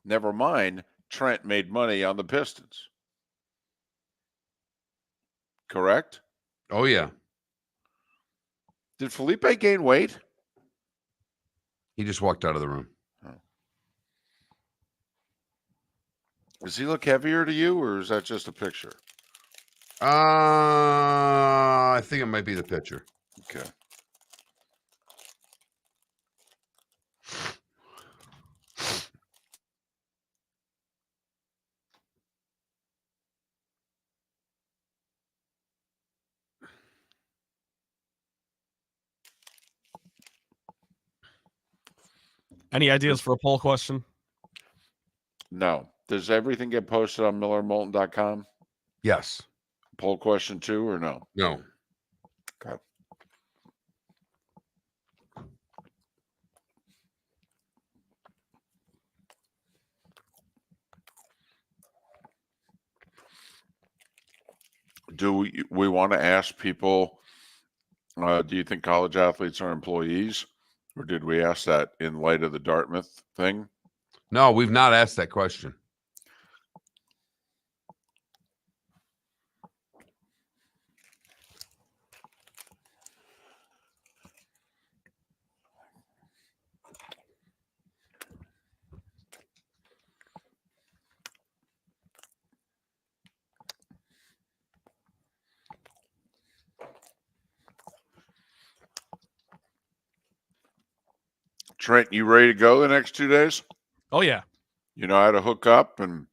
Never mind, Trent made money on the Pistons. Correct? Oh, yeah. Did Felipe gain weight? He just walked out of the room. Oh. Does he look heavier to you, or is that just a picture? I think it might be the pitcher. Okay. Any ideas for a poll question? No. Does everything get posted on millermoulton.com? Yes. Poll question 2 or no? No. Okay. Do we want to ask people, do you think college athletes are employees? Or did we ask that in light of the Dartmouth thing? No, we've not asked that question. Trent, you ready to go the next 2 days? Oh, yeah. You know how to hook up, and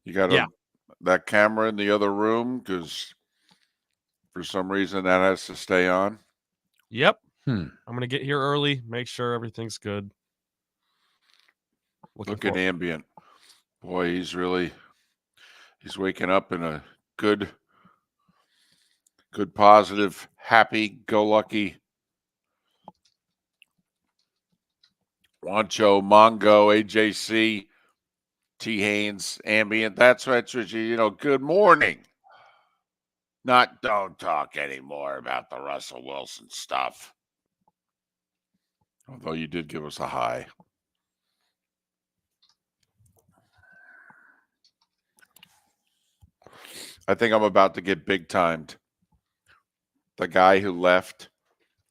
you got that camera in the other room because for some reason that has to stay on. Yep. I'm going to get here early, make sure everything's good. Look at Ambient. Boy, he's waking up in a good, positive, happy-go-lucky Wancho, Mongo, AJC, T. Haynes, Ambient. That's what good morning. Not don't talk anymore about the Russell Wilson stuff. Although you did give us a high. I think I'm about to get big timed. The guy who left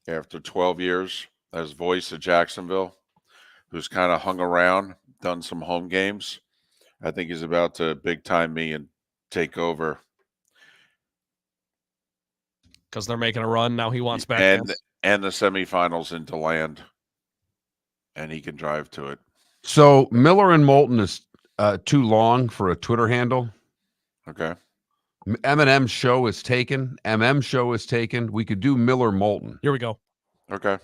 after 12 years as voice of Jacksonville, who's kind of hung around, done some home games. I think he's about to big time me and take over. Because they're making a run. Now he wants back. And the semifinals into land. And he can drive to it. So Miller and Moulton is too long for a Twitter handle. Okay. M&M show is taken. MM show is taken. We could do Miller Moulton. Here we go. Okay.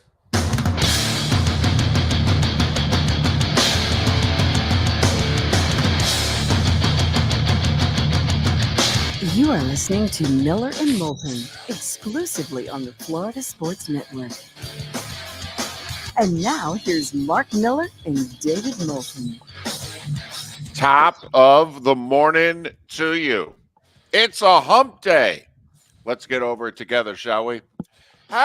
You are listening to Miller and Moulton, exclusively on the Florida Sports Network. And now here's Mark Miller and David Moulton. Top of the morning to you. It's a hump day. Let's get over it together, shall we? How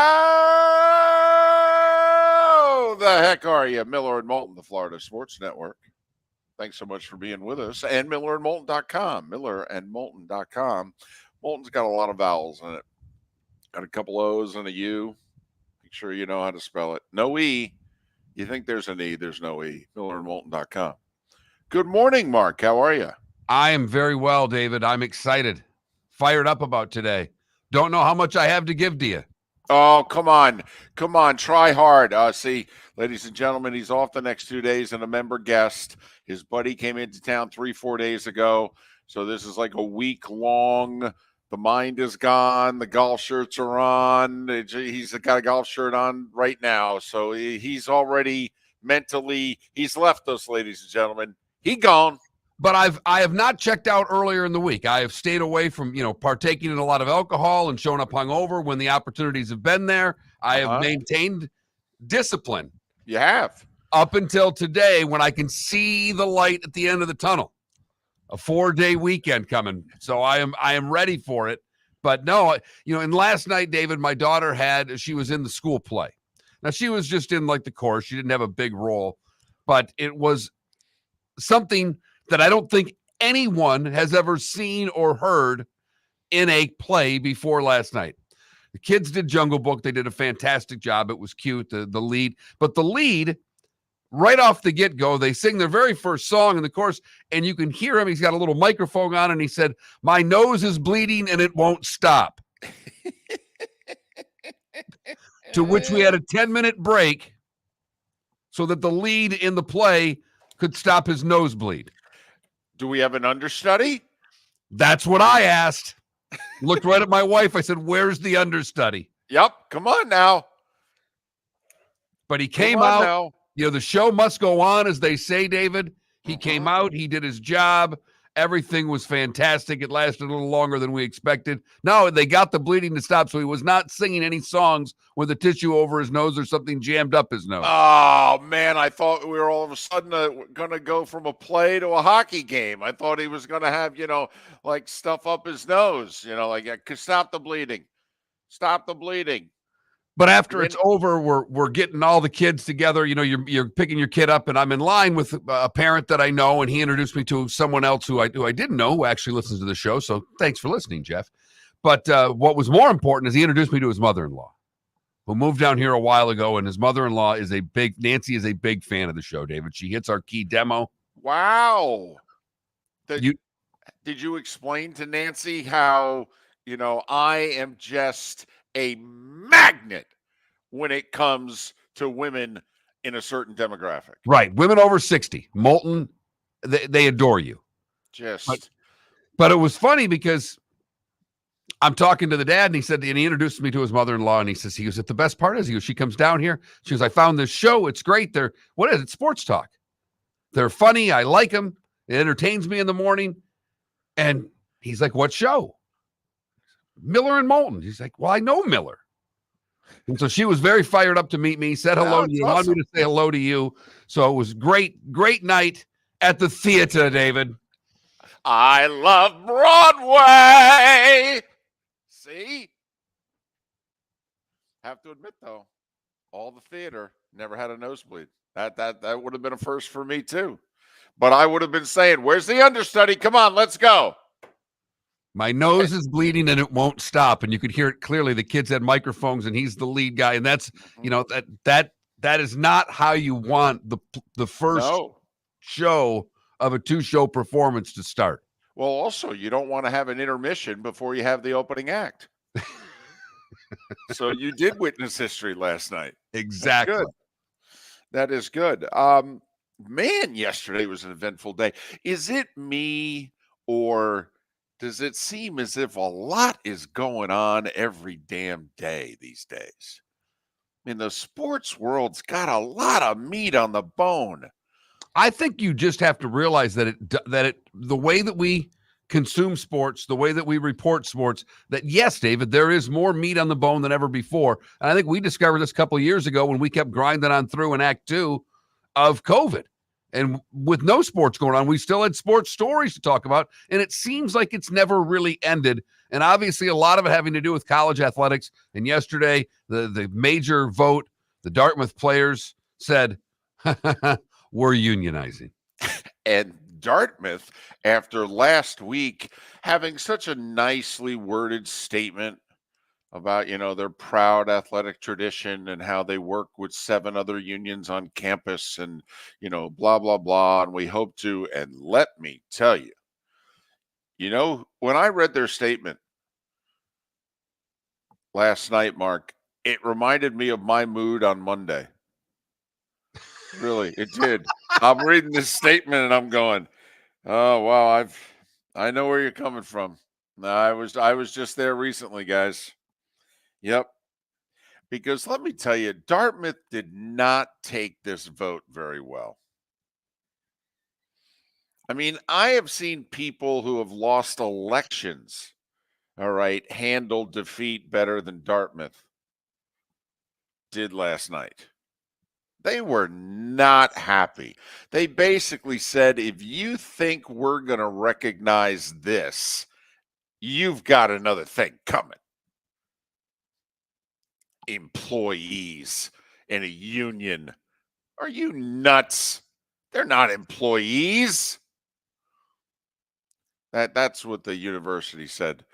the heck are you? Miller and Moulton, the Florida Sports Network. Thanks so much for being with us. And millerandmoulton.com. Millerandmoulton.com. Moulton's got a lot of vowels in it. Got a couple O's and a U. Make sure you know how to spell it. No E. You think there's an E, there's no E. Millerandmoulton.com. Good morning, Mark. How are you? I am very well, David. I'm excited. Fired up about today. Don't know how much I have to give to you. Oh, come on. Come on. Try hard. See, ladies and gentlemen, he's off the next 2 days and a member guest. His buddy came into town 3-4 days ago. So this is like a week long. The mind is gone. The golf shirts are on. He's got a golf shirt on right now. So he's already mentally, he's left us, ladies and gentlemen. He gone. But I have not checked out earlier in the week. I have stayed away from, partaking in a lot of alcohol and showing up hungover when the opportunities have been there. I have maintained discipline. You have. Up until today when I can see the light at the end of the tunnel. A 4-day weekend coming. So I am ready for it. But no, and last night, David, my daughter she was in the school play. Now she was just in like the chorus. She didn't have a big role, but it was something that I don't think anyone has ever seen or heard in a play before last night. The kids did Jungle Book. They did a fantastic job. It was cute, the lead. But the lead, right off the get-go, they sing their very first song in the chorus, and you can hear him. He's got a little microphone on, and he said, "My nose is bleeding, and it won't stop." To which we had a 10-minute break so that the lead in the play could stop his nosebleed. Do we have an understudy? That's what I asked. Looked right at my wife. I said, "Where's the understudy?" Yep. Come on now. But he came Come on out. now. The show must go on, as they say, David. He came out. He did his job. Everything was fantastic. It lasted a little longer than we expected. No, they got the bleeding to stop, so he was not singing any songs with a tissue over his nose or something jammed up his nose. Oh, man, I thought we were all of a sudden going to go from a play to a hockey game. I thought he was going to have, like stuff up his nose, like stop the bleeding. Stop the bleeding. But after it's over, we're getting all the kids together. You're picking your kid up, and I'm in line with a parent that I know, and he introduced me to someone else who I didn't know, who actually listens to the show. So thanks for listening, Jeff. But what was more important is he introduced me to his mother-in-law, who moved down here a while ago, and his mother-in-law Nancy is a big fan of the show, David. She hits our key demo. Wow. Did you explain to Nancy how, I am just a magnet when it comes to women in a certain demographic? Right. Women over 60. Moulton, they adore you. But it was funny because I'm talking to the dad, and he introduced me to his mother-in-law, and he goes, "The best part is," "she comes down here. She goes, I found this show. It's great. What is it? Sports talk. They're funny. I like them. It entertains me in the morning." And he's like, "What show?" "Miller and Moulton." He's like, "Well, I know Miller." And so she was very fired up to meet me, said hello to you, wanted me to say hello to you. So it was great night at the theater, David. I love Broadway. See? Have to admit, though, all the theater never had a nosebleed. That would have been a first for me, too. But I would have been saying, "Where's the understudy? Come on, let's go." My nose is bleeding and it won't stop. And you could hear it clearly. The kids had microphones, and he's the lead guy. And that's, that is not how you want the first show of a 2-show performance to start. Well, also, you don't want to have an intermission before you have the opening act. So you did witness history last night. Exactly. That is good. Man, yesterday was an eventful day. Is it me, or does it seem as if a lot is going on every damn day these days? I mean, the sports world's got a lot of meat on the bone. I think you just have to realize that the way that we consume sports, the way that we report sports, that yes, David, there is more meat on the bone than ever before. And I think we discovered this a couple of years ago when we kept grinding on through in Act 2 of COVID. And with no sports going on, we still had sports stories to talk about. And it seems like it's never really ended. And obviously, a lot of it having to do with college athletics. And yesterday, the major vote, the Dartmouth players said, we're unionizing. And Dartmouth, after last week having such a nicely worded statement about, their proud athletic tradition and how they work with 7 other unions on campus and, blah, blah, blah. And we hope to. And let me tell you, when I read their statement last night, Mark, it reminded me of my mood on Monday. Really, it did. I'm reading this statement and I'm going, "Oh, wow, I know where you're coming from." No, I was just there recently, guys. Yep. Because let me tell you, Dartmouth did not take this vote very well. I mean, I have seen people who have lost elections, all right, handle defeat better than Dartmouth did last night. They were not happy. They basically said, if you think we're going to recognize this, you've got another thing coming. Employees in a union. Are you nuts? They're not employees. That's what the university said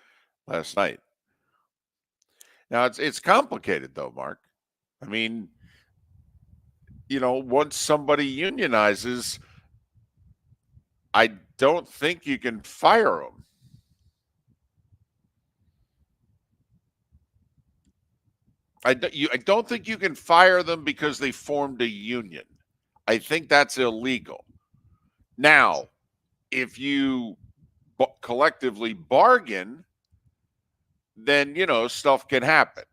last night. Now it's complicated though, Mark. I mean, once somebody unionizes, I don't think you can fire them. I don't think you can fire them because they formed a union. I think that's illegal. Now, if you collectively bargain, then, stuff can happen.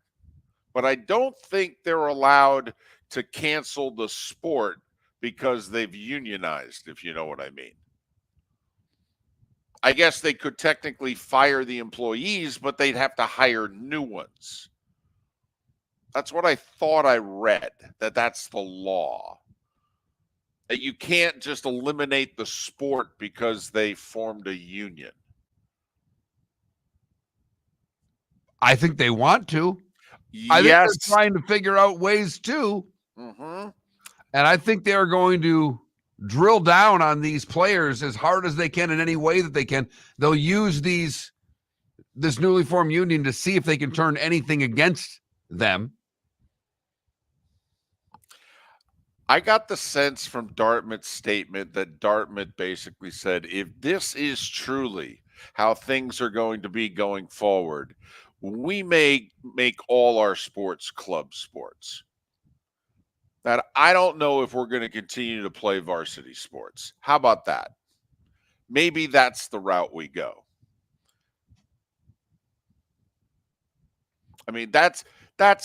But I don't think they're allowed to cancel the sport because they've unionized, if you know what I mean. I guess they could technically fire the employees, but they'd have to hire new ones. That's what I thought I read, that's the law. That you can't just eliminate the sport because they formed a union. I think they want to. I think Yes. they're trying to figure out ways to. Mm-hmm. And I think they're going to drill down on these players as hard as they can in any way that they can. They'll use this newly formed union to see if they can turn anything against them. I got the sense from Dartmouth's statement that Dartmouth basically said, if this is truly how things are going to be going forward, we may make all our sports club sports. Now, I don't know if we're going to continue to play varsity sports. How about that? Maybe that's the route we go. I mean, that's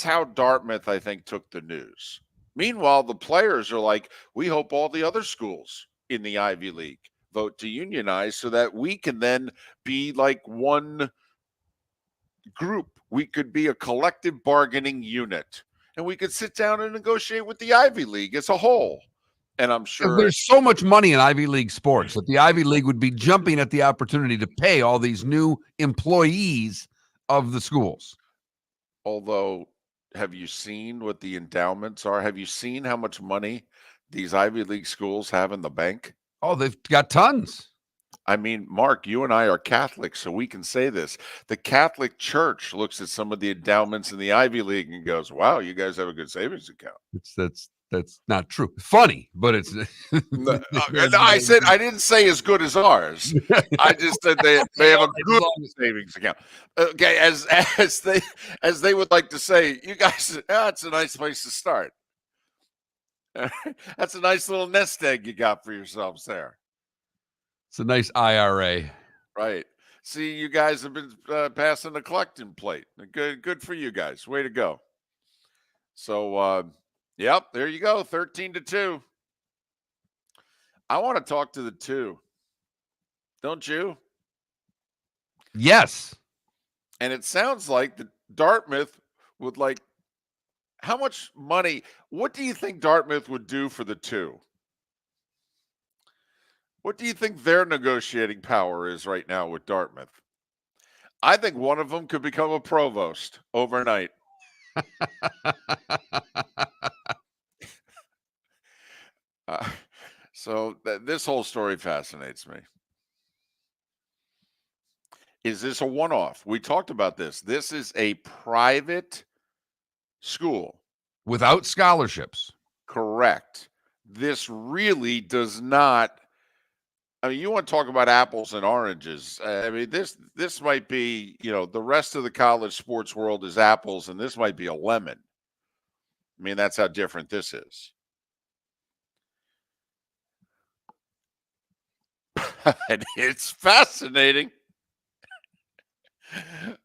how Dartmouth, I think, took the news. Meanwhile, the players are like, we hope all the other schools in the Ivy League vote to unionize so that we can then be like one group. We could be a collective bargaining unit, and we could sit down and negotiate with the Ivy League as a whole. And I'm sure there's so much money in Ivy League sports that the Ivy League would be jumping at the opportunity to pay all these new employees of the schools. Although, have you seen what the endowments are? Have you seen how much money these Ivy League schools have in the bank? Oh, they've got tons. I mean, Mark, you and I are Catholics, so we can say this. The Catholic Church looks at some of the endowments in the Ivy League and goes, wow, you guys have a good savings account. That's not true. Funny, but it's. No, I said I didn't say as good as ours. I just said they have a good savings account. Okay, as they would like to say, you guys, it's a nice place to start. That's a nice little nest egg you got for yourselves there. It's a nice IRA. Right. See, you guys have been passing the collecting plate. Good for you guys. Way to go. So, yep, there you go. 13-2. I want to talk to the 2. Don't you? Yes. And it sounds like the Dartmouth would like, how much money? What do you think Dartmouth would do for the 2? What do you think their negotiating power is right now with Dartmouth? I think one of them could become a provost overnight. So this whole story fascinates me. Is this a one-off? We talked about this. This is a private school. Without scholarships. Correct. This really does not. I mean, you want to talk about apples and oranges. I mean, this might be, the rest of the college sports world is apples, and this might be a lemon. I mean, that's how different this is. And it's fascinating.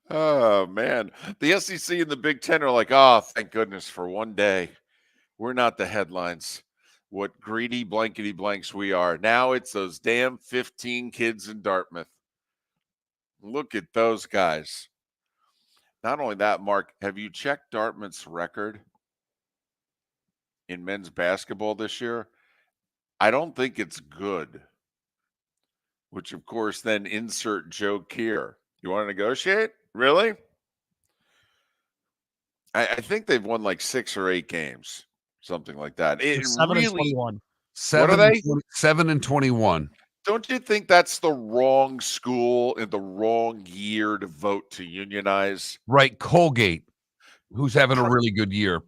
Oh, man. The SEC and the Big Ten are like, oh, thank goodness for one day. We're not the headlines. What greedy blankety blanks we are. Now it's those damn 15 kids in Dartmouth. Look at those guys. Not only that, Mark, have you checked Dartmouth's record in men's basketball this year? I don't think it's good. Which, of course, then insert joke here. You want to negotiate? Really? I think they've won like 6 or 8 games, something like that. It 7 and really, 21. What are they? 7-21. Don't you think that's the wrong school in the wrong year to vote to unionize? Right, Colgate, who's having a really good year.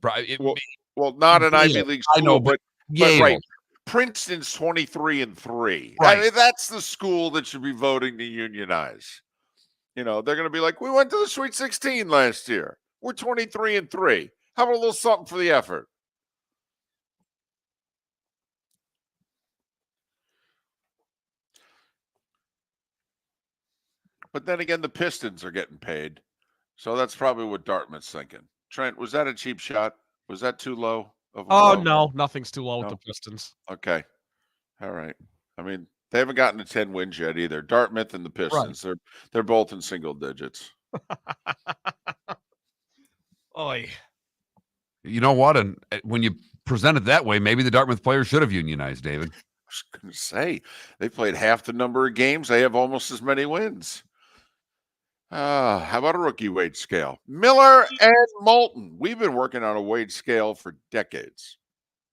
Well, not an Ivy Yale. League I know, school, but Yale. right. Princeton's 23-3. Right. That's the school that should be voting to unionize. They're going to be like, we went to the Sweet 16 last year. We're 23-3. How about a little something for the effort? But then again, the Pistons are getting paid. So that's probably what Dartmouth's thinking. Trent, was that a cheap shot? Was that too low of a Oh, blow? no, nothing's too low with No? the Pistons. Okay. All right. I mean, they haven't gotten to 10 wins yet either. Dartmouth and the Pistons, they're both in single digits. Oy. You know what? And when you present it that way, maybe the Dartmouth players should have unionized, David. I was going to say, they played half the number of games. They have almost as many wins. How about a rookie wage scale? Miller and Moulton. We've been working on a wage scale for decades.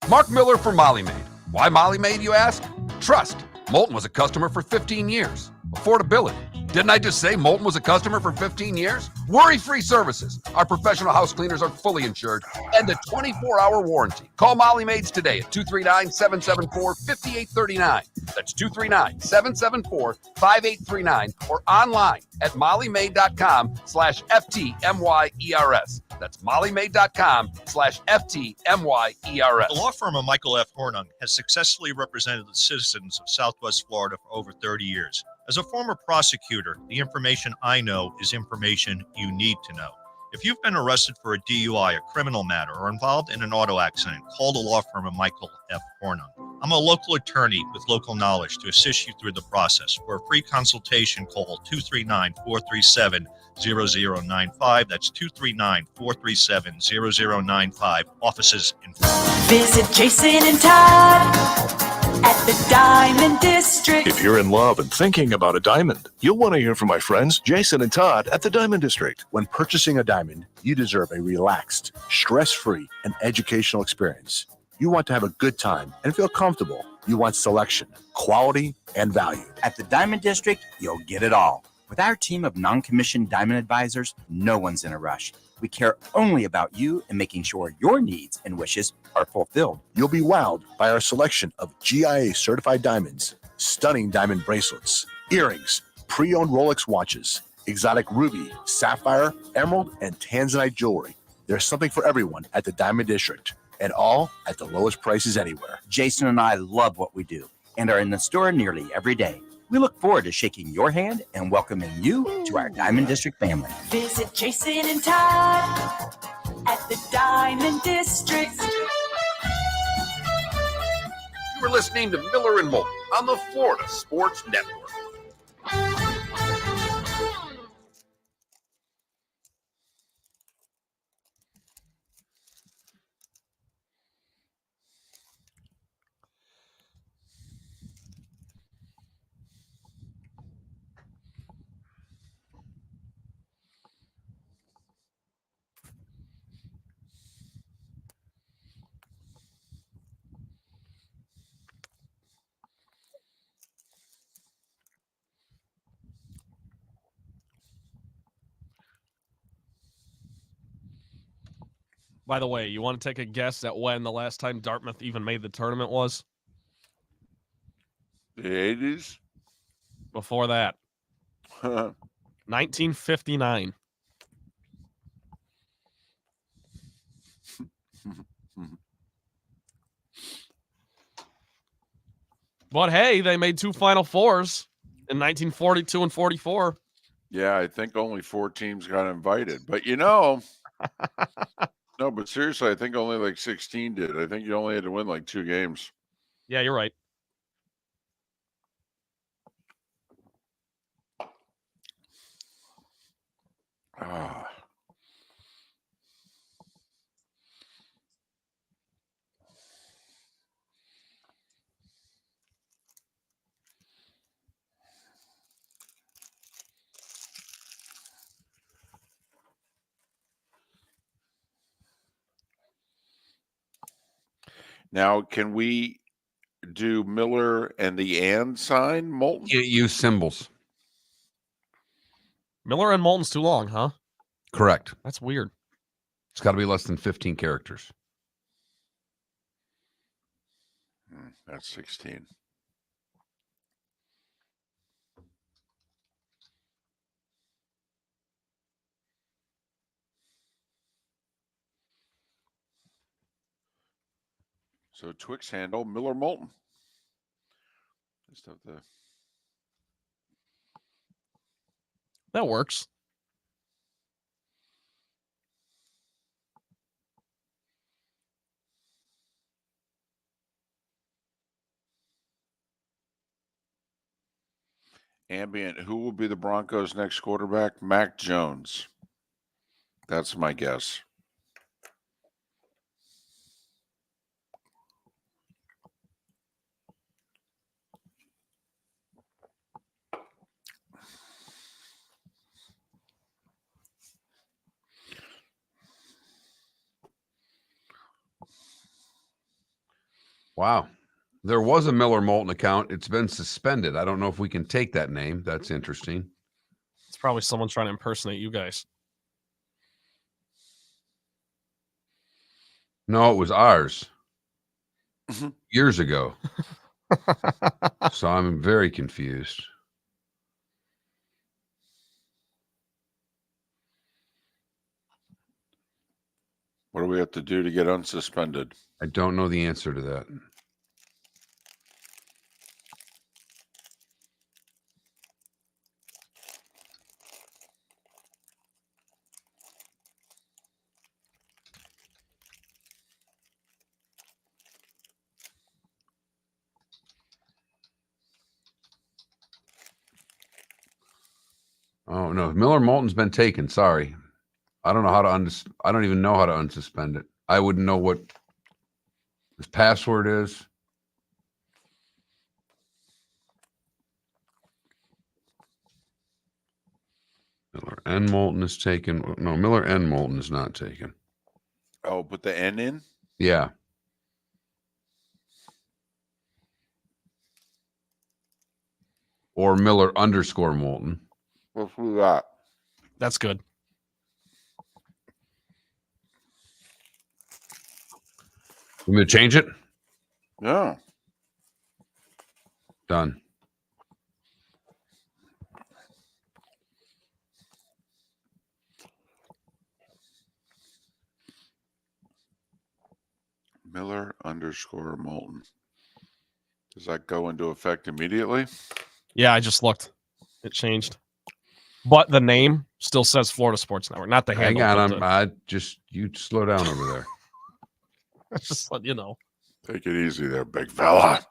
Mark Miller for Molly Maid. Why Molly Maid, you ask? Trust. Moulton was a customer for 15 years. Affordability. Didn't I just say Moulton was a customer for 15 years? Worry-free services. Our professional house cleaners are fully insured and a 24-hour warranty. Call Molly Maids today at 239-774-5839. That's 239-774-5839 or online at mollymaid.com/FTMYERS. That's mollymaid.com/FTMYERS. The law firm of Michael F. Hornung has successfully represented the citizens of Southwest Florida for over 30 years. As a former prosecutor, the information I know is information you need to know. If you've been arrested for a DUI, a criminal matter, or involved in an auto accident, call the law firm of Michael F. Hornung. I'm a local attorney with local knowledge to assist you through the process. For a free consultation, call 239-437-0095. That's 239-437-0095. Offices in Florida. Visit Jason and Todd at the Diamond District. If you're in love and thinking about a diamond, you'll want to hear from my friends Jason and Todd at the Diamond District. When purchasing a diamond, you deserve a relaxed, stress-free, and educational experience. You want to have a good time and feel comfortable. You want selection, quality, and value. At the Diamond District, you'll get it all. With our team of non-commissioned diamond advisors, no one's in a rush. We care only about you and making sure your needs and wishes are fulfilled. You'll be wowed by our selection of GIA certified diamonds, stunning diamond bracelets, earrings, pre-owned Rolex watches, exotic ruby, sapphire, emerald, and tanzanite jewelry. There's something for everyone at the Diamond District, and all at the lowest prices anywhere. Jason and I love what we do and are in the store nearly every day. We look forward to shaking your hand and welcoming you to our Diamond District family. Visit Jason and Todd at the Diamond District. You were listening to Miller and Moulton on the Florida Sports Network. By the way, you want to take a guess at when the last time Dartmouth even made the tournament was? The 80s? Before that, 1959. But hey, they made two Final Fours in 1942 and 44. Yeah, I think only 4 teams got invited. But no, but seriously, I think only like 16 did. I think you only had to win like 2 games. Yeah, you're right. Ah. Now, can we do Miller and the and sign Moulton? Can't use symbols. Miller and Moulton's too long, huh? Correct. That's weird. It's got to be less than 15 characters. That's 16. So Twix handle Miller Moulton. Just have to. That works. Ambient. Who will be the Broncos' next quarterback? Mac Jones. That's my guess. Wow. There was a Miller Moulton account. It's been suspended. I don't know if we can take that name. That's interesting. It's probably someone trying to impersonate you guys. No, it was ours years ago. So I'm very confused. What do we have to do to get unsuspended? I don't know the answer to that. Oh no, Miller Moulton's been taken. Sorry, I don't know how to I don't even know how to unsuspend it. I wouldn't know what his password is. Miller and Moulton is taken. No, Miller and Moulton is not taken. Oh, put the N in? Yeah. Or Miller _Moulton. What's we got? That's good. Want me to change it? Yeah. Done. Miller _Moulton. Does that go into effect immediately? Yeah, I just looked. It changed. But the name still says Florida Sports Network, not the handle. Hang on, I just you slow down over there. Just let you know. Take it easy there, big fella.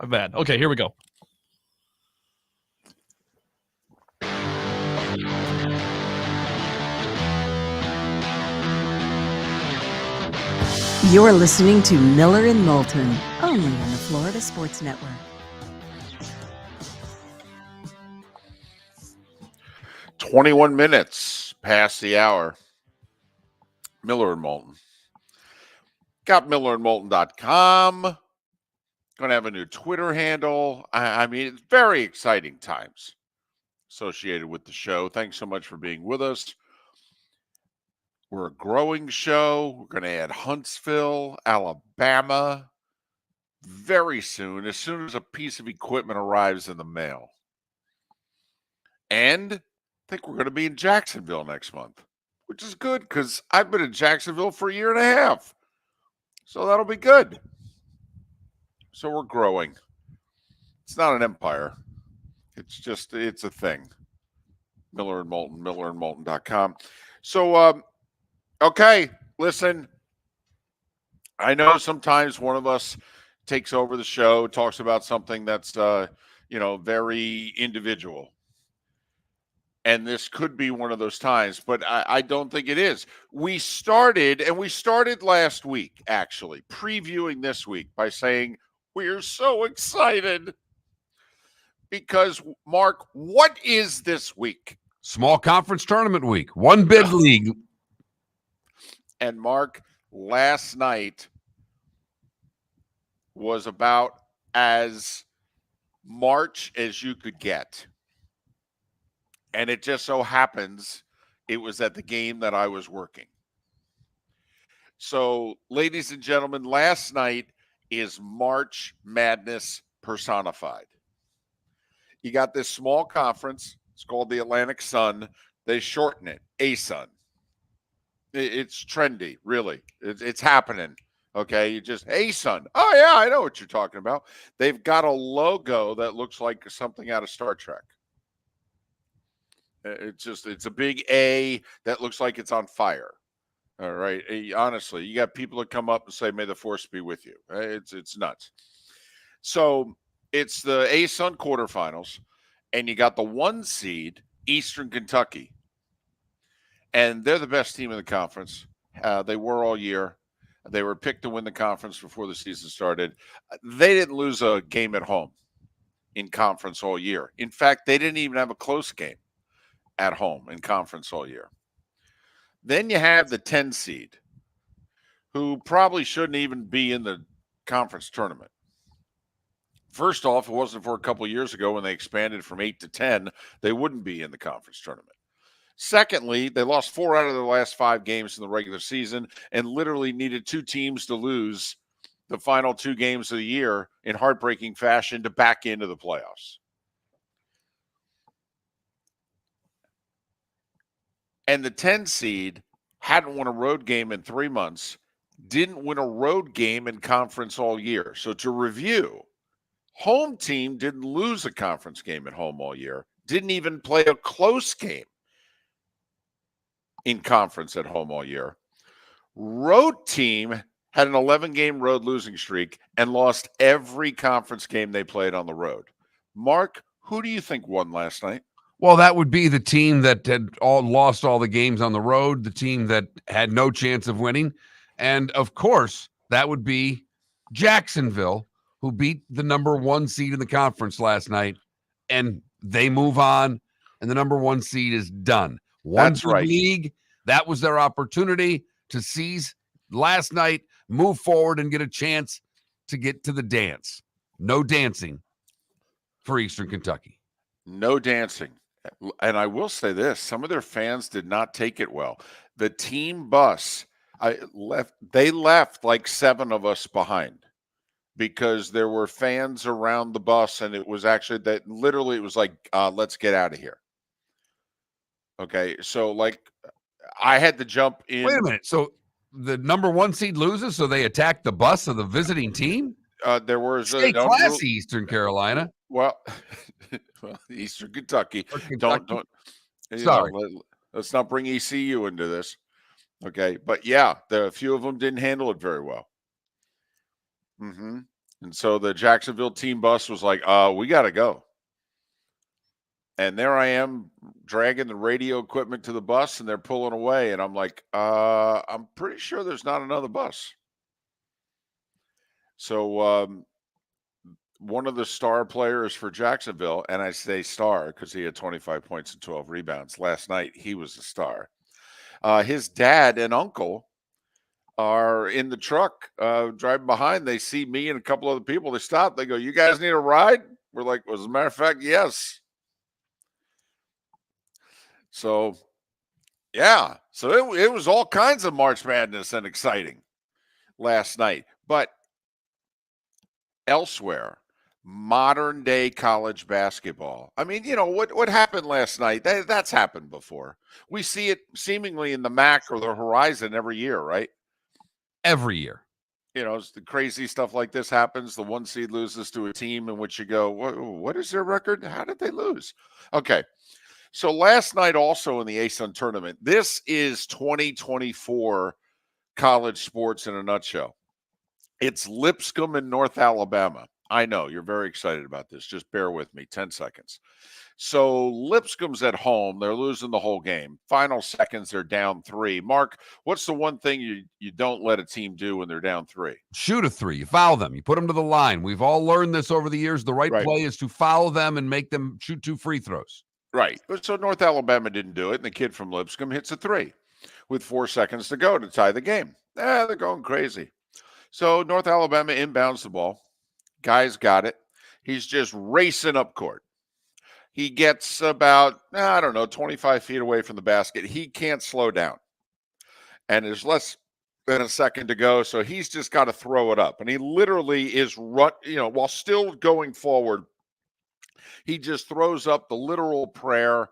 My bad. Okay, here we go. You're listening to Miller and Moulton, only on the Florida Sports Network. "21 minutes past the hour. Miller and Moulton. Got millerandmoulton.com. Going to have a new Twitter handle. I mean, it's very exciting times associated with the show. Thanks so much for being with us. We're a growing show. We're going to add Huntsville, Alabama very soon, as soon as a piece of equipment arrives in the mail. And I think we're going to be in Jacksonville next month, which is good because I've been in Jacksonville for a year and a half. So that'll be good. So we're growing. It's not an empire. It's a thing. Miller and Moulton, millerandmoulton.com. So, okay, listen. I know sometimes one of us takes over the show, talks about something that's, very individual. And this could be one of those times, but I don't think it is. We started last week, actually, previewing this week by saying, we're so excited because, Mark, what is this week? Small conference tournament week. One big league. And, Mark, last night was about as March as you could get. And it just so happens it was at the game that I was working. So, ladies and gentlemen, last night is March Madness personified. You got this small conference. It's called the Atlantic Sun. They shorten it, ASUN. It's trendy, really. It's happening. Okay, you just ASUN. Oh yeah, I know what you're talking about. They've got a logo that looks like something out of Star Trek. It's a big A that looks like it's on fire. All right. Honestly, you got people that come up and say, "May the force be with you." It's nuts. So it's the ASUN quarterfinals, and you got the 1 seed, Eastern Kentucky, and they're the best team in the conference. They were all year. They were picked to win the conference before the season started. They didn't lose a game at home in conference all year. In fact, they didn't even have a close game at home in conference all year. Then you have the 10 seed, who probably shouldn't even be in the conference tournament. First off, it wasn't for a couple of years ago when they expanded from 8 to 10, they wouldn't be in the conference tournament. Secondly, they lost 4 out of their last 5 games in the regular season and literally needed 2 teams to lose the final 2 games of the year in heartbreaking fashion to back into the playoffs. And the 10 seed hadn't won a road game in 3 months, didn't win a road game in conference all year. So to review, home team didn't lose a conference game at home all year, didn't even play a close game in conference at home all year. Road team had an 11-game road losing streak and lost every conference game they played on the road. Mark, who do you think won last night? Well, that would be the team that had lost all the games on the road, the team that had no chance of winning. And, of course, that would be Jacksonville, who beat the number 1 seed in the conference last night. And they move on, and the number 1 seed is done. That's right. League, that was their opportunity to seize last night, move forward, and get a chance to get to the dance. No dancing for Eastern Kentucky. No dancing. And I will say this, some of their fans did not take it well. The team bus, they left like 7 of us behind because there were fans around the bus, and it was actually that literally it was like, let's get out of here. Okay, so like I had to jump in. Wait a minute. So the number 1 seed loses, so they attack the bus of the visiting team? There was Stay classy, Eastern Carolina. Well, Eastern Kentucky. Don't. Sorry. Let's not bring ECU into this. Okay, but yeah, a few of them didn't handle it very well. And so the Jacksonville team bus was like, we got to go. And there I am dragging the radio equipment to the bus, and they're pulling away. And I'm like, I'm pretty sure there's not another bus. So one of the star players for Jacksonville, and I say star because he had 25 points and 12 rebounds. Last night, he was a star. His dad and uncle are in the truck driving behind. They see me and a couple other people. They stop. They go, "You guys need a ride?" We're like, well, as a matter of fact, yes. So, yeah. So it was all kinds of March Madness and exciting last night. But elsewhere, modern day college basketball. I mean, what happened last night? That's happened before. We see it seemingly in the MAC or the Horizon every year, right? Every year. It's the crazy stuff like this happens. The 1 seed loses to a team in which you go, what is their record? How did they lose? Okay. So last night also in the ASUN tournament, this is 2024 college sports in a nutshell. It's Lipscomb in North Alabama. I know you're very excited about this. Just bear with me 10 seconds. So Lipscomb's at home. They're losing the whole game. Final seconds, they're down 3. Mark, what's the one thing you don't let a team do when they're down 3? Shoot a 3. You foul them. You put them to the line. We've all learned this over the years. The right play is to foul them and make them shoot 2 free throws. Right. So North Alabama didn't do it, and the kid from Lipscomb hits a 3 with 4 seconds to go to tie the game. They're going crazy. So North Alabama inbounds the ball. Guy's got it. He's just racing up court. He gets about, 25 feet away from the basket. He can't slow down. And there's less than a second to go, so he's just got to throw it up. And he literally is while still going forward, he just throws up the literal prayer,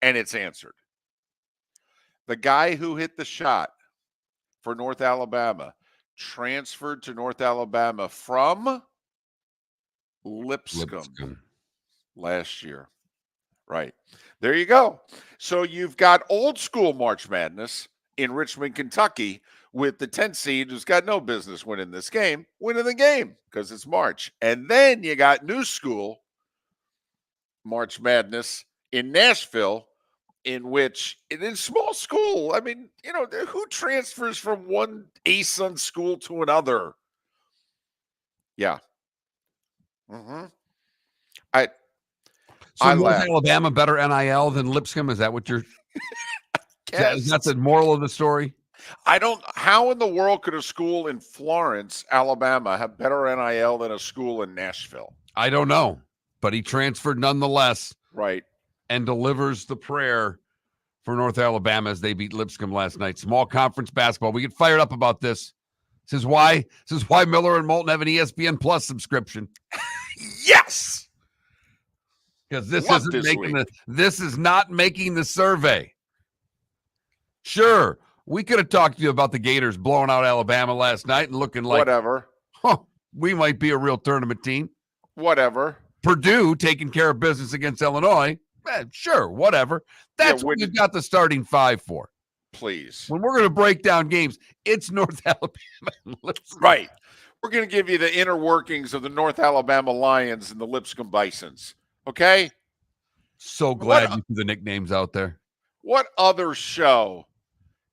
and it's answered. The guy who hit the shot for North Alabama transferred to North Alabama from Lipscomb last year. Right. There you go. So you've got old school March Madness in Richmond, Kentucky, with the 10th seed who's got no business winning this game, winning the game because it's March. And then you got new school March Madness in Nashville, in which it is small school. I mean, who transfers from one ASUN school to another? Yeah. Mm-hmm. So North Alabama better NIL than Lipscomb? Is that what you're is that the moral of the story? How in the world could a school in Florence, Alabama have better NIL than a school in Nashville? I don't know, but he transferred nonetheless. Right. And delivers the prayer for North Alabama as they beat Lipscomb last night. Small conference basketball. We get fired up about this. This is why Miller and Moulton have an ESPN Plus subscription. Yes. Because this is not making the survey. Sure, we could have talked to you about the Gators blowing out Alabama last night and looking like whatever. We might be a real tournament team. Whatever. Purdue taking care of business against Illinois. Sure, whatever. That's what you've got the starting five for. Please. When we're going to break down games, it's North Alabama. Right. We're going to give you the inner workings of the North Alabama Lions and the Lipscomb Bisons. Okay? So glad you threw the nicknames out there. What other show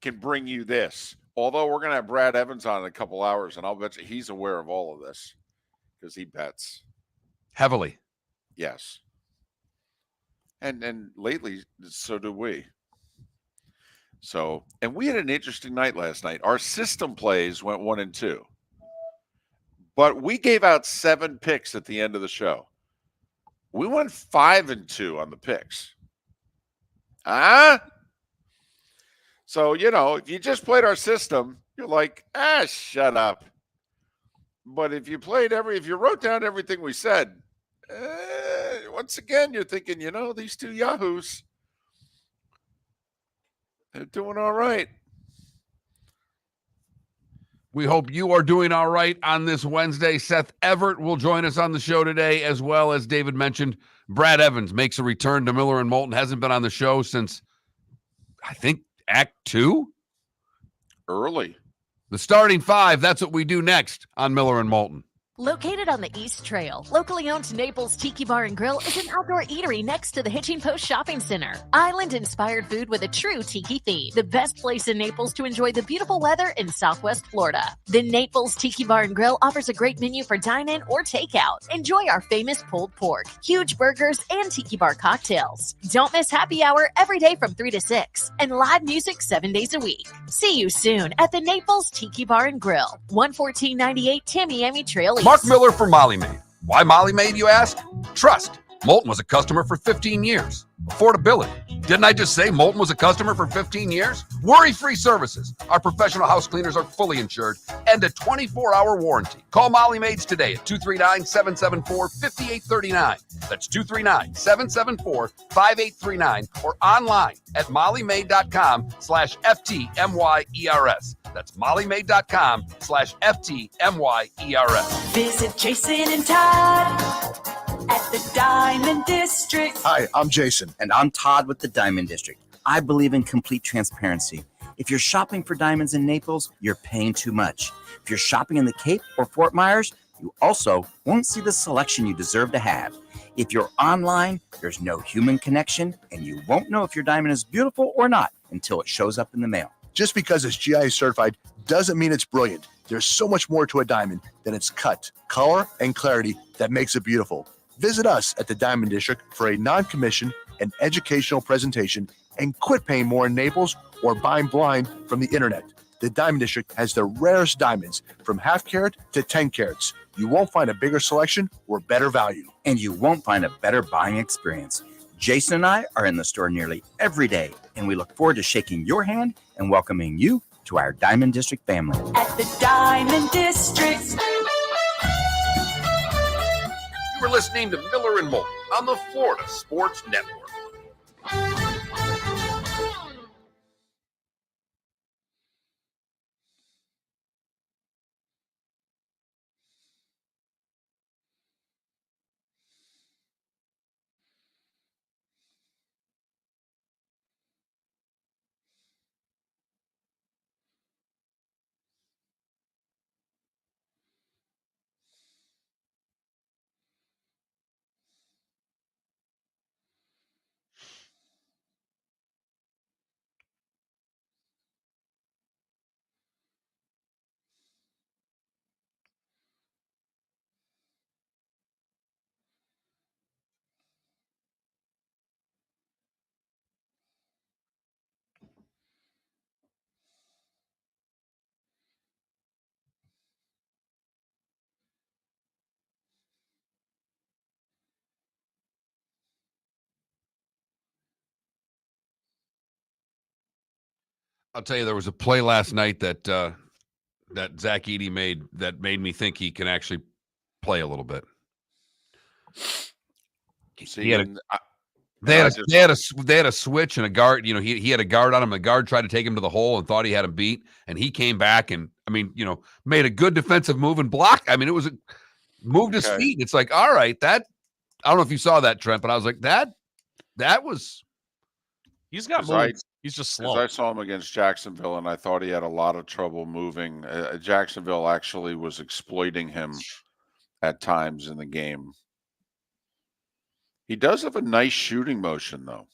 can bring you this? Although we're going to have Brad Evans on in a couple hours, and I'll bet you he's aware of all of this because he bets. Heavily. Yes. And lately, so do we. So, and we had an interesting night last night. Our system plays went 1-2. But we gave out 7 picks at the end of the show. We went 5-2 on the picks. So, if you just played our system, you're like, shut up. But if you wrote down everything we said, once again, you're thinking, these two yahoos, they're doing all right. We hope you are doing all right on this Wednesday. Seth Everett will join us on the show today, as well as David mentioned. Brad Evans makes a return to Miller and Moulton. Hasn't been on the show since, I think, Act 2? Early. The starting five, that's what we do next on Miller and Moulton. Located on the East Trail, locally owned Naples Tiki Bar and Grill is an outdoor eatery next to the Hitching Post Shopping Center. Island-inspired food with a true tiki theme. The best place in Naples to enjoy the beautiful weather in Southwest Florida. The Naples Tiki Bar and Grill offers a great menu for dine-in or takeout. Enjoy our famous pulled pork, huge burgers, and tiki bar cocktails. Don't miss happy hour every day from 3 to 6 and live music 7 days a week. See you soon at the Naples Tiki Bar and Grill, 11498 Tamiami Trail East. Mark Miller for Molly Maid. Why Molly Maid, you ask? Trust. Moulton was a customer for 15 years. Affordability. Didn't I just say Moulton was a customer for 15 years? Worry-free services. Our professional house cleaners are fully insured and a 24-hour warranty. Call Molly Maids today at 239-774-5839. That's 239-774-5839 or online at mollymaid.com/FTMYERS. That's mollymaid.com/FTMYERS. Visit Jason and Todd at the Diamond District. Hi, I'm Jason. And I'm Todd with the Diamond District. I believe in complete transparency. If you're shopping for diamonds in Naples, you're paying too much. If you're shopping in the Cape or Fort Myers, you also won't see the selection you deserve to have. If you're online, there's no human connection, and you won't know if your diamond is beautiful or not until it shows up in the mail. Just because it's GIA certified doesn't mean it's brilliant. There's so much more to a diamond than its cut, color, and clarity that makes it beautiful. Visit us at the Diamond District for a non-commissioned and educational presentation and quit paying more in Naples or buying blind from the internet. The Diamond District has the rarest diamonds from half carat to 10 carats. You won't find a bigger selection or better value. And you won't find a better buying experience. Jason and I are in the store nearly every day, and we look forward to shaking your hand and welcoming you to our Diamond District family. At the Diamond District. You were listening to Miller and Moulton on the Florida Sports Network. I'll tell you, there was a play last night that that Zach Edey made that made me think he can actually play a little bit. See, He had and They had a switch and a guard. You know, he had a guard on him. The guard tried to take him to the hole and thought he had him beat, and he came back and made a good defensive move and blocked. I mean, it was moved his feet. It's like, all right, that I don't know if you saw that, Trent, but I was like, that was. He's got moves. He's just slow. I saw him against Jacksonville, and I thought he had a lot of trouble moving. Jacksonville actually was exploiting him at times in the game. He does have a nice shooting motion, though.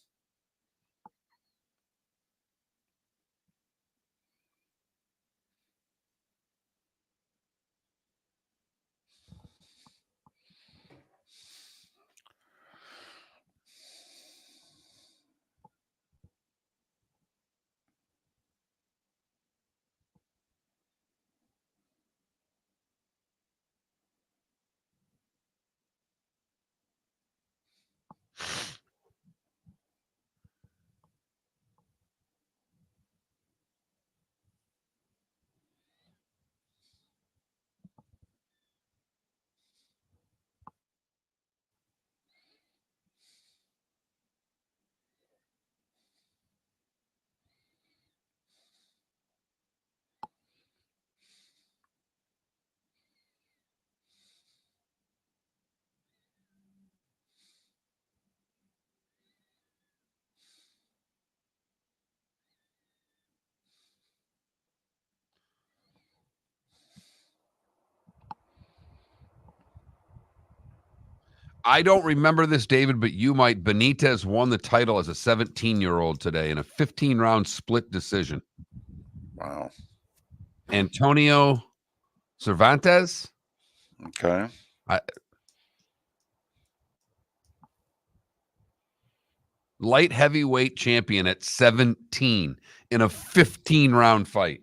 I don't remember this, David, but you might. Benitez won the title as a 17-year-old today in a 15-round split decision. Wow. Antonio Cervantes. Okay. Light heavyweight champion at 17 in a 15-round fight.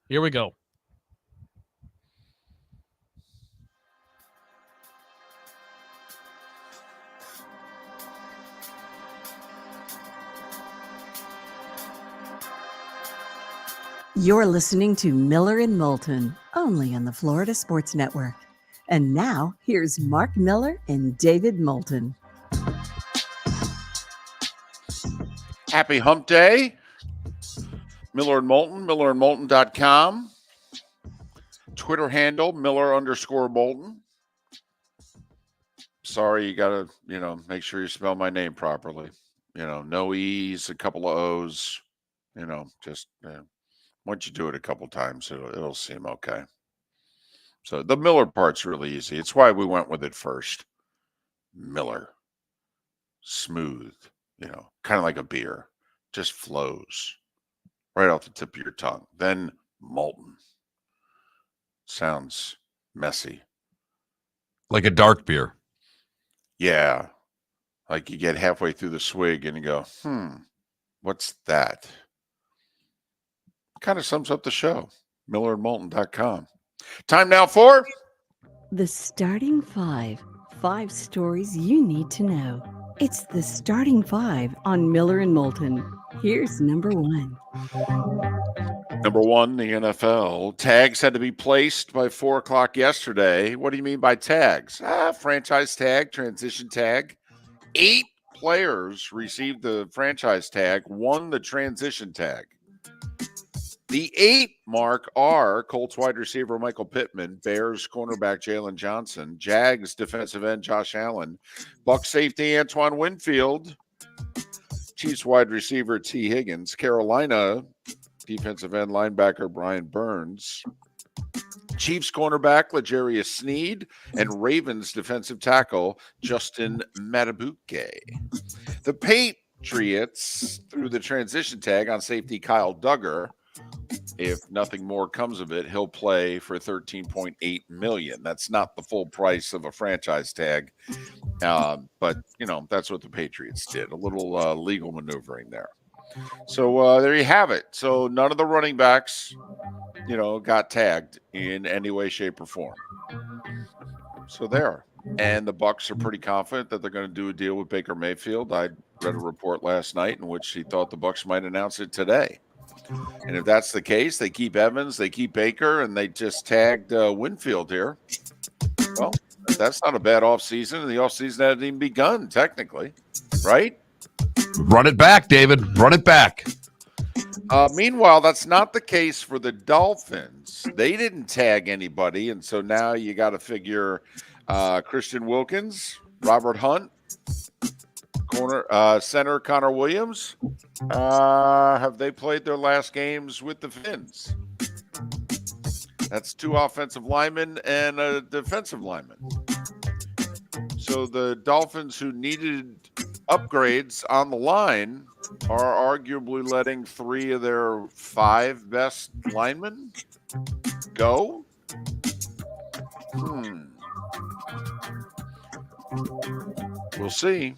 Here we go. You're listening to Miller and Moulton, only on the Florida Sports Network. And now, here's Mark Miller and David Moulton. Happy Hump Day. Miller and Moulton, millerandmoulton.com. Twitter handle, Miller_Moulton. Sorry, you got to, make sure you spell my name properly. No E's, a couple of O's, just once you do it a couple times, it'll seem okay. So the Miller part's really easy. It's why we went with it first. Miller. Smooth, kind of like a beer. Just flows right off the tip of your tongue. Then Moulton. Sounds messy. Like a dark beer. Yeah. Like you get halfway through the swig and you go, what's that? Kind of sums up the show. millerandmoulton.com. Time now for The Starting Five. 5 stories you need to know. It's the Starting Five on Miller and Moulton. Here's number 1. Number 1, the NFL. Tags had to be placed by 4 o'clock yesterday. What do you mean by tags? Franchise tag, transition tag. 8 players received the franchise tag, 1 the transition tag. The 8 mark are Colts wide receiver Michael Pittman, Bears cornerback Jalen Johnson, Jags defensive end Josh Allen, Bucs safety Antoine Winfield, Chiefs wide receiver T. Higgins, Carolina defensive end linebacker Brian Burns, Chiefs cornerback L'Jarius Sneed, and Ravens defensive tackle Justin Matabuke. The Patriots threw the transition tag on safety Kyle Duggar. If nothing more comes of it, he'll play for $13.8 million. That's not the full price of a franchise tag, but that's what the Patriots did. A little legal maneuvering there. So there you have it. So none of the running backs, got tagged in any way, shape, or form. So there. And the Bucs are pretty confident that they're going to do a deal with Baker Mayfield. I read a report last night in which he thought the Bucs might announce it today. And if that's the case, they keep Evans, they keep Baker, and they just tagged Winfield here. Well, that's not a bad offseason, and the offseason hasn't even begun, technically, right? Run it back, David. Run it back. Meanwhile, that's not the case for the Dolphins. They didn't tag anybody, and so now you got to figure Christian Wilkins, Robert Hunt, center Connor Williams. Have they played their last games with the Fins? That's 2 offensive linemen and a defensive lineman. So the Dolphins, who needed upgrades on the line, are arguably letting 3 of their 5 best linemen go. We'll see.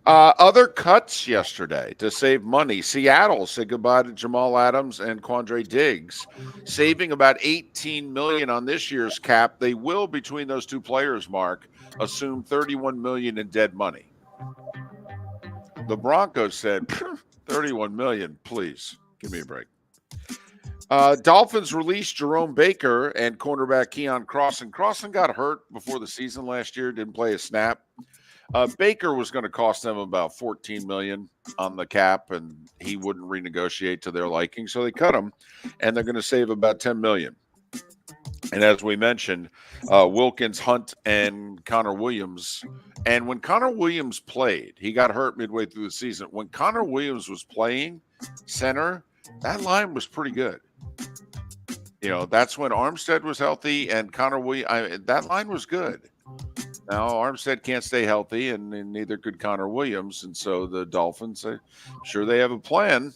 Other cuts yesterday to save money. Seattle said goodbye to Jamal Adams and Quandre Diggs, saving about $18 million on this year's cap. They will, between those 2 players, Mark, assume $31 million in dead money. The Broncos said, $31 million, please give me a break. Dolphins released Jerome Baker and cornerback Keon Crossan. Crossan got hurt before the season last year, didn't play a snap. Baker was going to cost them about $14 million on the cap, and he wouldn't renegotiate to their liking, so they cut him, and they're going to save about $10 million. And as we mentioned, Wilkins, Hunt, and Connor Williams. And when Connor Williams played, he got hurt midway through the season. When Connor Williams was playing center, that line was pretty good. That's when Armstead was healthy, and Connor Williams, that line was good. Now, Armstead can't stay healthy, and neither could Connor Williams. And so the Dolphins, I'm sure they have a plan.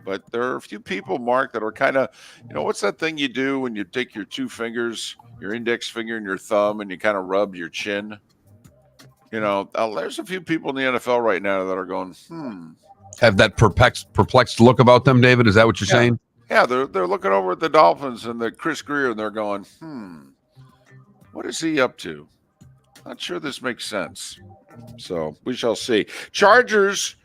But there are a few people, Mark, that are kind of, what's that thing you do when you take your 2 fingers, your index finger and your thumb, and you kind of rub your chin? There's a few people in the NFL right now that are going, Have that perplexed look about them, David? Is that what you're saying? Yeah, they're looking over at the Dolphins and the Chris Greer, and they're going, what is he up to? Not sure this makes sense. So we shall see. Chargers,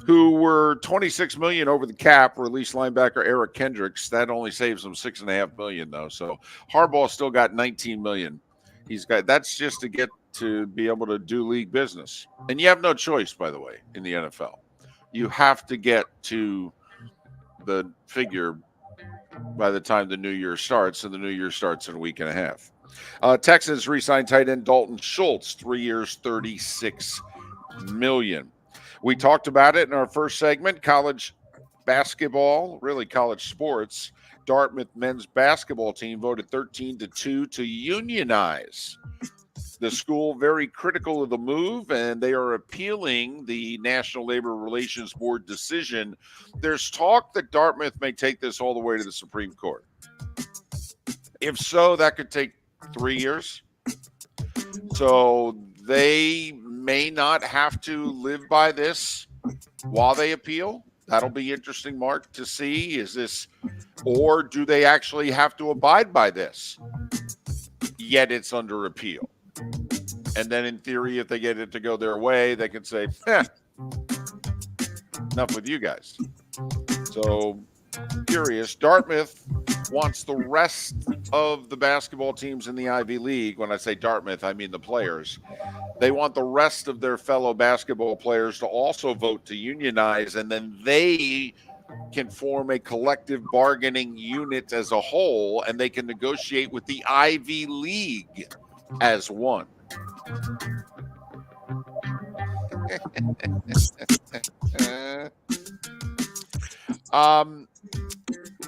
who were $26 million over the cap, released linebacker Eric Kendricks. That only saves them $6.5 million, though. So Harbaugh still got $19 million. That's just to get to be able to do league business. And you have no choice, by the way, in the NFL. You have to get to the figure by the time the new year starts, and the new year starts in a week and a half. Texans re-signed tight end Dalton Schultz, 3 years, $36 million. We talked about it in our first segment, college basketball, really college sports. Dartmouth men's basketball team voted 13-2 to unionize. The school very critical of the move, and they are appealing the National Labor Relations Board decision. There's talk that Dartmouth may take this all the way to the Supreme Court. If so, that could take 3 years. So they may not have to live by this while they appeal. That'll be interesting, Mark, to see. Is this, or do they actually have to abide by this? Yet it's under appeal. And then in theory, if they get it to go their way, they can say, enough with you guys. So curious. Dartmouth wants the rest of the basketball teams in the Ivy League. When I say Dartmouth, I mean the players. They want the rest of their fellow basketball players to also vote to unionize, and then they can form a collective bargaining unit as a whole, and they can negotiate with the Ivy League as one.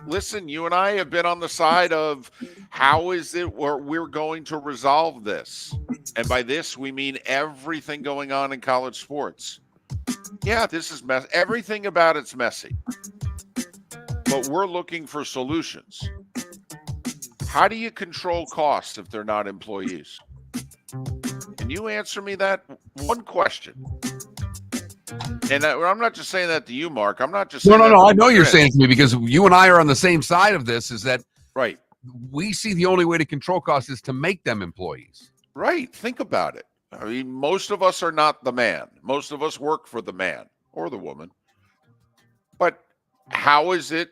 Listen, you and I have been on the side of how is it we're going to resolve this? And by this, we mean everything going on in college sports. Yeah, this is mess. Everything about it's messy. But we're looking for solutions. How do you control costs if they're not employees? Can you answer me that one question? And I'm not just saying that to you, Mark. I'm not just saying No. I know you're Chris. saying it to me because you and I are on the same side of this. Is that right? We see the only way to control costs is to make them employees. Right. Think about it. I mean, most of us are not the man. Most of us work for the man or the woman. But how is it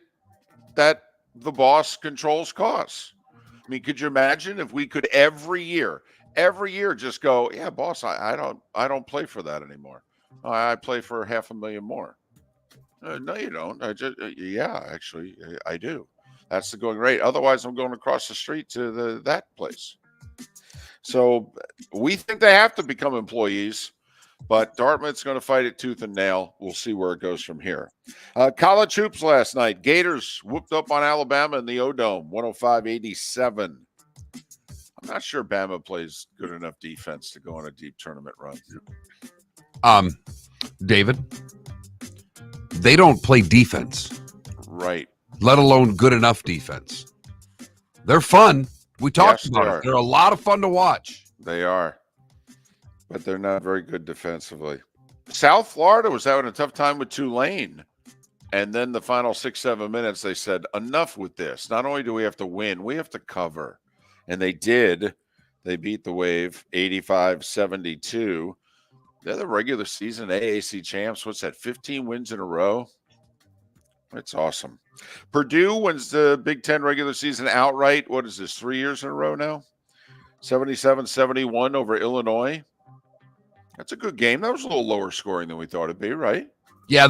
that the boss controls costs? I mean, could you imagine if we could every year just go, yeah, boss, I don't play for that anymore. I play for $500,000 more. No, you don't. Actually, I do. That's the going rate. Otherwise, I'm going across the street to that place. So we think they have to become employees, but Dartmouth's going to fight it tooth and nail. We'll see where it goes from here. College hoops last night. Gators whooped up on Alabama in the O-Dome, 105-87. I'm not sure Bama plays good enough defense to go on a deep tournament run. David, they don't play defense. Right. Let alone good enough defense. They're fun. We talked about it. They're a lot of fun to watch. They are. But they're not very good defensively. South Florida was having a tough time with Tulane. And then the final 6-7 minutes, they said, enough with this. Not only do we have to win, we have to cover. And they did. They beat the Wave 85-72. They're the regular season AAC champs. What's that, 15 wins in a row? That's awesome. Purdue wins the Big Ten regular season outright. What is this, 3 years in a row now? 77-71 over Illinois. That's a good game. That was a little lower scoring than we thought it'd be, right? Yeah,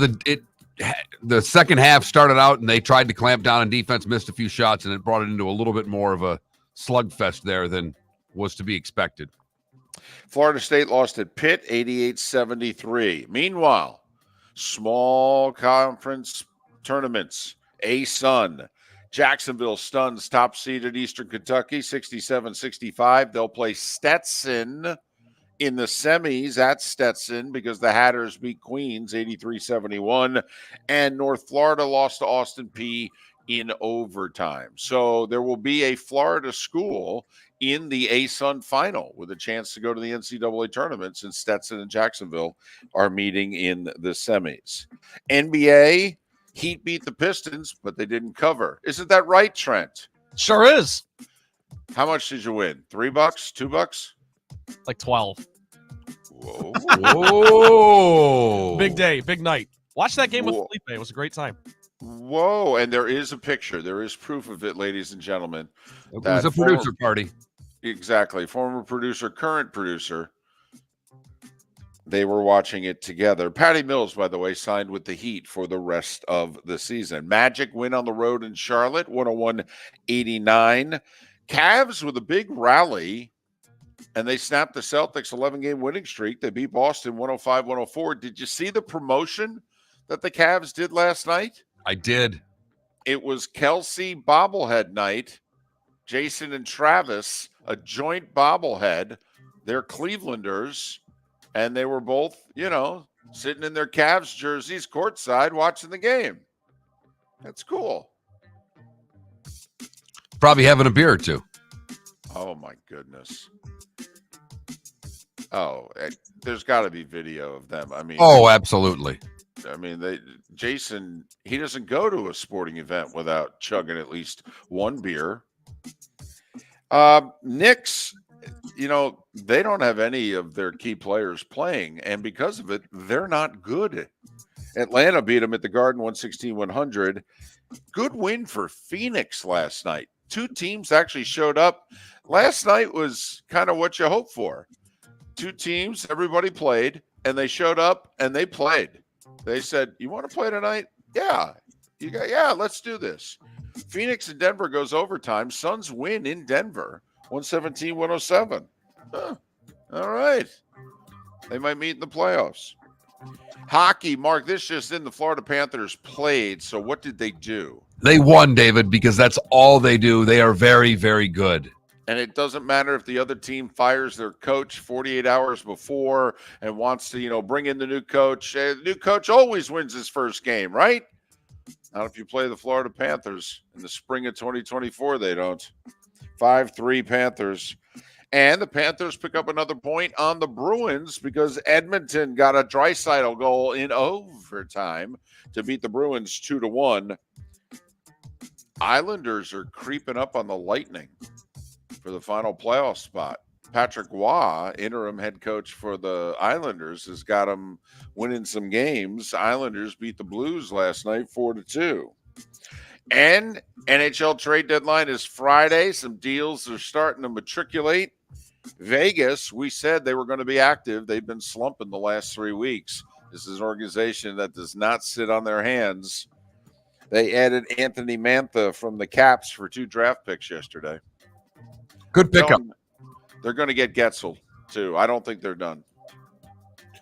the second half started out and they tried to clamp down on defense, missed a few shots, and it brought it into a little bit more of a slugfest there than was to be expected. Florida State lost at Pitt 88-73. Meanwhile, small conference tournaments, ASUN. Jacksonville stuns top seeded Eastern Kentucky 67-65. They'll play Stetson in the semis at Stetson because the Hatters beat Queens 83-71. And North Florida lost to Austin Peay in overtime. So there will be a Florida school in the ASUN final with a chance to go to the NCAA tournament since Stetson and Jacksonville are meeting in the semis. NBA, Heat beat the Pistons, but they didn't cover. Isn't that right, Trent? Sure is. How much did you win? $3? $2? Like 12. Whoa. Whoa. Big day, big night. Watch that game with Whoa. Felipe. It was a great time. Whoa. And there is a picture. There is proof of it, ladies and gentlemen. It was a producer party. Exactly. Former producer, current producer. They were watching it together. Patty Mills, by the way, signed with the Heat for the rest of the season. Magic win on the road in Charlotte, 101-89. Cavs with a big rally, and they snapped the Celtics' 11-game winning streak. They beat Boston 105-104. Did you see the promotion that the Cavs did last night? I did. It was Kelsey bobblehead night. Jason and Travis, a joint bobblehead. They're Clevelanders. And they were both, sitting in their Cavs jerseys courtside watching the game. That's cool. Probably having a beer or two. Oh, my goodness. Oh, there's got to be video of them. I mean, Oh, absolutely. Jason, he doesn't go to a sporting event without chugging at least one beer. Knicks, they don't have any of their key players playing, and because of it, they're not good. Atlanta beat them at the Garden 116-100. Good win for Phoenix last night. Two teams actually showed up. Last night was kind of what you hope for. Two teams, everybody played, and they showed up and they played. They said, "You want to play tonight? Yeah. Let's do this." Phoenix and Denver goes overtime. Suns win in Denver, 117-107. All right. They might meet in the playoffs. Hockey, Mark, this just in, the Florida Panthers played. So what did they do? They won, David, because that's all they do. They are very, very good. And it doesn't matter if the other team fires their coach 48 hours before and wants to, bring in the new coach. The new coach always wins his first game, right? Not if you play the Florida Panthers in the spring of 2024. They don't. 5-3 Panthers. And the Panthers pick up another point on the Bruins because Edmonton got a Draisaitl goal in overtime to beat the Bruins 2-1. Islanders are creeping up on the Lightning for the final playoff spot. Patrick Waugh, interim head coach for the Islanders, has got them winning some games. Islanders beat the Blues last night 4-2. And NHL trade deadline is Friday. Some deals are starting to matriculate. Vegas, we said they were going to be active. They've been slumping the last 3 weeks. This is an organization that does not sit on their hands. They added Anthony Mantha from the Caps for 2 draft picks yesterday. Good pickup. They're going to get Getzel, too. I don't think they're done.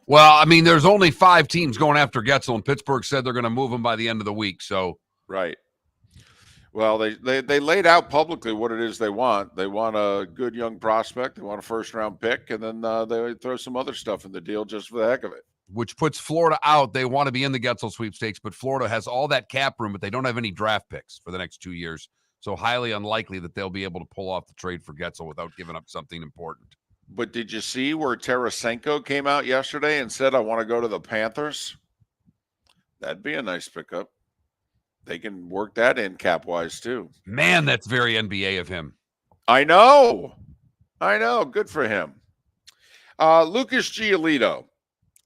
Well, there's only 5 teams going after Getzel, and Pittsburgh said they're going to move him by the end of the week. So, right. Well, they laid out publicly what it is they want. They want a good young prospect. They want a first-round pick, and then they throw some other stuff in the deal just for the heck of it. Which puts Florida out. They want to be in the Getzel sweepstakes, but Florida has all that cap room, but they don't have any draft picks for the next 2 years. So highly unlikely that they'll be able to pull off the trade for Getzel without giving up something important. But did you see where Tarasenko came out yesterday and said, "I want to go to the Panthers"? That'd be a nice pickup. They can work that in cap-wise, too. Man, that's very NBA of him. I know. Good for him. Lucas Giolito.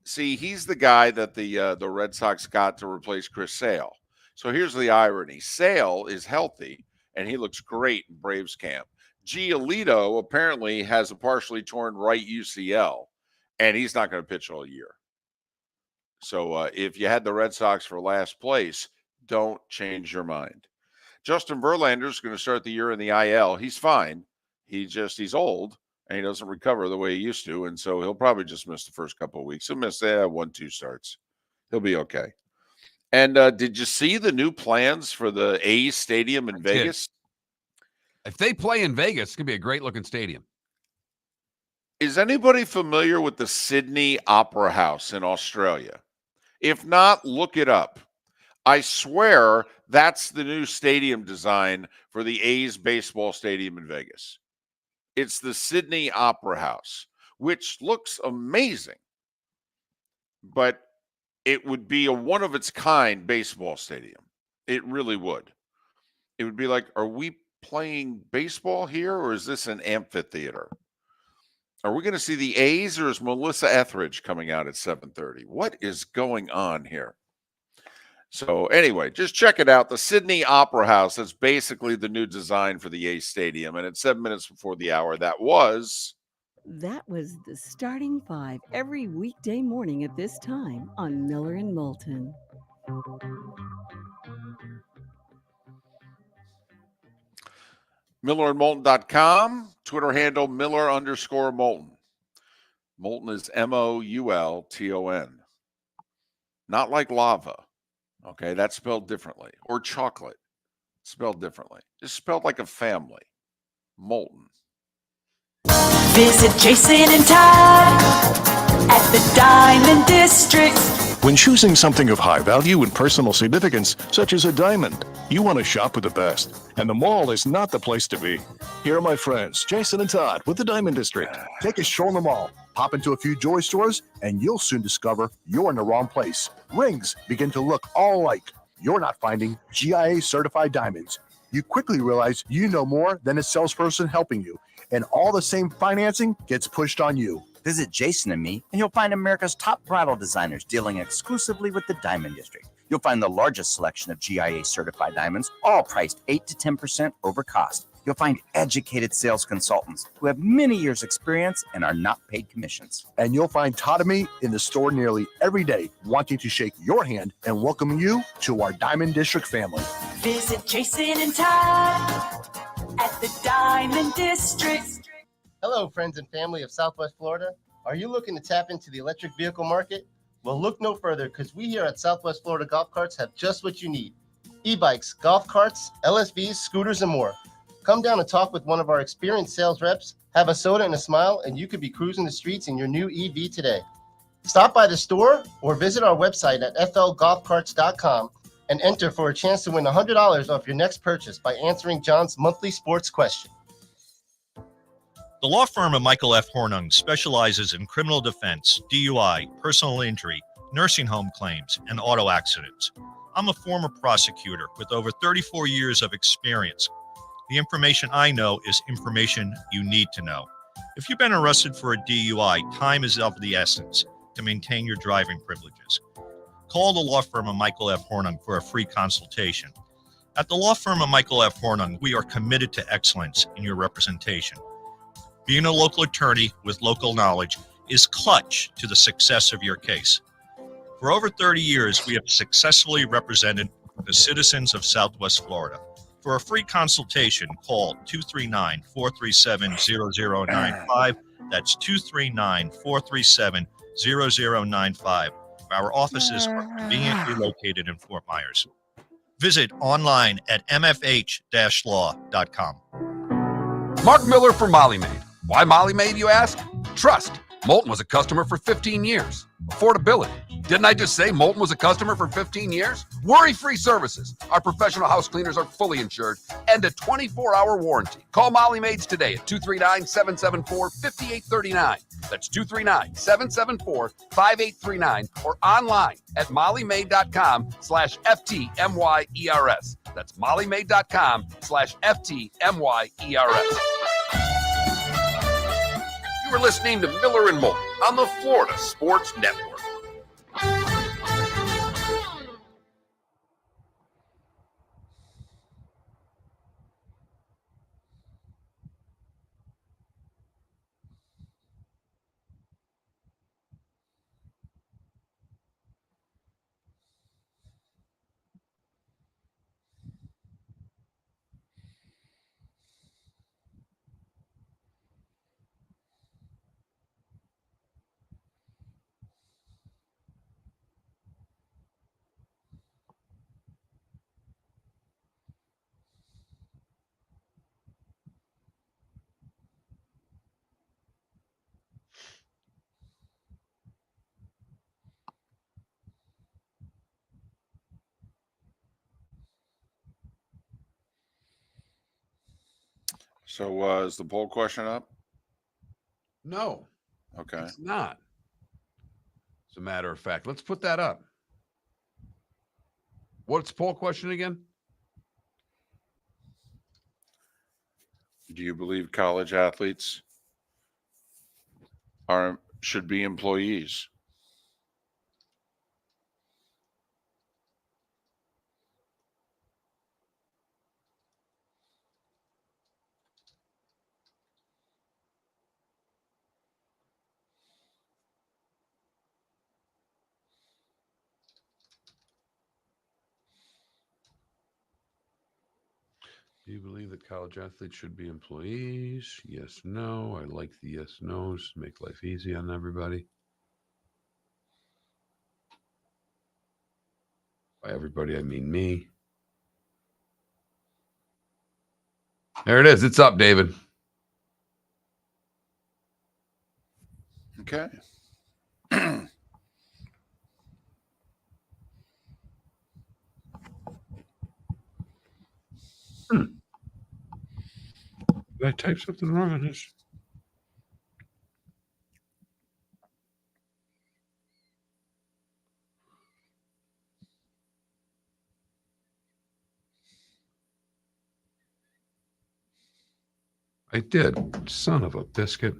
See, he's the guy that the Red Sox got to replace Chris Sale. So here's the irony. Sale is healthy, and he looks great in Braves camp. Giolito apparently has a partially torn right UCL, and he's not going to pitch all year. So if you had the Red Sox for last place, don't change your mind. Justin Verlander's going to start the year in the IL. He's fine. He's old, and he doesn't recover the way he used to, and so he'll probably just miss the first couple of weeks. He'll miss 1-2 starts. He'll be okay. And did you see the new plans for the A's stadium in Vegas? If they play in Vegas, it's going to be a great-looking stadium. Is anybody familiar with the Sydney Opera House in Australia? If not, look it up. I swear that's the new stadium design for the A's baseball stadium in Vegas. It's the Sydney Opera House, which looks amazing. But it would be a one of its kind baseball stadium. It really would. It would be like, are we playing baseball here, or is this an amphitheater? Are we going to see the A's, or is Melissa Etheridge coming out at 7:30? What is going on here? So anyway, just check it out. The Sydney Opera House is basically the new design for the A's Stadium. And at 7 minutes before the hour, that was the starting five every weekday morning at this time on Miller and Moulton. MillerandMoulton.com, Twitter handle Miller_Moulton. Moulton is Moulton. Not like lava. Okay, that's spelled differently. Or chocolate, spelled differently. Just spelled like a family. Moulton. Visit Jason and Todd at the Diamond District. When choosing something of high value and personal significance, such as a diamond, you want to shop with the best. And the mall is not the place to be. Here are my friends, Jason and Todd, with the Diamond District. Take a stroll in the mall, pop into a few jewelry stores, and you'll soon discover you're in the wrong place. Rings begin to look all alike. You're not finding GIA certified diamonds. You quickly realize you know more than a salesperson helping you, and all the same financing gets pushed on you. Visit Jason and me, and you'll find America's top bridal designers dealing exclusively with the Diamond District. You'll find the largest selection of GIA certified diamonds, all priced 8 to 10% over cost. You'll find educated sales consultants who have many years' experience and are not paid commissions. And you'll find Todd and me in the store nearly every day, wanting to shake your hand and welcome you to our Diamond District family. Visit Jason and Todd at the Diamond District. Hello, friends and family of Southwest Florida. Are you looking to tap into the electric vehicle market? Well, look no further, because we here at Southwest Florida Golf Carts have just what you need. E-bikes, golf carts, LSVs, scooters, and more. Come down and talk with one of our experienced sales reps, have a soda and a smile, and you could be cruising the streets in your new EV today. Stop by the store or visit our website at flgolfcarts.com and enter for a chance to win $100 off your next purchase by answering John's monthly sports question. The law firm of Michael F. Hornung specializes in criminal defense, DUI, personal injury, nursing home claims, and auto accidents. I'm a former prosecutor with over 34 years of experience. The information I know is information you need to know. If you've been arrested for a DUI, time is of the essence to maintain your driving privileges. Call the law firm of Michael F. Hornung for a free consultation. At the law firm of Michael F. Hornung, we are committed to excellence in your representation. Being a local attorney with local knowledge is clutch to the success of your case. For over 30 years, we have successfully represented the citizens of Southwest Florida. For a free consultation, call 239-437-0095. That's 239-437-0095. Our offices are conveniently located in Fort Myers. Visit online at mfh-law.com. Mark Miller for Molly Maid. Why Molly Maid, you ask? Trust. Moulton was a customer for 15 years. Affordability. Didn't I just say Moulton was a customer for 15 years? Worry-free services. Our professional house cleaners are fully insured and a 24-hour warranty. Call Molly Maids today at 239-774-5839. That's 239-774-5839 or online at mollymaid.com/FTMYERS. That's mollymaid.com/FTMYERS. You are listening to Miller and Moulton on the Florida Sports Network. So is the poll question up? No, Okay. it's not. As a matter of fact, let's put that up. What's the poll question again? Do you believe college athletes should be employees? Do you believe that college athletes should be employees? Yes, no. I like the yes, no's. Make life easy on everybody. By everybody, I mean me. There it is. It's up, David. Okay. Did I type something wrong on this? I did. Son of a biscuit.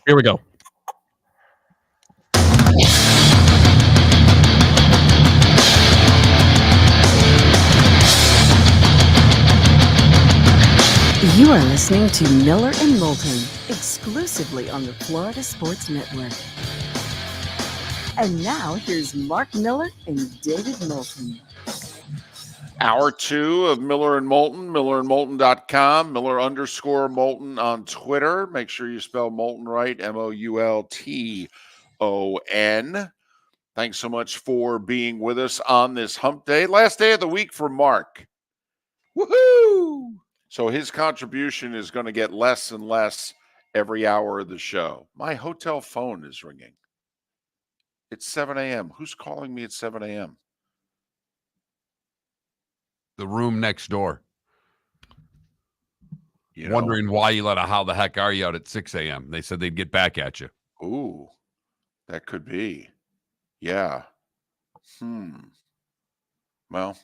Here we go. You are listening to Miller and Moulton, exclusively on the Florida Sports Network. And now here's Mark Miller and David Moulton. Hour 2 of Miller and Moulton, millerandmoulton.com, Miller_Moulton on Twitter. Make sure you spell Moulton right, Moulton. Thanks so much for being with us on this hump day. Last day of the week for Mark. Woohoo! So his contribution is going to get less and less every hour of the show. My hotel phone is ringing. It's 7 a.m. Who's calling me at 7 a.m.? The room next door. You know, Wondering why you let a how the heck are you out at 6 a.m. They said they'd get back at you. Ooh, that could be. Yeah. Well,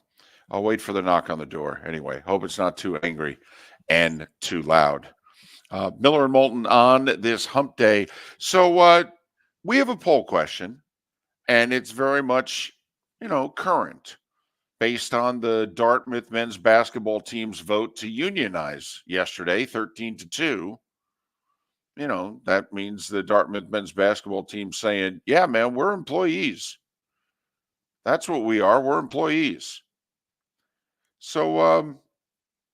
I'll wait for the knock on the door. Anyway, hope it's not too angry and too loud. Miller and Moulton on this hump day. So we have a poll question, and it's very much, current based on the Dartmouth men's basketball team's vote to unionize yesterday, 13-2. That means the Dartmouth men's basketball team saying, yeah, man, we're employees. That's what we are. We're employees. So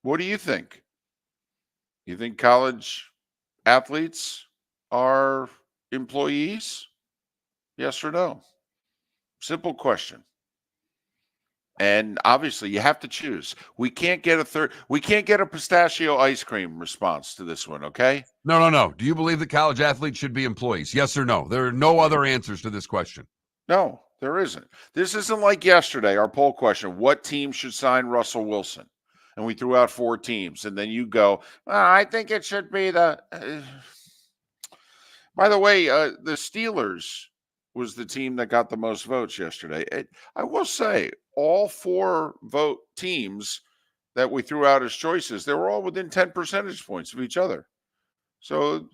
what do you think? You think college athletes are employees? Yes or no? Simple question. And obviously, you have to choose. We can't get a pistachio ice cream response to this one, okay? No. Do you believe that college athletes should be employees? Yes or no? There are no other answers to this question. No, there isn't. This isn't like yesterday, our poll question, what team should sign Russell Wilson? And we threw out 4 teams. And then you go, I think it should be the By the way, the Steelers was the team that got the most votes yesterday. I will say, all 4 vote teams that we threw out as choices, they were all within 10 percentage points of each other. So,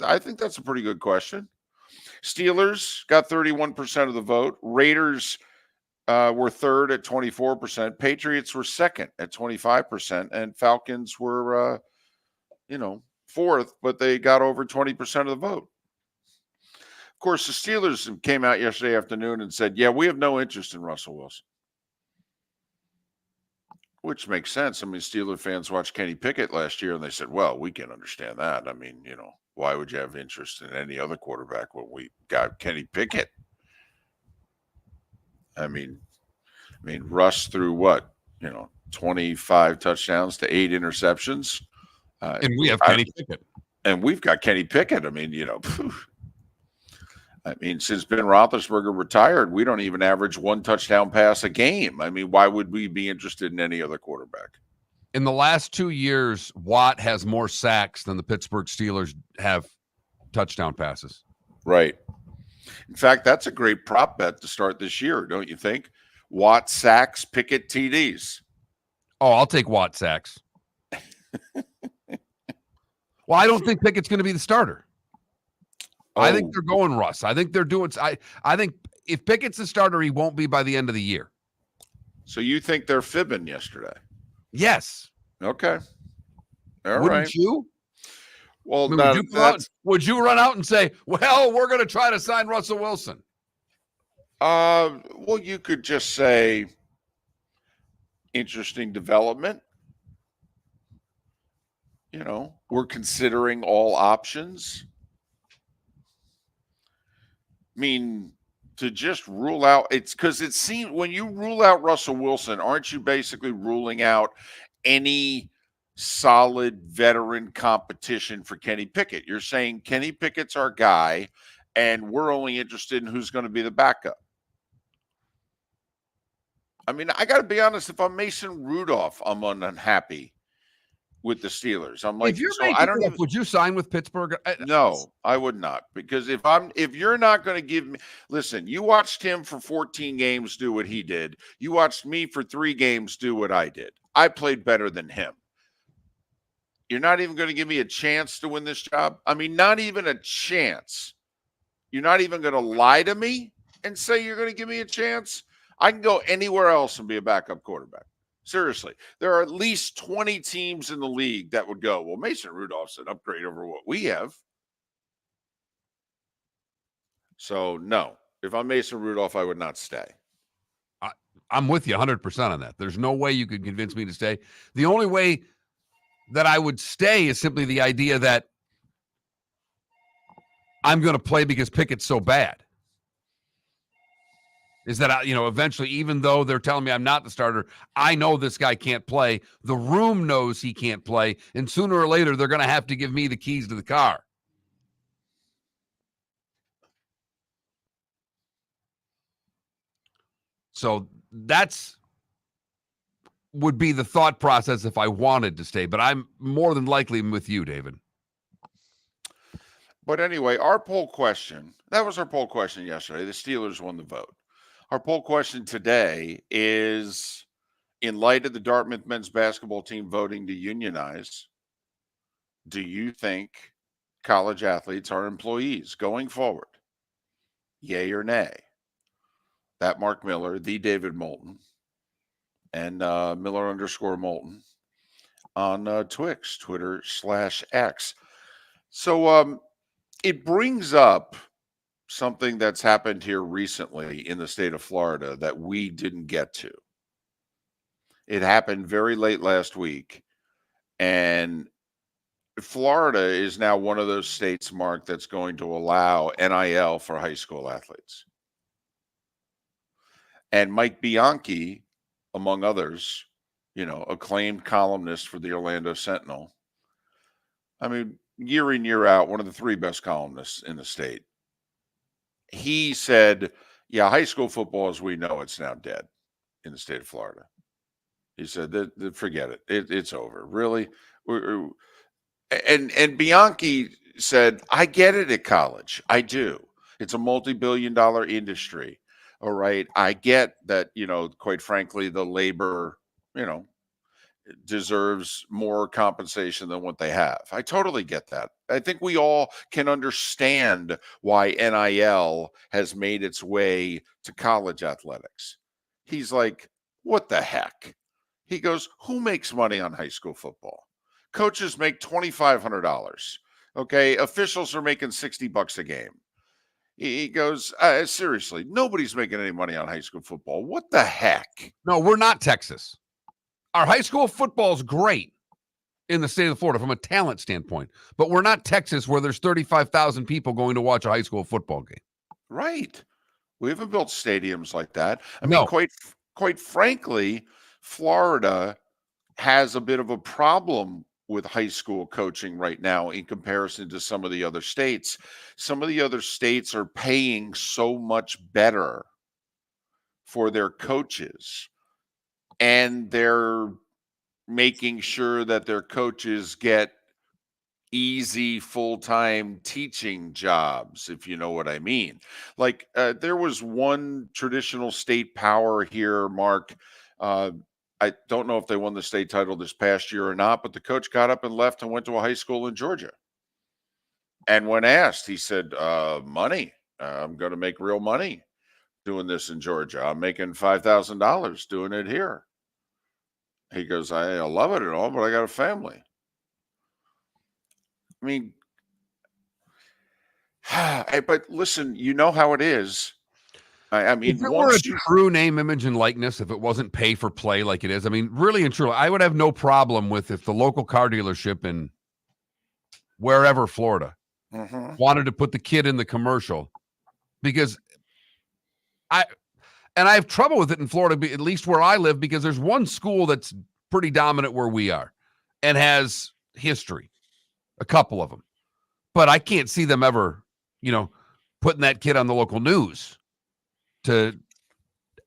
I think that's a pretty good question. Steelers got 31% of the vote. Raiders were third at 24%. Patriots were second at 25%. And Falcons were, fourth, but they got over 20% of the vote. Of course, the Steelers came out yesterday afternoon and said, yeah, we have no interest in Russell Wilson. Which makes sense. I mean, Steeler fans watched Kenny Pickett last year and they said, well, we can understand that. I mean, why would you have interest in any other quarterback when we got Kenny Pickett? I mean, Russ threw what? 25 touchdowns to 8 interceptions. And we have Kenny Pickett. And we've got Kenny Pickett. I mean, since Ben Roethlisberger retired, we don't even average 1 touchdown pass a game. I mean, why would we be interested in any other quarterback? In the last 2 years, Watt has more sacks than the Pittsburgh Steelers have touchdown passes. Right. In fact, that's a great prop bet to start this year, don't you think? Watt sacks, Pickett TDs. Oh, I'll take Watt sacks. Well, I don't think Pickett's going to be the starter. I think they're going Russ. I think they're doing. I think if Pickett's the starter, he won't be by the end of the year. So you think they're fibbing yesterday? Yes. Okay. All Wouldn't right. you? Well, would you run out and say, "Well, we're going to try to sign Russell Wilson"? Well, you could just say, interesting development. We're considering all options. I mean, to just rule out, it's because it seems when you rule out Russell Wilson, aren't you basically ruling out any solid veteran competition for Kenny Pickett? You're saying Kenny Pickett's our guy, and we're only interested in who's going to be the backup. I mean, I got to be honest, if I'm Mason Rudolph, I'm unhappy with the Steelers. I'm like, if you're would you sign with Pittsburgh? No, I would not, because if you're not going to give me, listen, you watched him for 14 games do what he did. You watched me for 3 games do what I did. I played better than him. You're not even going to give me a chance to win this job? I mean, not even a chance. You're not even going to lie to me and say you're going to give me a chance? I can go anywhere else and be a backup quarterback. Seriously, there are at least 20 teams in the league that would go, well, Mason Rudolph's an upgrade over what we have. So, no, if I'm Mason Rudolph, I would not stay. I'm with you 100% on that. There's no way you could convince me to stay. The only way that I would stay is simply the idea that I'm going to play because Pickett's so bad. Is that, eventually, even though they're telling me I'm not the starter, I know this guy can't play. The room knows he can't play. And sooner or later, they're going to have to give me the keys to the car. So would be the thought process if I wanted to stay. But I'm more than likely with you, David. But anyway, our poll question, that was our poll question yesterday. The Steelers won the vote. Our poll question today is, in light of the Dartmouth men's basketball team voting to unionize, do you think college athletes are employees going forward? Yay or nay? That Mark Miller, the David Moulton, and Miller_Moulton on Twix, Twitter/X. So it brings up something that's happened here recently in the state of Florida that we didn't get to. It happened very late last week, and Florida is now one of those states, Mark, that's going to allow NIL for high school athletes. And Mike Bianchi, among others, acclaimed columnist for the Orlando Sentinel. I mean, year in, year out, one of the 3 best columnists in the state. He said, yeah, high school football as we know it's now dead in the state of Florida. He said that forget it. It's over. Really? And Bianchi said, I get it at college. I do. It's a multi-billion-dollar industry. All right. I get that, quite frankly, the labor, deserves more compensation than what they have. I totally get that. I think we all can understand why NIL has made its way to college athletics. He's like, what the heck? He goes, who makes money on high school football? Coaches make $2,500. Okay. Officials are making $60 a game. He goes, seriously, nobody's making any money on high school football. What the heck? No, we're not Texas. Our high school football is great in the state of Florida from a talent standpoint, but we're not Texas where there's 35,000 people going to watch a high school football game. Right. We haven't built stadiums like that. I No. mean, quite frankly, Florida has a bit of a problem with high school coaching right now in comparison to some of the other states. Some of the other states are paying so much better for their coaches, and they're making sure that their coaches get easy full-time teaching jobs, if you know what I mean. Like there was one traditional state power here, Mark. I don't know if they won the state title this past year or not, but the coach got up and left and went to a high school in Georgia. And when asked, he said, money. I'm going to make real money doing this in Georgia. I'm making $5,000 doing it here. He goes, I love it and all, but I got a family. I mean, but listen, you know how it is. I mean, if it were a true name, image, and likeness, if it wasn't pay for play like it is, I mean, really and truly, I would have no problem with if the local car dealership in wherever Florida wanted to put the kid in the commercial, because I have trouble with it in Florida, at least where I live, because there's one school that's pretty dominant where we are and has history, a couple of them, but I can't see them ever, putting that kid on the local news to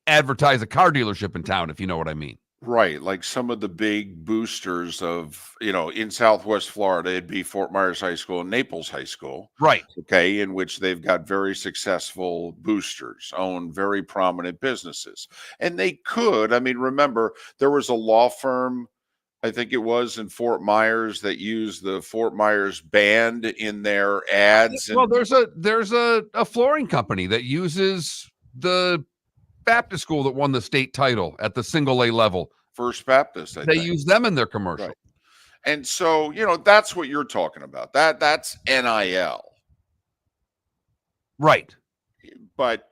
advertise a car dealership in town, if you know what I mean. Right. Like some of the big boosters of, in Southwest Florida, it'd be Fort Myers High School and Naples High School. Right. Okay. In which they've got very successful boosters, own very prominent businesses. And they could, I mean, remember, there was a law firm, I think it was in Fort Myers, that used the Fort Myers band in their ads. Well, there's a flooring company that uses the Baptist school that won the state title at the single A level. First Baptist. They use them in their commercial. Right. And so, that's what you're talking about. That's NIL. Right. But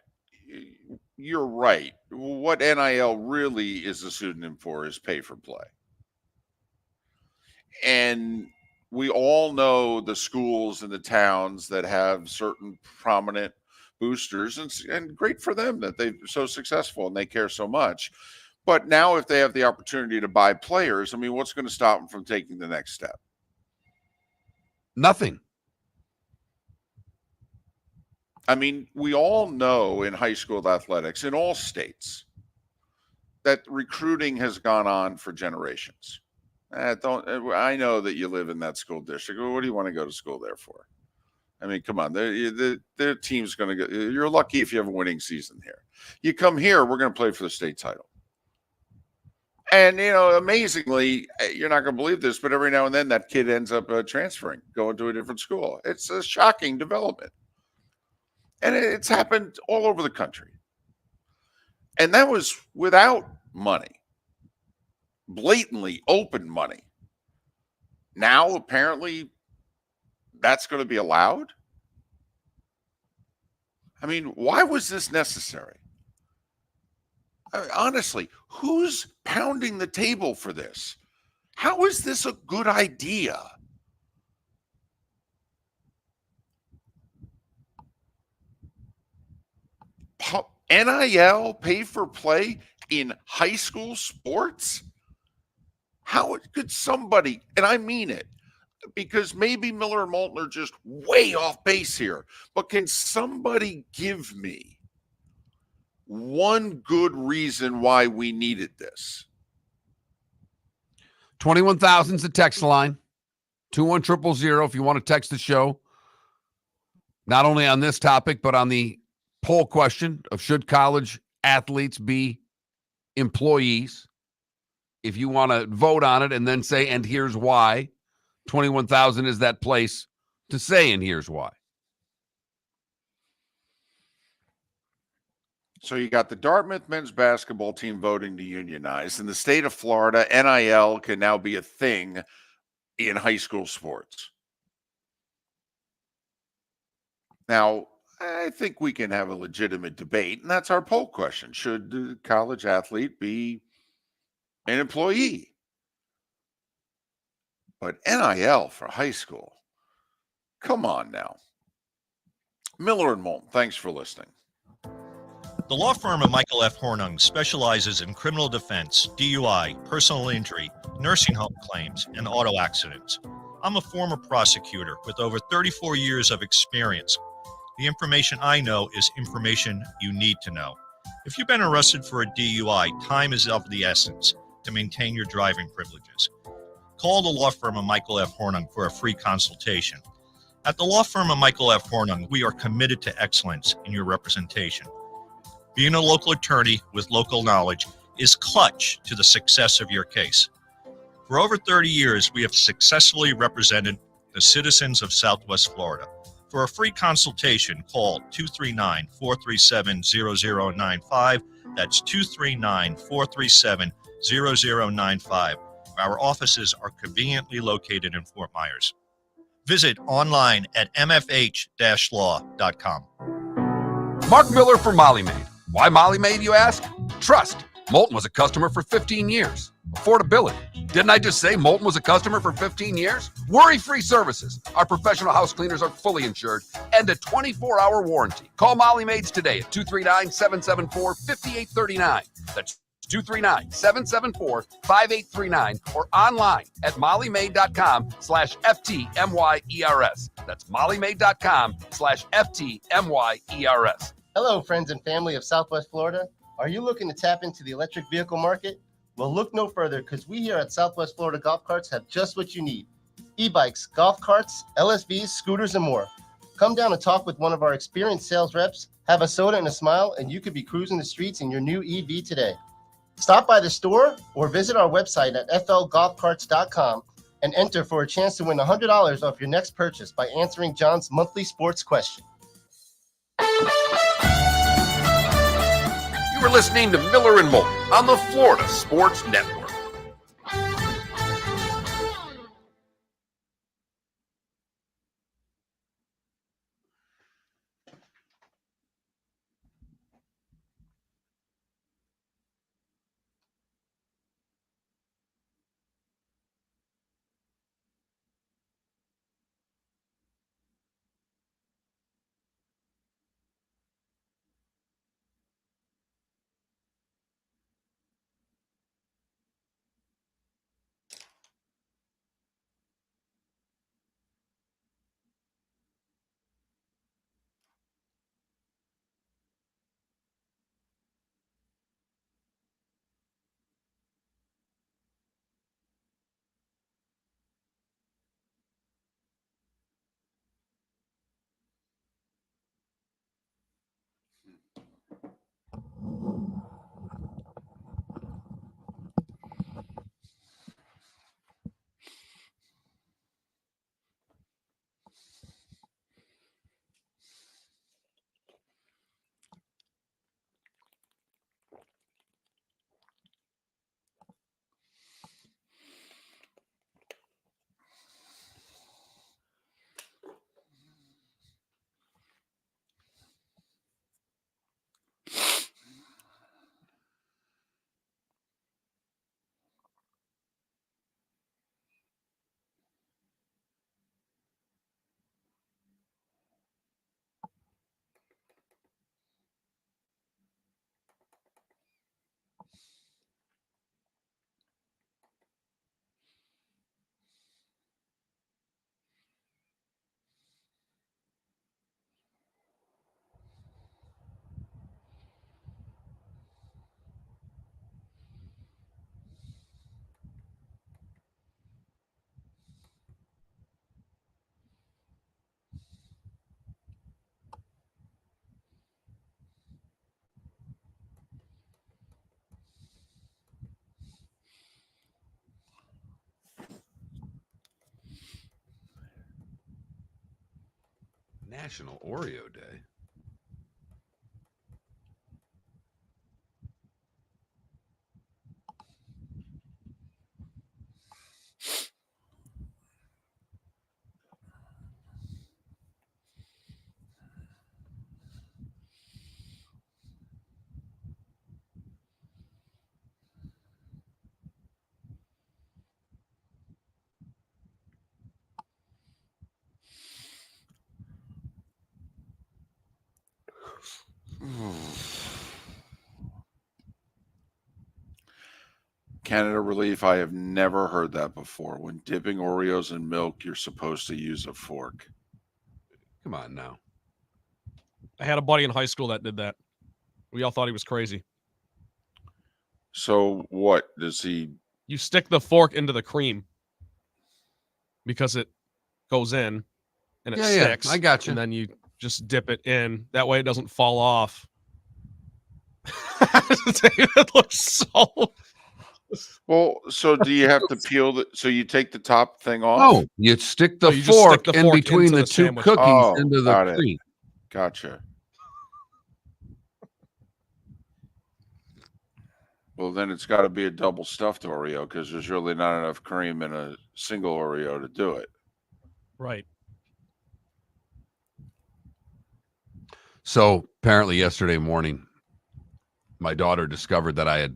you're right. What NIL really is a pseudonym for is pay for play. And we all know the schools and the towns that have certain prominent boosters, and great for them that they're so successful and they care so much. But now if they have the opportunity to buy players, I mean, what's going to stop them from taking the next step? Nothing. I mean, we all know in high school athletics in all states that recruiting has gone on for generations. I know that you live in that school district. What do you want to go to school there for? I mean, come on, their team's going to go. You're lucky if you have a winning season here. You come here, we're going to play for the state title. And, amazingly, you're not going to believe this, but every now and then that kid ends up transferring, going to a different school. It's a shocking development. And it's happened all over the country. And that was without money, blatantly open money. Now, apparently, that's going to be allowed? I mean, why was this necessary? Honestly, who's pounding the table for this? How is this a good idea? NIL, pay for play in high school sports? How could somebody, and I mean it, because maybe Miller and Moulton are just way off base here, but can somebody give me one good reason why we needed this? 21,000 is the text line. 21000 if you want to text the show. Not only on this topic, but on the poll question of should college athletes be employees? If you want to vote on it and then say, and here's why, 21,000 is that place to say, and here's why. So you got the Dartmouth men's basketball team voting to unionize. In the state of Florida, NIL can now be a thing in high school sports. Now, I think we can have a legitimate debate, and that's our poll question. Should the college athlete be an employee? But NIL for high school, come on now. Miller and Moulton, thanks for listening. The law firm of Michael F. Hornung specializes in criminal defense, DUI, personal injury, nursing home claims, and auto accidents. I'm a former prosecutor with over 34 years of experience. The information I know is information you need to know. If you've been arrested for a DUI, time is of the essence to maintain your driving privileges. Call the law firm of Michael F. Hornung for a free consultation. At the law firm of Michael F. Hornung, we are committed to excellence in your representation. Being a local attorney with local knowledge is clutch to the success of your case. For over 30 years, we have successfully represented the citizens of Southwest Florida. For a free consultation, call 239-437-0095. That's 239-437-0095. Our offices are conveniently located in Fort Myers. Visit online at mfh-law.com. Mark Miller for Molly Maid. Why Molly Maid, you ask? Trust. Moulton was a customer for 15 years. Affordability. Didn't I just say Moulton was a customer for 15 years? Worry-free services. Our professional house cleaners are fully insured and a 24-hour warranty. Call Molly Maids today at 239-774-5839. That's 239-774-5839 or online at mollymaid.com/FTMYERS. That's mollymaid.com/FTMYERS. Hello, friends and family of Southwest Florida. Are you looking to tap into the electric vehicle market? Well, look no further, because we here at Southwest Florida Golf Carts have just what you need. E-bikes, golf carts, LSVs, scooters, and more. Come down and talk with one of our experienced sales reps, have a soda and a smile, and you could be cruising the streets in your new EV today. Stop by the store or visit our website at flgolfcarts.com and enter for a chance to win $100 off your next purchase by answering John's monthly sports question. You were listening to Miller and Moulton on the Florida Sports Network. National Oreo Day. Canada Relief, I have never heard that before. When dipping Oreos in milk, you're supposed to use a fork. Come on now. I had a buddy in high school that did that. We all thought he was crazy. So what does he? You stick the fork into the cream because it goes in and it sticks. I got you. And then you just dip it in. That way it doesn't fall off. It looks so. Well, so do you have to peel the? So you take the top thing off? Oh, you stick the you just fork stick the in fork between into the the two sandwich. cookies Oh, into got the it. cream. Gotcha. Well, then it's got to be a double stuffed Oreo because there's really not enough cream in a single Oreo to do it. Right. So apparently yesterday morning, my daughter discovered that I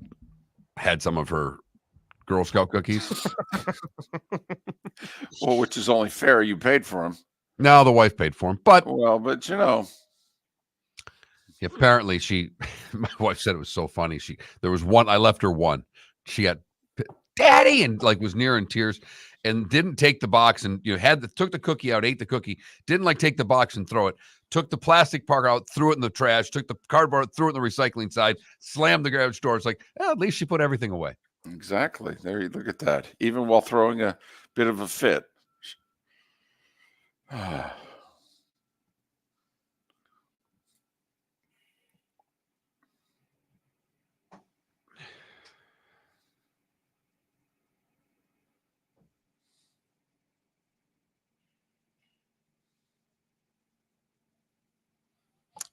had some of her Girl Scout cookies. Well, which is only fair. You paid for them. No, the wife paid for them. But Well, but you know, apparently my wife said it was so funny. There was one, I left her one. She got Daddy and like was near in tears and didn't take the box and took the cookie out, ate the cookie, didn't like take the box and throw it, took the plastic part out, threw it in the trash, took the cardboard, threw it in the recycling side, slammed the garage door. It's like, at least she put everything away. exactly. There you look at that. Even while throwing a bit of a fit.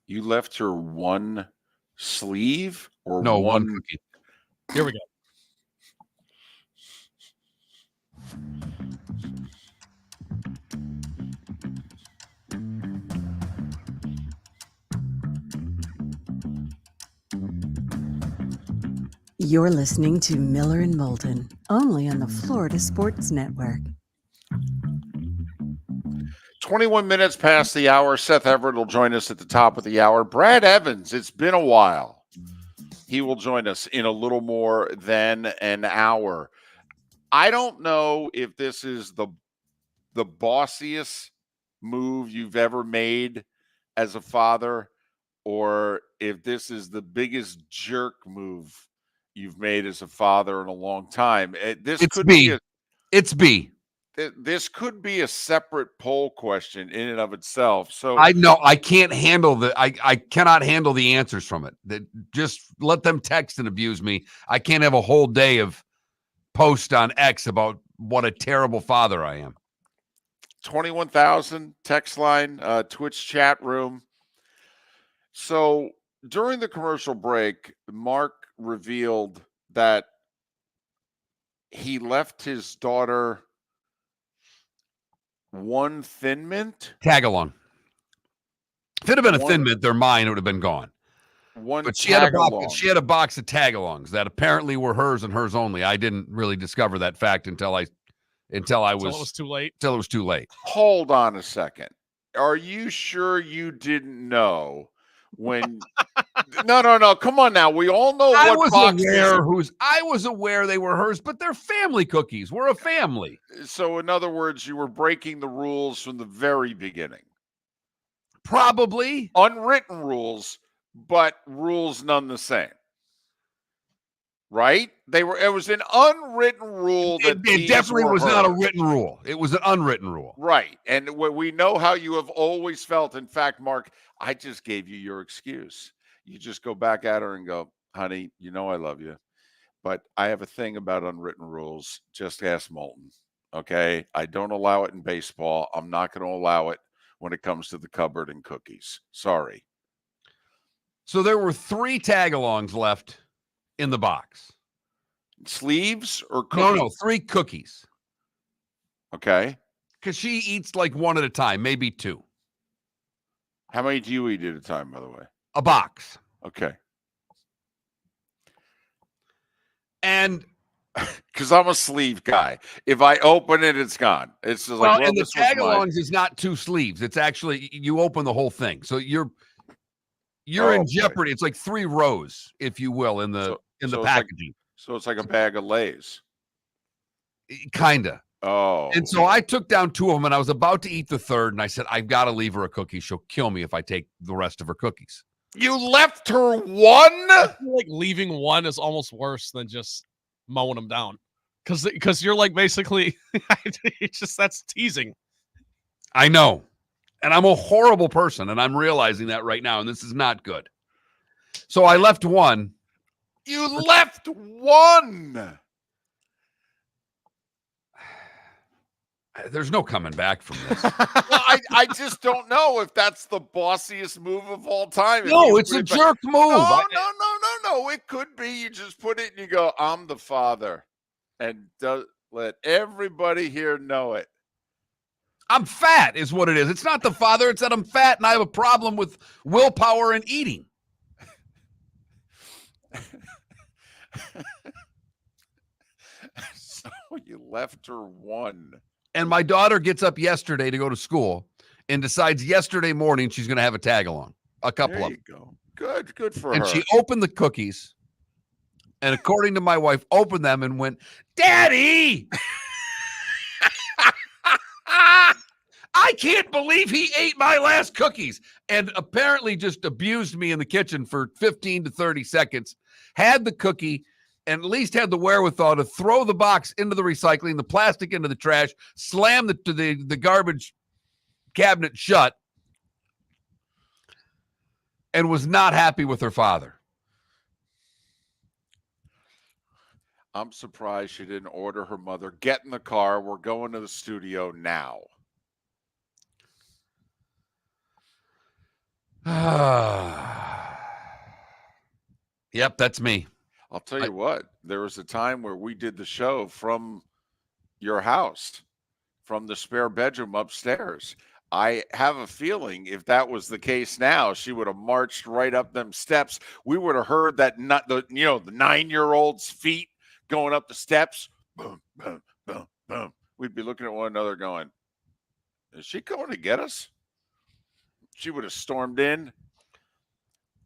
You left her one sleeve or No, one one cookie. Here we go. You're listening to Miller and Moulton, only on the Florida Sports Network. 21 minutes past the hour. Seth Everett will join us at the top of the hour. Brad Evans, it's been a while. He will join us in a little more than an hour. I don't know if this is the bossiest move you've ever made as a father, or if this is the biggest jerk move you've made as a father in a long time. This It's could B. be It's B. this could be a separate poll question in and of itself. So I know I can't handle I cannot handle the answers from it. Just let them text and abuse me. I can't have a whole day of post on X about what a terrible father I am. 21,000 text line, Twitch chat room. So during the commercial break, Mark revealed that he left his daughter one Thin Mint. Tag along. If it had been a One- Thin Mint, they're mine. It would have been gone. One But she had tag-along. a box of tagalongs that apparently were hers and hers only. I didn't really discover that fact until it was too late. Till it was too late. Hold on a second. Are you sure you didn't know when? No. Come on now. We all know I what was box aware I was aware they were hers, but they're family cookies. We're a family. So, in other words, you were breaking the rules from the very beginning. Probably Unwritten rules, but rules none the same. Right? It was an unwritten rule that it definitely were was not a hers. written rule. It was an unwritten rule. Right. And we know how you have always felt. In fact, Mark, I just gave you your excuse. You just go back at her and go, honey, you know I love you, but I have a thing about unwritten rules. Just ask Moulton. Okay? I don't allow it in baseball. I'm not going to allow it when it comes to the cupboard and cookies. Sorry. So there were 3 tag-alongs left in the box. Sleeves or cookies? No, 3 cookies. Okay. Because she eats like 1 at a time, maybe 2. How many do you eat at a time, by the way? A box. Okay. And because I'm a sleeve guy. If I open it, it's gone. It's just like, well, and the this was mine. tag-alongs is not 2 sleeves. It's actually you open the whole thing. So you're in jeopardy. It's like 3 rows, if you will, in the packaging. So it's like a bag of Lay's. Kinda. Oh. And so I took down 2 of them, and I was about to eat the 3rd, and I said, I've got to leave her a cookie. She'll kill me if I take the rest of her cookies. You left her 1? I feel like leaving 1 is almost worse than just mowing them down. Because you're like basically it's just that's teasing. I know. And I'm a horrible person, and I'm realizing that right now, and this is not good. So I left 1. You left 1. There's no coming back from this. Well, I just don't know if that's the bossiest move of all time. No, it's a jerk move. No. It could be you just put it and you go, I'm the father. And let everybody here know it. I'm fat is what it is. It's not the father. It's that I'm fat and I have a problem with willpower and eating. So you left her 1. And my daughter gets up yesterday to go to school and decides yesterday morning she's going to have a tag-along. A couple There of you them. go. Good for And her. she opened the cookies. And according to my wife, opened them and went, Daddy! I can't believe he ate my last cookies. And apparently just abused me in the kitchen for 15 to 30 seconds. Had the cookie and at least had the wherewithal to throw the box into the recycling, the plastic into the trash, slam the garbage cabinet shut, and was not happy with her father. I'm surprised she didn't order her mother, get in the car. We're going to the studio now. Yep, that's me. I'll tell you what, there was a time where we did the show from your house, from the spare bedroom upstairs. I have a feeling if that was the case now, she would have marched right up them steps. We would have heard that the 9-year-old's feet going up the steps. Boom, boom, boom, boom. We'd be looking at one another going, is she going to get us? She would have stormed in.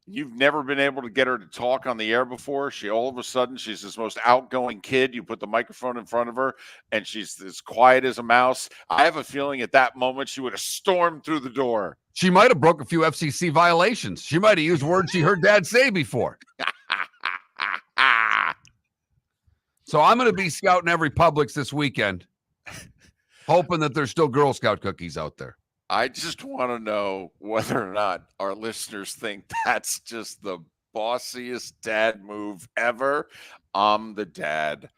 You've never been able to get her to talk on the air before. All of a sudden, she's this most outgoing kid. You put the microphone in front of her, and she's as quiet as a mouse. I have a feeling at that moment, she would have stormed through the door. She might have broke a few FCC violations. She might have used words she heard Dad say before. So I'm going to be scouting every Publix this weekend, hoping that there's still Girl Scout cookies out there. I just want to know whether or not our listeners think that's just the bossiest dad move ever. I'm the dad.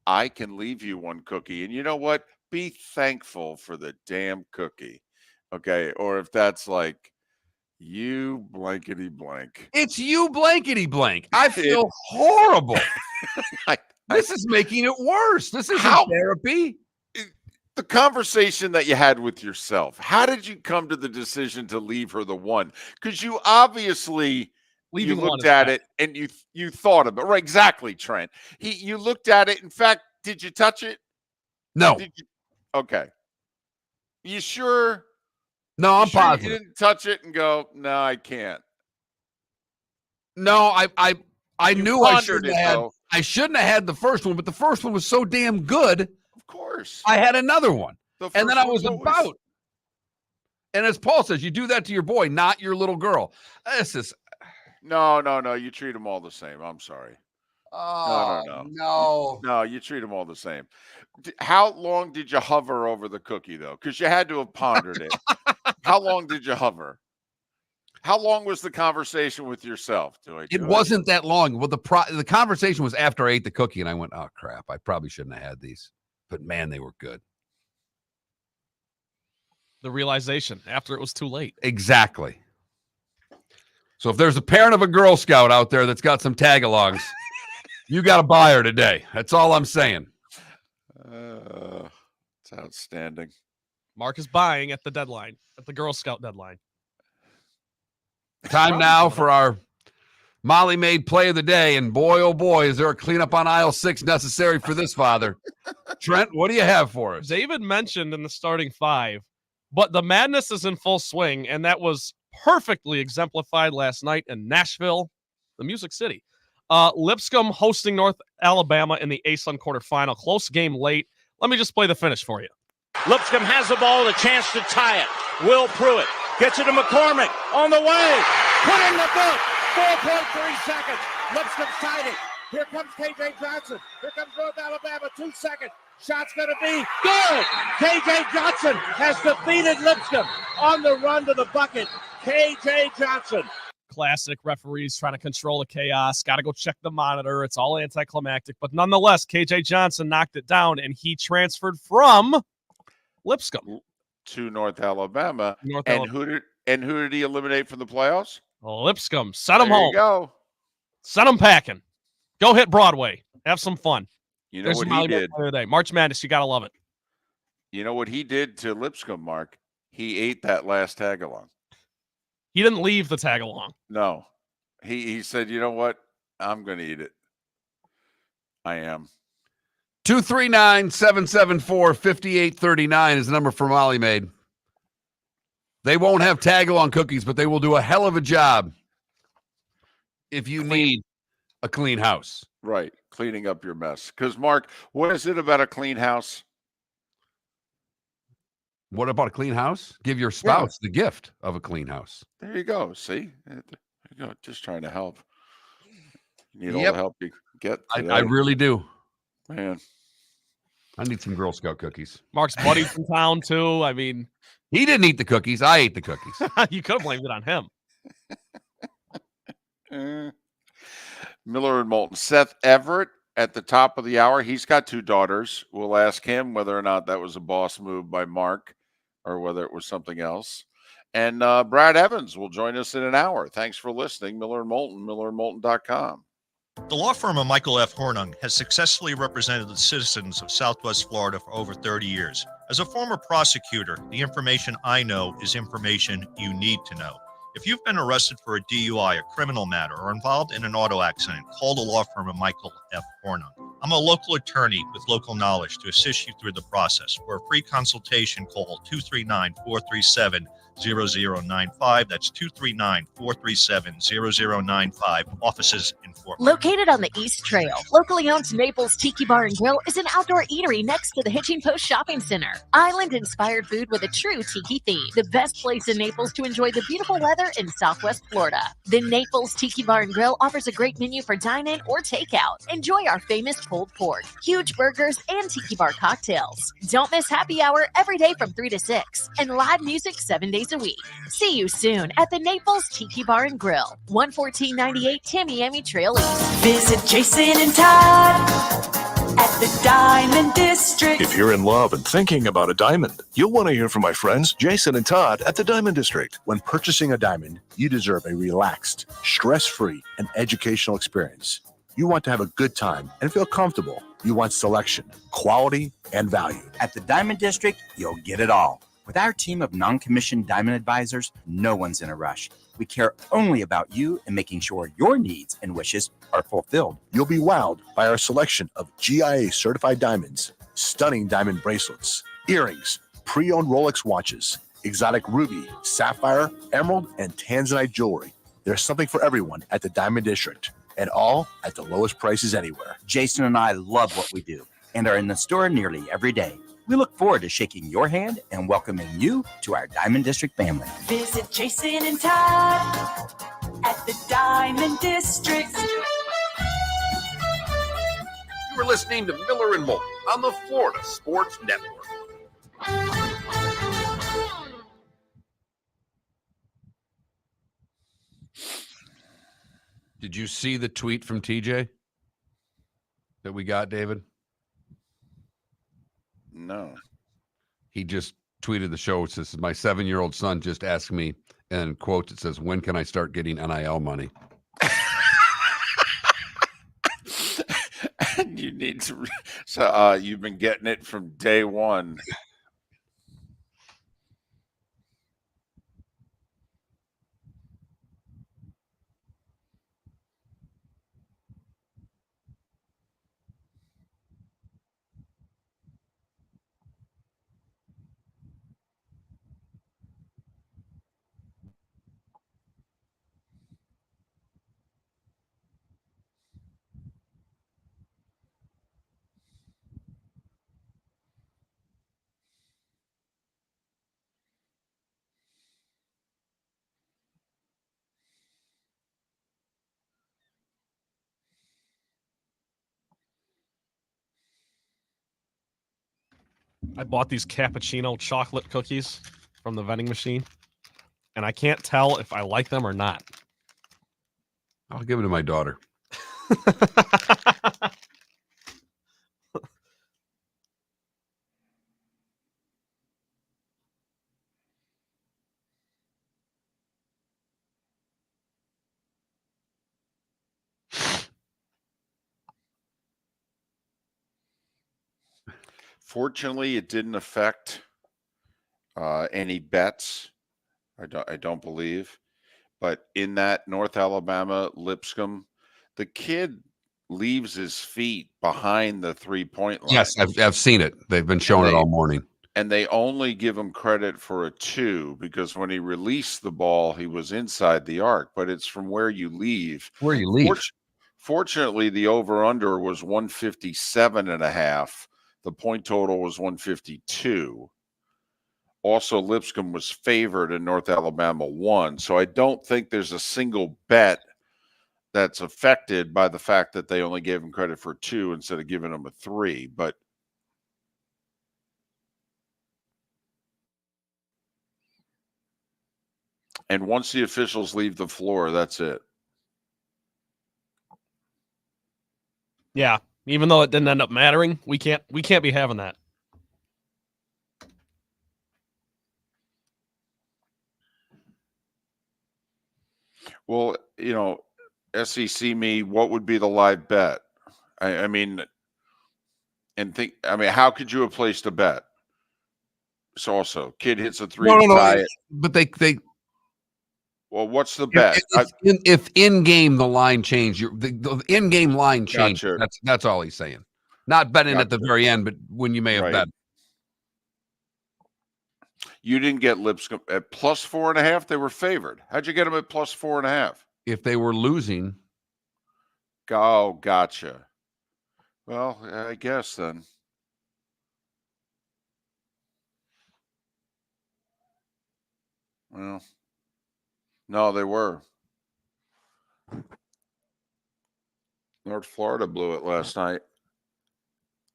I can leave you 1 cookie. And you know what? Be thankful for the damn cookie. Okay. Or if that's like, you blankety blank. It's you blankety blank. I feel horrible. This is making it worse. This isn't therapy. The conversation that you had with yourself, how did you come to the decision to leave her the 1? Because you obviously you looked at it and you thought about it. Right, exactly, Trent. You looked at it. In fact, did you touch it? No. Okay. You sure? No, I'm positive. You didn't touch it and go, no, I can't. No, I knew I shouldn't have had. I shouldn't have had the first one, but the first one was so damn good. Of course. I had another one. And then I was about. And as Paul says, you do that to your boy, not your little girl. This is. No. You treat them all the same. I'm sorry. No. No, you treat them all the same. How long did you hover over the cookie, though? Because you had to have pondered it. How long did you hover? How long was the conversation with yourself? It wasn't that long. Well, the conversation was after I ate the cookie, and I went, oh, crap. I probably shouldn't have had these. But, man, they were good. The realization after it was too late. Exactly. So if there's a parent of a Girl Scout out there that's got some tag-alongs, you got to buy her today. That's all I'm saying. It's outstanding. Mark is buying at the deadline, at the Girl Scout deadline. Time now for our Molly Maid play of the day. And boy, oh boy, is there a cleanup on aisle 6 necessary for this father. Trent, what do you have for us? David mentioned in the starting 5, but the madness is in full swing, and that was perfectly exemplified last night in Nashville, the Music City. Lipscomb hosting North Alabama in the ASUN quarterfinal. Close game late. Let me just play the finish for you. Lipscomb has the ball, a chance to tie it. Will Pruitt gets it to McCormick on the way. Put in the book. 4.3 seconds. Lipscomb's tied it. Here comes KJ Johnson. Here comes North Alabama. 2 seconds. Shot's going to be good. KJ Johnson has defeated Lipscomb on the run to the bucket. KJ Johnson. Classic referees trying to control the chaos. Got to go check the monitor. It's all anticlimactic. But nonetheless, KJ Johnson knocked it down, and he transferred from Lipscomb to North Alabama. North and Alabama. Who did he eliminate from the playoffs? Lipscomb. Send him There home. you go. Send him packing. Go hit Broadway. Have some fun. You know There's what your he Molly Maid did? player of the day. March Madness. You got to love it. You know what he did to Lipscomb, Mark? He ate that last tag along. He didn't leave the tag along. No. He said, you know what? I'm going to eat it. I am. 239-774-5839 is the number for Molly Maid. They won't have tag-along cookies, but they will do a hell of a job if you need a clean house. Right. Cleaning up your mess. Because, Mark, what is it about a clean house? What about a clean house? Give your spouse the gift of a clean house. There you go. See? There you go. Just trying to help. You need all Yep. the help you get today. I really do. Man. I need some Girl Scout cookies. Mark's buddy's in town, too. I mean, he didn't eat the cookies. I ate the cookies. You could have blamed it on him. Miller and Moulton. Seth Everett at the top of the hour. He's got 2 daughters. We'll ask him whether or not that was a boss move by Mark or whether it was something else. And Brad Evans will join us in an hour. Thanks for listening. Miller and Moulton, millerandmoulton.com. The law firm of Michael F. Hornung has successfully represented the citizens of Southwest Florida for over 30 years. As a former prosecutor, the information I know is information you need to know. If you've been arrested for a DUI, a criminal matter, or involved in an auto accident, call the law firm of Michael F. Hornung. I'm a local attorney with local knowledge to assist you through the process. For a free consultation, call 239-437-0095. That's 239-437-0095. Offices in Fort Worth. Located on the East Trail, locally owned Naples Tiki Bar and Grill is an outdoor eatery next to the Hitching Post Shopping Center. Island-inspired food with a true tiki theme. The best place in Naples to enjoy the beautiful weather in Southwest Florida. The Naples Tiki Bar and Grill offers a great menu for dine-in or takeout. Enjoy our famous pulled pork, huge burgers, and tiki bar cocktails. Don't miss happy hour every day from 3 to 6 and live music 7 days a week. See you soon at the Naples Tiki Bar and Grill, 11498 Tamiami Trail East. Visit Jason and Todd at the Diamond District. If you're in love and thinking about a diamond, you'll want to hear from my friends Jason and Todd at the Diamond District. When purchasing a diamond, you deserve a relaxed, stress-free, and educational experience. You want to have a good time and feel comfortable. You want selection, quality, and value. At the Diamond District, you'll get it all. With our team of non-commissioned diamond advisors, no one's in a rush. We care only about you and making sure your needs and wishes are fulfilled. You'll be wowed by our selection of GIA certified diamonds, stunning diamond bracelets, earrings, pre-owned Rolex watches, exotic ruby, sapphire, emerald, and tanzanite jewelry. There's something for everyone at the Diamond District, and all at the lowest prices anywhere. Jason and I love what we do and are in the store nearly every day. We look forward to shaking your hand and welcoming you to our Diamond District family. Visit Jason and Todd at the Diamond District. You were listening to Miller and Moulton on the Florida Sports Network. Did you see the tweet from TJ that we got, David? No. He just tweeted the show. It says, my 7-year-old son just asked me, and quote, it says, when can I start getting NIL money? And you need to. So you've been getting it from day one. I bought these cappuccino chocolate cookies from the vending machine, and I can't tell if I like them or not. I'll give it to my daughter. Fortunately, it didn't affect any bets. I don't believe. But in that North Alabama Lipscomb, the kid leaves his feet behind the 3-point line. Yes, I've seen it. They've been showing it all morning. And they only give him credit for a 2 because when he released the ball, he was inside the arc. But it's from where you leave. Where you leave. Fortunately, the over-under was 157.5. The point total was 152. Also, Lipscomb was favored and North Alabama won. So I don't think there's a single bet that's affected by the fact that they only gave him credit for 2 instead of giving him a 3. But and once the officials leave the floor, that's it. Yeah, even though it didn't end up mattering, we can't be having that. Well, SEC me, what would be the live bet? I mean, how could you have placed a bet? So also, kid hits a 3 to tie it. But they. Well, what's the bet? If in game the line changed, the in game line changed. Gotcha. That's all he's saying. Not betting at the very end, but when you may have bet. You didn't get Lipscomb at plus 4.5. They were favored. How'd you get them at plus 4.5? If they were losing. Oh, gotcha. Well, I guess then. Well, no, they were. North Florida blew it last night.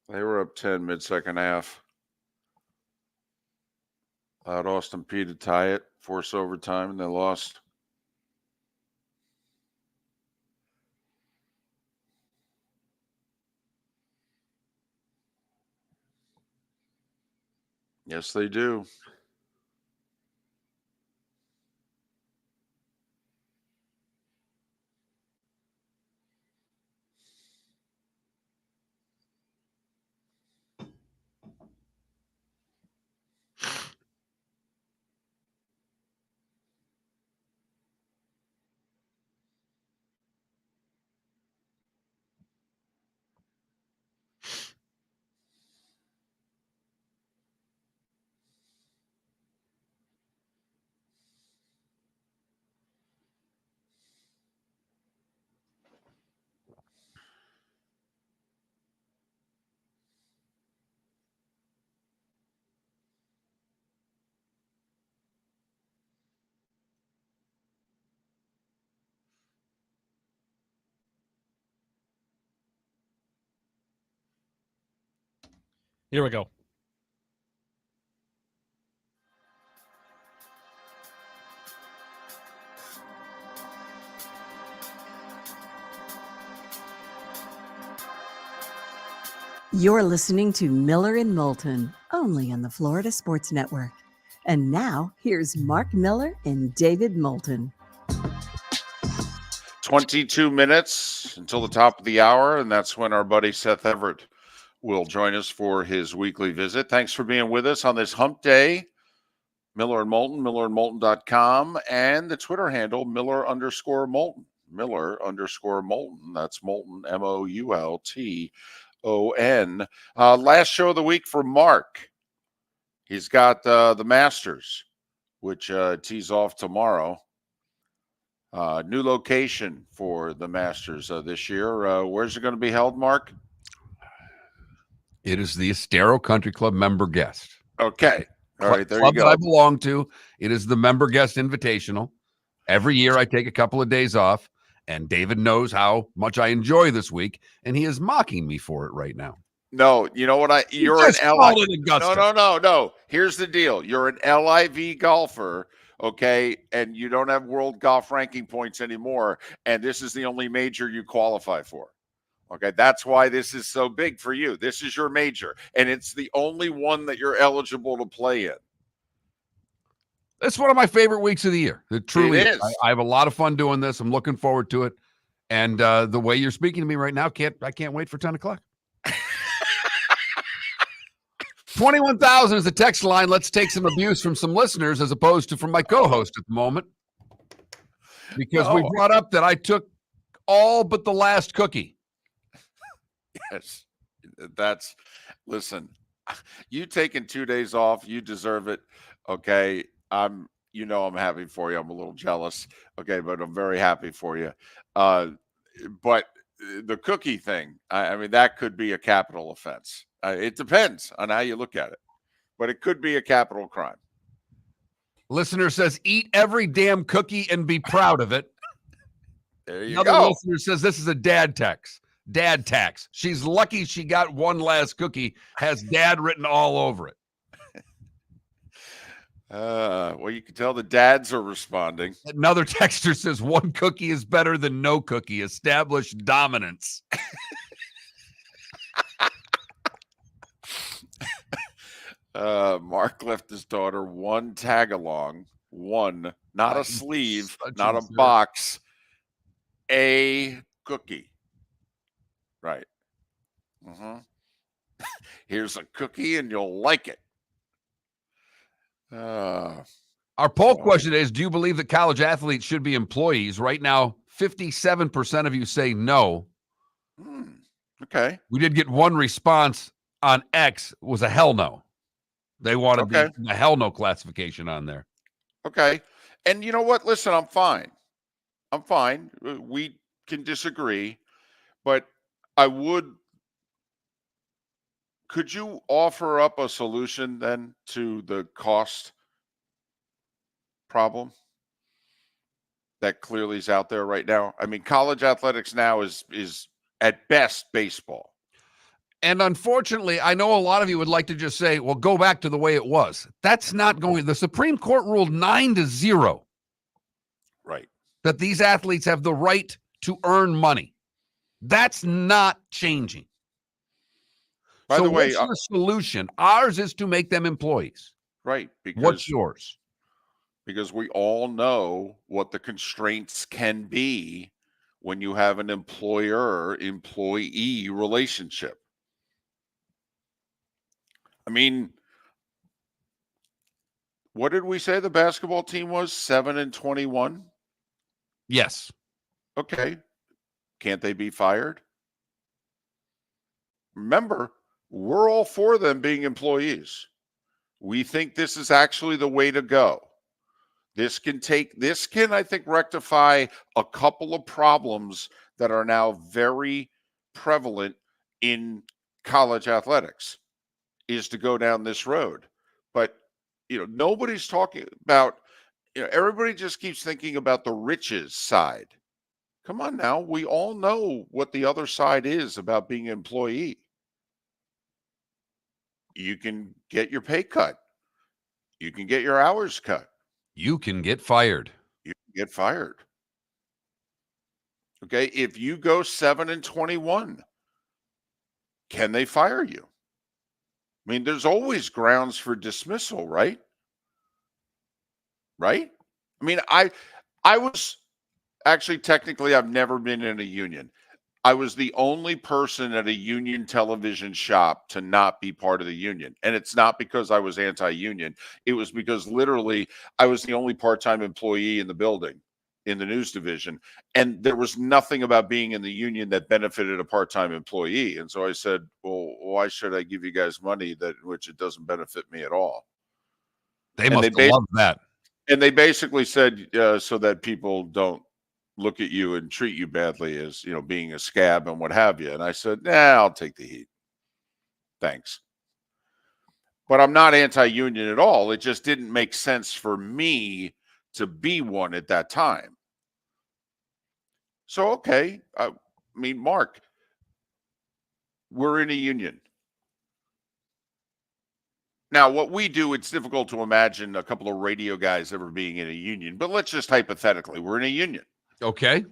They were up 10 mid-second half. Allowed Austin Peay to tie it, force overtime, and they lost. Yes, they do. Here we go. You're listening to Miller and Moulton, only on the Florida Sports Network. And now, here's Mark Miller and David Moulton. 22 minutes until the top of the hour, and that's when our buddy Seth Everett will join us for his weekly visit. Thanks for being with us on this hump day. Miller and Moulton, millerandmoulton.com, and the Twitter handle, Miller_Moulton. Miller_Moulton. That's Moulton, Moulton. Last show of the week for Mark. He's got the Masters, which tees off tomorrow. New location for the Masters this year. Where's it going to be held, Mark? It is the Estero Country Club member guest. Okay. All right, there club you go. That I belong to. It is the member guest invitational. Every year I take a couple of days off, and David knows how much I enjoy this week, and he is mocking me for it right now. No, you know what? You're an No. Here's the deal. You're an LIV golfer, okay, and you don't have world golf ranking points anymore, and this is the only major you qualify for. Okay, that's why this is so big for you. This is your major, and it's the only one that you're eligible to play in. It's one of my favorite weeks of the year. It truly is. I have a lot of fun doing this. I'm looking forward to it. And the way you're speaking to me right now, I can't wait for 10 o'clock. 21,000 is the text line. Let's take some abuse from some listeners as opposed to from my co-host at the moment. Because we brought up that I took all but the last cookie. Yes, listen, you taking 2 days off, you deserve it. Okay. I'm happy for you. I'm a little jealous. Okay. But I'm very happy for you. But the cookie thing, I mean, that could be a capital offense. It depends on how you look at it, but it could be a capital crime. Listener says, eat every damn cookie and be proud of it. There you Another go. listener says, this is a dad tax. She's lucky she got one last cookie. Has dad written all over it. Well, you can tell the dads are responding. Another texter says, one cookie is better than no cookie. Establish dominance. Mark left his daughter one tag-along, not a sleeve, not a box, a cookie. Right. Here's a cookie and you'll like it. Our poll question is, do you believe that college athletes should be employees? Right now, 57% of you say no. Okay. We did get one response on X, was a hell no. They wanted the hell no classification on there. Okay. And you know what? Listen, I'm fine. We can disagree, but could you offer up a solution then to the cost problem that clearly is out there right now? I mean, college athletics now is at best baseball. And unfortunately, I know a lot of you would like to just say, well, go back to the way it was. That's not going. The Supreme Court ruled 9-0. Right. That these athletes have the right to earn money. That's not changing. By the way, what's your solution? Ours is to make them employees. Right. Because what's yours? Because we all know what the constraints can be when you have an employer-employee relationship. I mean, what did we say the basketball team was? 7-21? Yes. Okay. Can't they be fired? Remember, we're all for them being employees. We think this is actually the way to go. This can, I think, rectify a couple of problems that are now very prevalent in college athletics, is to go down this road. But, nobody's talking about, everybody just keeps thinking about the riches side. Come on now. We all know what the other side is about being an employee. You can get your pay cut. You can get your hours cut. You can get fired. You can get fired. Okay. If you go 7-21, can they fire you? I mean, there's always grounds for dismissal, right? right? I mean, I was actually technically I've never been in a union. I was the only person at a union television shop to not be part of the union. And it's not because I was anti-union. It was because literally I was the only part-time employee in the building in the news division. And there was nothing about being in the union that benefited a part-time employee. And so I said, well, why should I give you guys money that which it doesn't benefit me at all? They And must have loved that. And they basically said, so that people don't look at you and treat you badly as, being a scab and what have you. And I said, nah, I'll take the heat. Thanks. But I'm not anti-union at all. It just didn't make sense for me to be one at that time. So, okay. I mean, Mark, we're in a union. Now, what we do, it's difficult to imagine a couple of radio guys ever being in a union, but let's just hypothetically, we're in a union. Okay.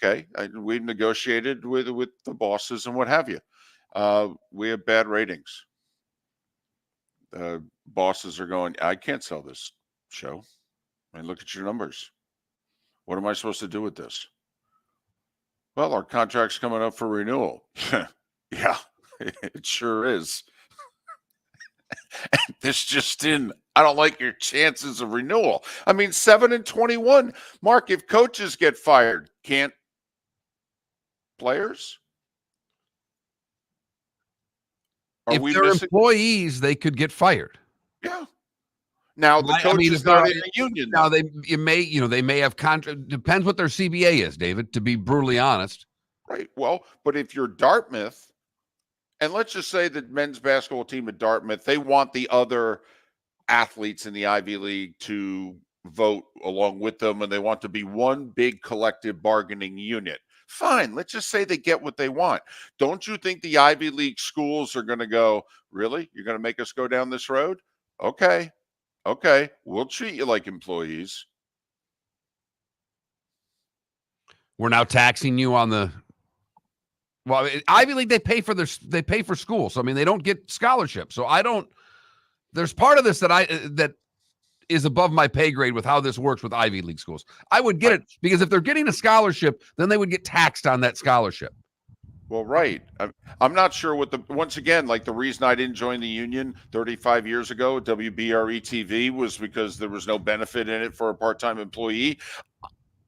Okay. We negotiated with the bosses and what have you. We have bad ratings. Bosses are going, I can't sell this show. I mean, look at your numbers. What am I supposed to do with this? Well, our contract's coming up for renewal. Yeah, it sure is. This just in. I don't like your chances of renewal. I mean, 7-21. Mark, if coaches get fired, can't players? If they're employees, they could get fired. Yeah. Now the coach is not in a union. Now they may have contract. Depends what their CBA is, David. To be brutally honest. Right. Well, but if you're Dartmouth, and let's just say that men's basketball team at Dartmouth, they want the other athletes in the Ivy League to vote along with them, and they want to be one big collective bargaining unit. Fine. Let's just say they get what they want. Don't you think the Ivy League schools are going to go, really? You're going to make us go down this road? Okay. Okay. We'll treat you like employees. We're now taxing you on the. Well, Ivy League, they pay for school. So, I mean, they don't get scholarships. So there's part of this that is above my pay grade with how this works with Ivy League schools. I would get it because if they're getting a scholarship, then they would get taxed on that scholarship. Well, right. I'm not sure once again, like the reason I didn't join the union 35 years ago at WBRE TV was because there was no benefit in it for a part-time employee.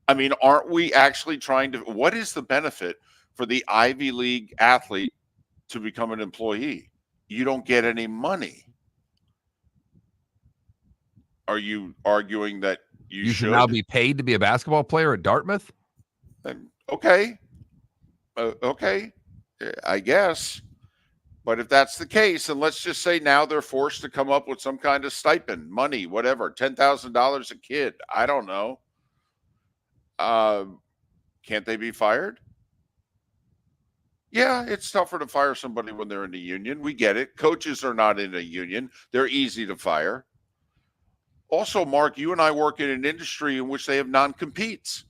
I mean, aren't we actually what is the benefit for the Ivy League athlete to become an employee? You don't get any money. Are you arguing that you should now be paid to be a basketball player at Dartmouth? Okay. Okay. I guess. But if that's the case, and let's just say now they're forced to come up with some kind of stipend, money, whatever, $10,000 a kid. I don't know. Can't they be fired? Yeah, it's tougher to fire somebody when they're in a union. We get it. Coaches are not in a union. They're easy to fire. Also, Mark, you and I work in an industry in which they have non-competes.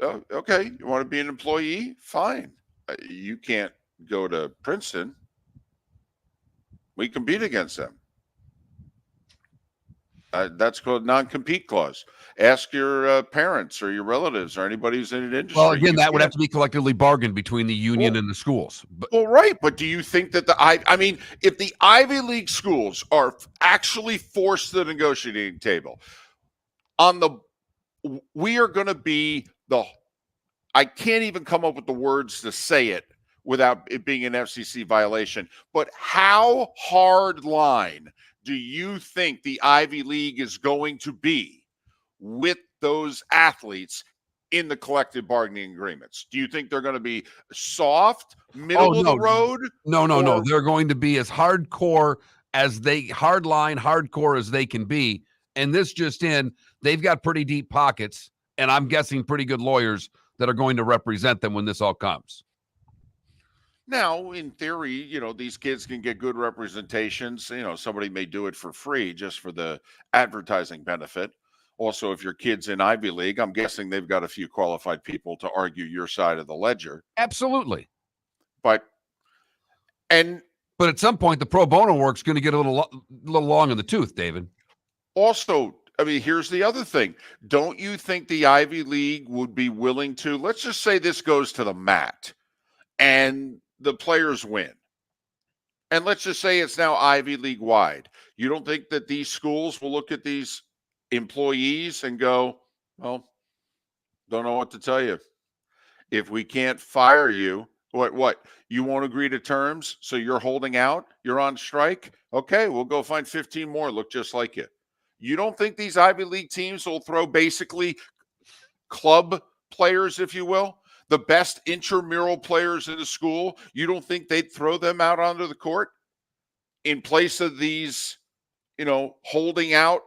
Oh, okay, you want to be an employee? Fine. You can't go to Princeton. We compete against them. That's called non-compete clause. Ask your parents or your relatives or anybody who's in an industry. Well, again, that would have to be collectively bargained between the union and the schools. Well, right. But do you think that I mean, if the Ivy League schools are actually forced to the negotiating table, we are going to be I can't even come up with the words to say it without it being an FCC violation. But how hard line do you think the Ivy League is going to be with those athletes in the collective bargaining agreements? Do you think they're going to be soft, middle of the road? No. They're going to be as hardcore as hardcore as they can be. And this just in, they've got pretty deep pockets, and I'm guessing pretty good lawyers that are going to represent them when this all comes. Now, in theory, these kids can get good representations. Somebody may do it for free just for the advertising benefit. Also, if your kid's in Ivy League, I'm guessing they've got a few qualified people to argue your side of the ledger. Absolutely. But at some point, the pro bono work's going to get a little long in the tooth, David. Also, I mean, here's the other thing. Don't you think the Ivy League would be willing to, let's just say this goes to the mat and the players win. And let's just say it's now Ivy League wide. You don't think that these schools will look at these employees and go, well, don't know what to tell you. If we can't fire you, what? You won't agree to terms, so you're holding out? You're on strike? Okay, we'll go find 15 more look just like you. You don't think these Ivy League teams will throw basically club players, if you will, the best intramural players in the school? You don't think they'd throw them out onto the court in place of these, holding out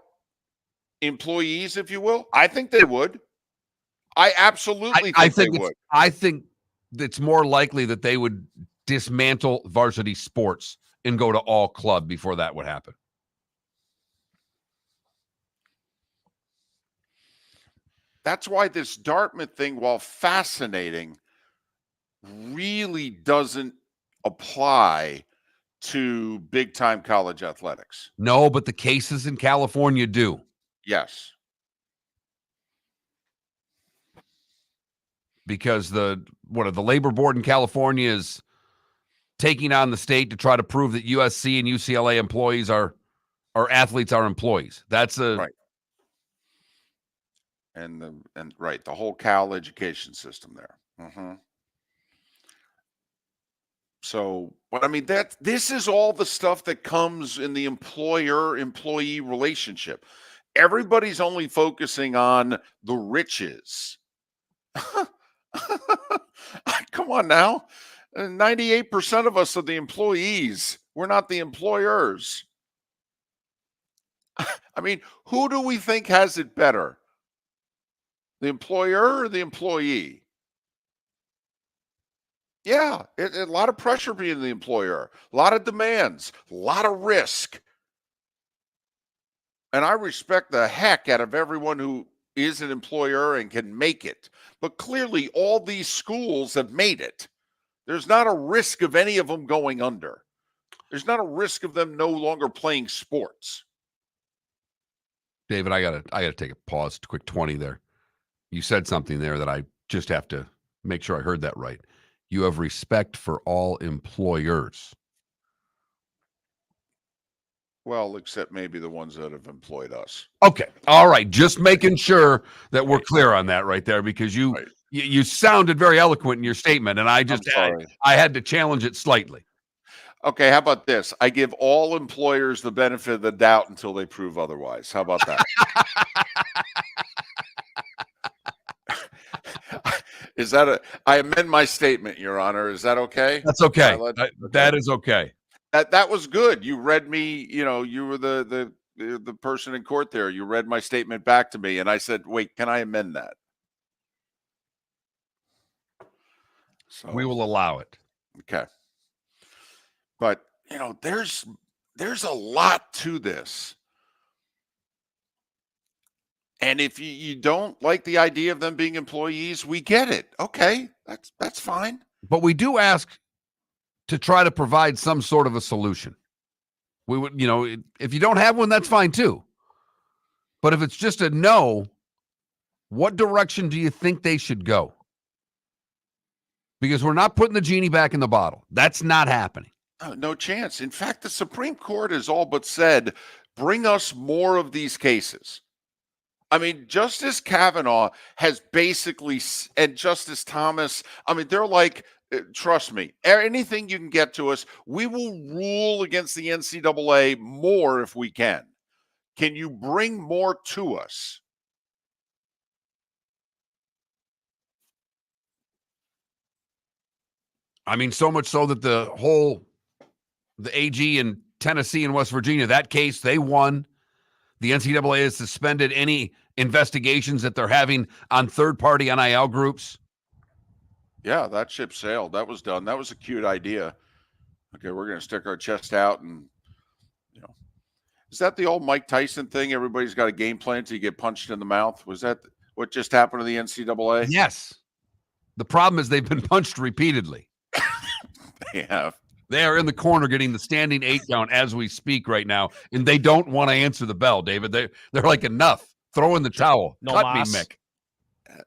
employees, if you will? I think they would. I absolutely think they would. I think it's more likely that they would dismantle varsity sports and go to all club before that would happen. That's why this Dartmouth thing, while fascinating, really doesn't apply to big-time college athletics. No, but the cases in California do. Yes. Because the labor board in California is taking on the state to try to prove that USC and UCLA employees are athletes are employees. That's right. And the whole Cal education system there. Mm-hmm. So, but I mean, this is all the stuff that comes in the employer-employee relationship. Everybody's only focusing on the riches. Come on now. 98% of us are the employees. We're not the employers. I mean, who do we think has it better? The employer or the employee? Yeah, a lot of pressure being the employer, a lot of demands, a lot of risk. And I respect the heck out of everyone who is an employer and can make it. But clearly, all these schools have made it. There's not a risk of any of them going under. There's not a risk of them no longer playing sports. David, I gotta take a pause, quick 20 there. You said something there that I just have to make sure I heard that right. You have respect for all employers. Well, except maybe the ones that have employed us. Okay. All right. Just making sure that we're clear on that right there, because you sounded very eloquent in your statement, and I had to challenge it slightly. Okay, how about this? I give all employers the benefit of the doubt until they prove otherwise. How about that? I amend my statement, Your Honor. Is that okay? That's okay. That is okay. That was good. You read me, you were the person in court there. You read my statement back to me, and I said, wait, can I amend that? So we will allow it. Okay. But, there's a lot to this. And if you don't like the idea of them being employees, we get it. Okay, that's fine. But we do ask to try to provide some sort of a solution. We would, if you don't have one, that's fine too. But if it's just a no, what direction do you think they should go? Because we're not putting the genie back in the bottle. That's not happening. Oh, no chance. In fact, the Supreme Court has all but said, bring us more of these cases. I mean, Justice Kavanaugh has basically, and Justice Thomas, I mean, they're like, trust me, anything you can get to us, we will rule against the NCAA more if we can. Can you bring more to us? I mean, so much so that the AG in Tennessee and West Virginia, that case, they won. The NCAA has suspended any investigations that they're having on third-party NIL groups. Yeah, that ship sailed. That was done. That was a cute idea. Okay, we're going to stick our chest out and, is that the old Mike Tyson thing? Everybody's got a game plan till you get punched in the mouth. Was that what just happened to the NCAA? Yes. The problem is they've been punched repeatedly. They have. They are in the corner getting the standing 8 count as we speak right now, and they don't want to answer the bell, David. They're like, enough. Throw in the towel. No Cut me, mas. Mick.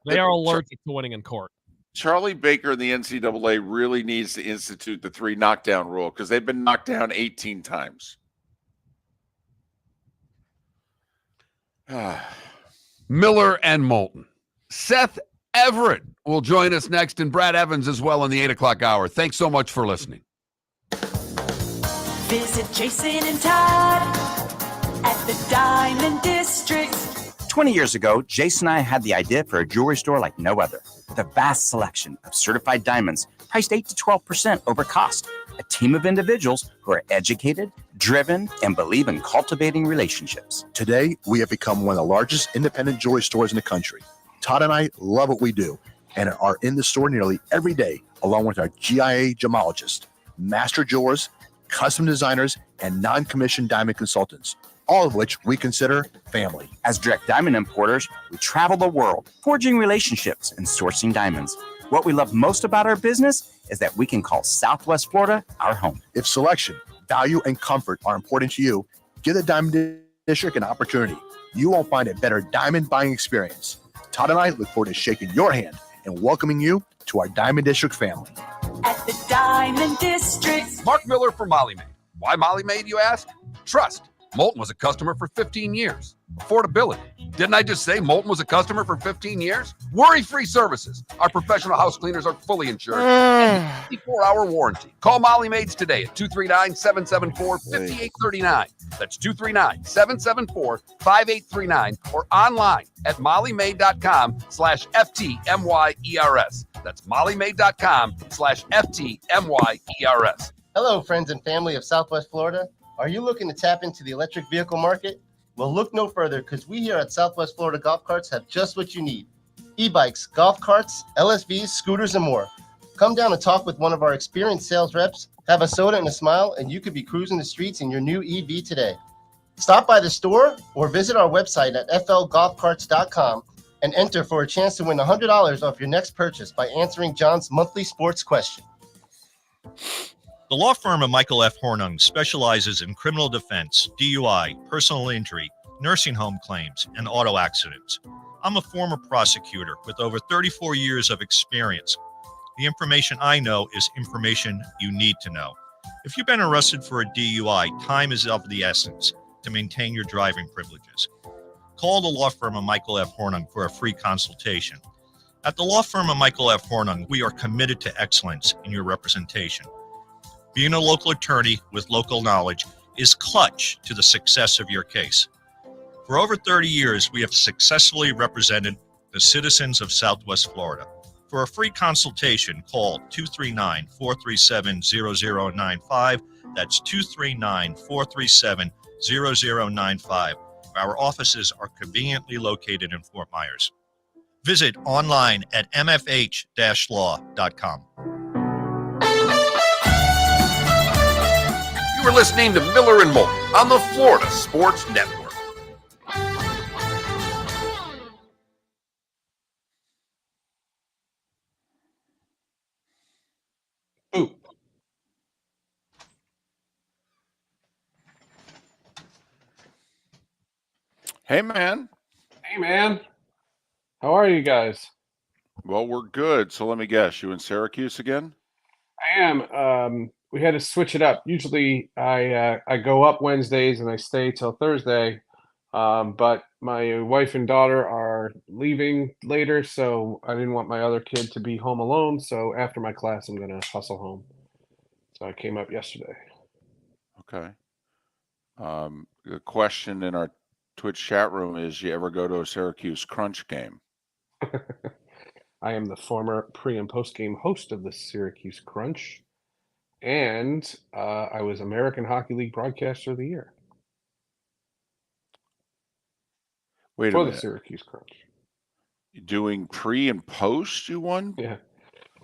They are allergic to winning in court. Charlie Baker and the NCAA really needs to institute the 3 knockdown rule because they've been knocked down 18 times. Miller and Moulton. Seth Everett will join us next, and Brad Evans as well in the 8 o'clock hour. Thanks so much for listening. Visit Jason and Todd at the Diamond District. 20 years ago, Jason and I had the idea for a jewelry store like no other, with a vast selection of certified diamonds priced 8 to 12% over cost. A team of individuals who are educated, driven, and believe in cultivating relationships. Today, we have become one of the largest independent jewelry stores in the country. Todd and I love what we do and are in the store nearly every day, along with our GIA gemologists, master jewelers, custom designers, and non-commissioned diamond consultants, all of which we consider family. As direct diamond importers, we travel the world, forging relationships and sourcing diamonds. What we love most about our business is that we can call Southwest Florida our home. If selection, value, and comfort are important to you, give the Diamond District an opportunity. You won't find a better diamond buying experience. Todd and I look forward to shaking your hand and welcoming you to our Diamond District family. At the Diamond District. Mark Miller for Molly Maid. Why Molly Maid, you ask? Trust. Moulton was a customer for 15 years. Affordability. Didn't I just say Moulton was a customer for 15 years? Worry-free services. Our professional house cleaners are fully insured. 24-hour warranty. Call Molly Maids today at 239-774-5839. That's 239-774-5839 or online at mollymaid.com/FTMYERS. That's mollymaid.com/FTMYERS. Hello, friends and family of Southwest Florida. Are you looking to tap into the electric vehicle market? Well, look no further because we here at Southwest Florida Golf Carts have just what you need. E-bikes, golf carts, LSVs, scooters, and more. Come down and talk with one of our experienced sales reps, have a soda and a smile, and you could be cruising the streets in your new EV today. Stop by the store or visit our website at flgolfcarts.com and enter for a chance to win $100 off your next purchase by answering John's monthly sports question. The law firm of Michael F. Hornung specializes in criminal defense, DUI, personal injury, nursing home claims, and auto accidents. I'm a former prosecutor with over 34 years of experience. The information I know is information you need to know. If you've been arrested for a DUI, time is of the essence to maintain your driving privileges. Call the law firm of Michael F. Hornung for a free consultation. At the law firm of Michael F. Hornung, we are committed to excellence in your representation. Being a local attorney with local knowledge is clutch to the success of your case. For over 30 years, we have successfully represented the citizens of Southwest Florida. For a free consultation, call 239-437-0095. That's 239-437-0095. Our offices are conveniently located in Fort Myers. Visit online at mfh-law.com. You are listening to Miller and Moulton on the Florida Sports Network. Ooh. Hey, man. Hey, man. How are you guys? Well, we're good. So let me guess. You in Syracuse again? I am. We had to switch it up. Usually I go up Wednesdays and I stay till Thursday. But my wife and daughter are leaving later, so I didn't want my other kid to be home alone. So after my class, I'm going to hustle home. So I came up yesterday. Okay. The question in our Twitch chat room is, you ever go to a Syracuse Crunch game? I am the former pre and post game host of the Syracuse Crunch. And I was American Hockey League Broadcaster of the Year. Wait a for minute. the Syracuse Crunch. Doing pre and post, you won? Yeah.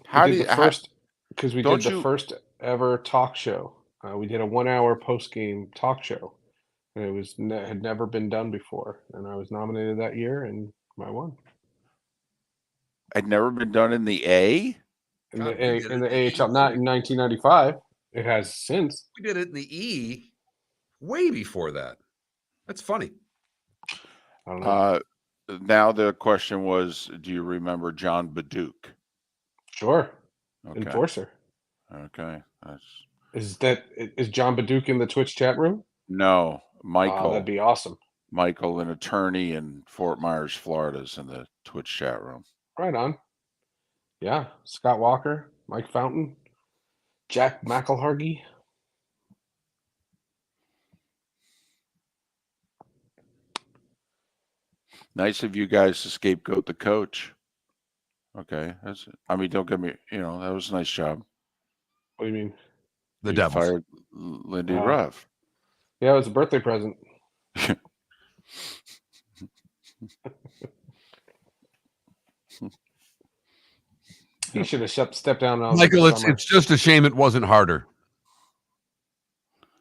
How we do did you? the first because we did don't the you- first ever talk show. We did a 1 hour post game talk show, and it was had never been done before. And I was nominated that year, and I won. Had never been done in the A? In the AHL, not in 1995. It has since. We did it in the E way before that. That's funny. I don't know. Now the question was, do you remember John Baduke? Sure. Okay. Enforcer. Okay. Is John Baduke in the Twitch chat room? No, Oh, Michael. that'd be awesome. Michael, an attorney in Fort Myers, Florida, is in the Twitch chat room. Right on. Yeah. Scott Walker, Mike Fountain, Jack McElhargy. Nice of you guys to scapegoat the coach. Okay, don't get me. That was a nice job. What do you mean? The You Devils fired Lindy Ruff. Yeah, it was a birthday present. He should have stepped down. Michael, it's just a shame it wasn't harder.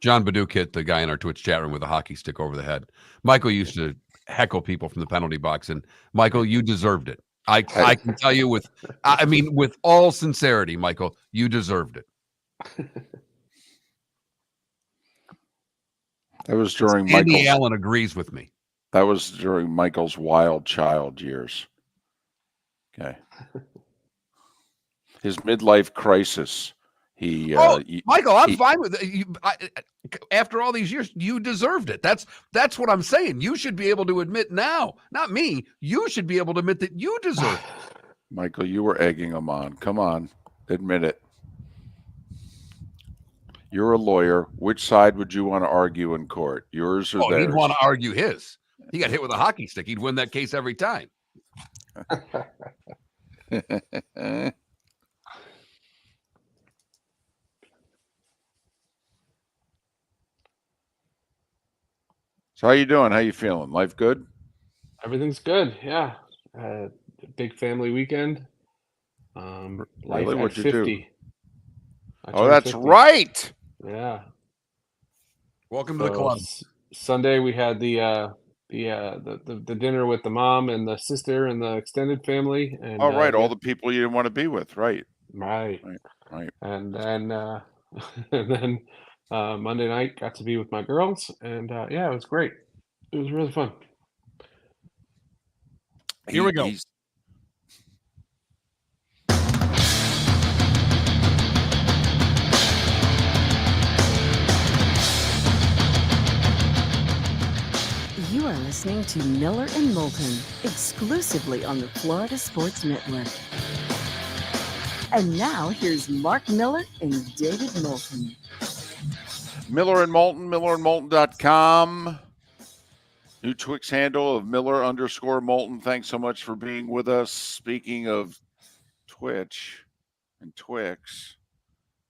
John Baduke hit the guy in our Twitch chat room with a hockey stick over the head. Michael used to heckle people from the penalty box, and Michael, you deserved it. I can tell you with all sincerity, Michael, you deserved it. That was during Andy Allen agrees with me. That was during Michael's wild child years. Okay. His midlife crisis. Michael, I'm fine with it. After all these years, you deserved it. That's what I'm saying. You should be able to admit now, not me. You should be able to admit that you deserve it. Michael, you were egging him on. Come on, admit it. You're a lawyer. Which side would you want to argue in court? Yours or theirs? He'd want to argue his. He got hit with a hockey stick. He'd win that case every time. So how you doing? How you feeling? Life good? Everything's good. Yeah. Big family weekend. Life really? at What'd you 50. do? Oh, that's 50. Right. Yeah. Welcome to the club. Sunday we had the dinner with the mom and the sister and the extended family. And right, all the people you didn't want to be with, right? Right. And then and then Monday night got to be with my girls, and it was great. It was really fun. Here we go. You are listening to Miller and Moulton, exclusively on the Florida Sports Network. And now here's Mark Miller and David Moulton. Miller and Moulton, millerandmoulton.com. New Twix handle of Miller_Moulton. Thanks so much for being with us. Speaking of Twitch and Twix,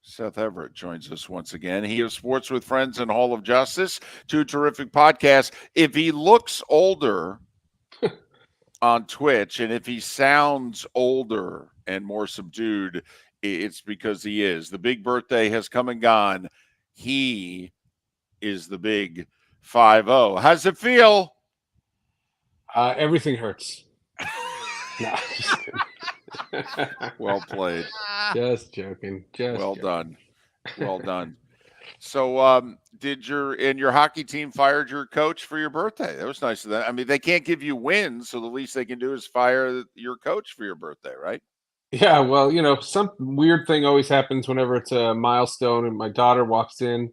Seth Everett joins us once again. He is Sports with Friends and Hall of Justice, two terrific podcasts. If he looks older on Twitch and if he sounds older and more subdued, it's because he is. The big birthday has come and gone. He is the big 5-0. How's it feel? Everything hurts. No, just kidding. Well played. Just joking. Well done. Well done. So did your hockey team fired your coach for your birthday? That was nice of them. I mean, they can't give you wins, so the least they can do is fire your coach for your birthday, right? Yeah, well, some weird thing always happens whenever it's a milestone, and my daughter walks in,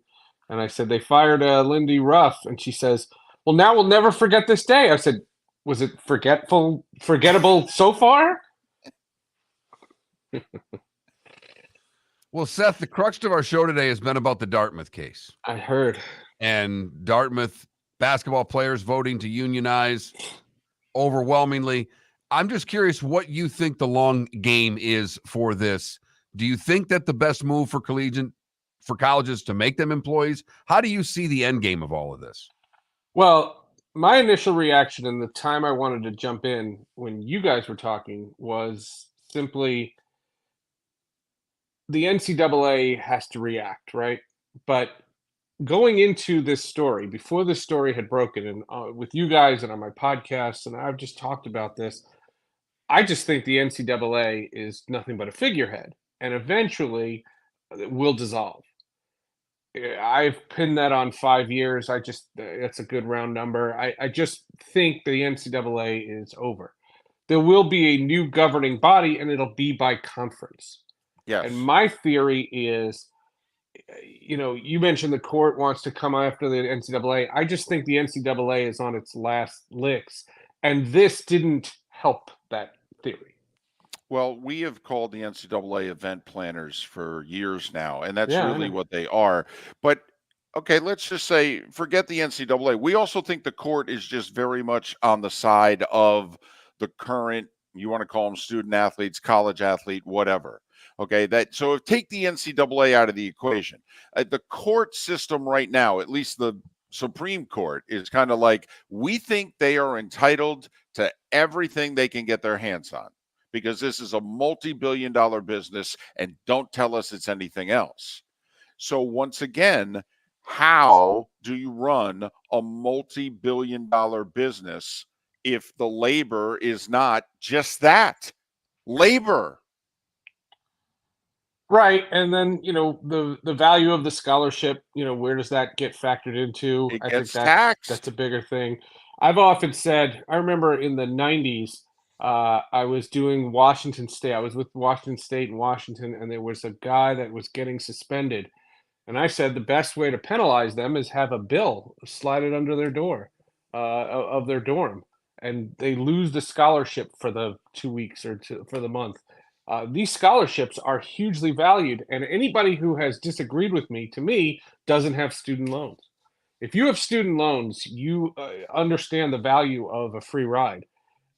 and I said, they fired Lindy Ruff, and she says, well, now we'll never forget this day. I said, was it forgettable so far? Well, Seth, the crux of our show today has been about the Dartmouth case. I heard. And Dartmouth basketball players voting to unionize overwhelmingly. I'm just curious what you think the long game is for this. Do you think that the best move for colleges to make them employees? How do you see the end game of all of this? Well, my initial reaction and the time I wanted to jump in when you guys were talking was simply the NCAA has to react, right? But going into this story, before this story had broken, and with you guys and on my podcast, and I've just talked about this, I just think the NCAA is nothing but a figurehead, and eventually it will dissolve. I've pinned that on 5 years. That's a good round number. I just think the NCAA is over. There will be a new governing body, and it'll be by conference. Yes. And my theory is, you mentioned the court wants to come after the NCAA. I just think the NCAA is on its last licks, and this didn't help that theory. Well, we have called the NCAA event planners for years now, and that's Yeah, I really know. what they are. But okay, let's just say, forget the NCAA. We also think the court is just very much on the side of the current, you want to call them student athletes, college athlete, whatever. Okay, so take the NCAA out of the equation. The court system right now, at least the Supreme Court, is kind of like, we think they are entitled to everything they can get their hands on, because this is a multi-billion-dollar business, and don't tell us it's anything else. So once again, how do you run a multi-billion-dollar business if the labor is not just that? Labor. Right, and then, the value of the scholarship, where does that get factored into? It I think gets taxed. that's a bigger thing. I've often said, I remember in the 90s, I was doing Washington State. I was with Washington State in Washington, and there was a guy that was getting suspended. And I said the best way to penalize them is have a bill slided under their door of their dorm, and they lose the scholarship for the 2 weeks or for the month. These scholarships are hugely valued, and anybody who has disagreed with me, to me, doesn't have student loans. If you have student loans, you understand the value of a free ride,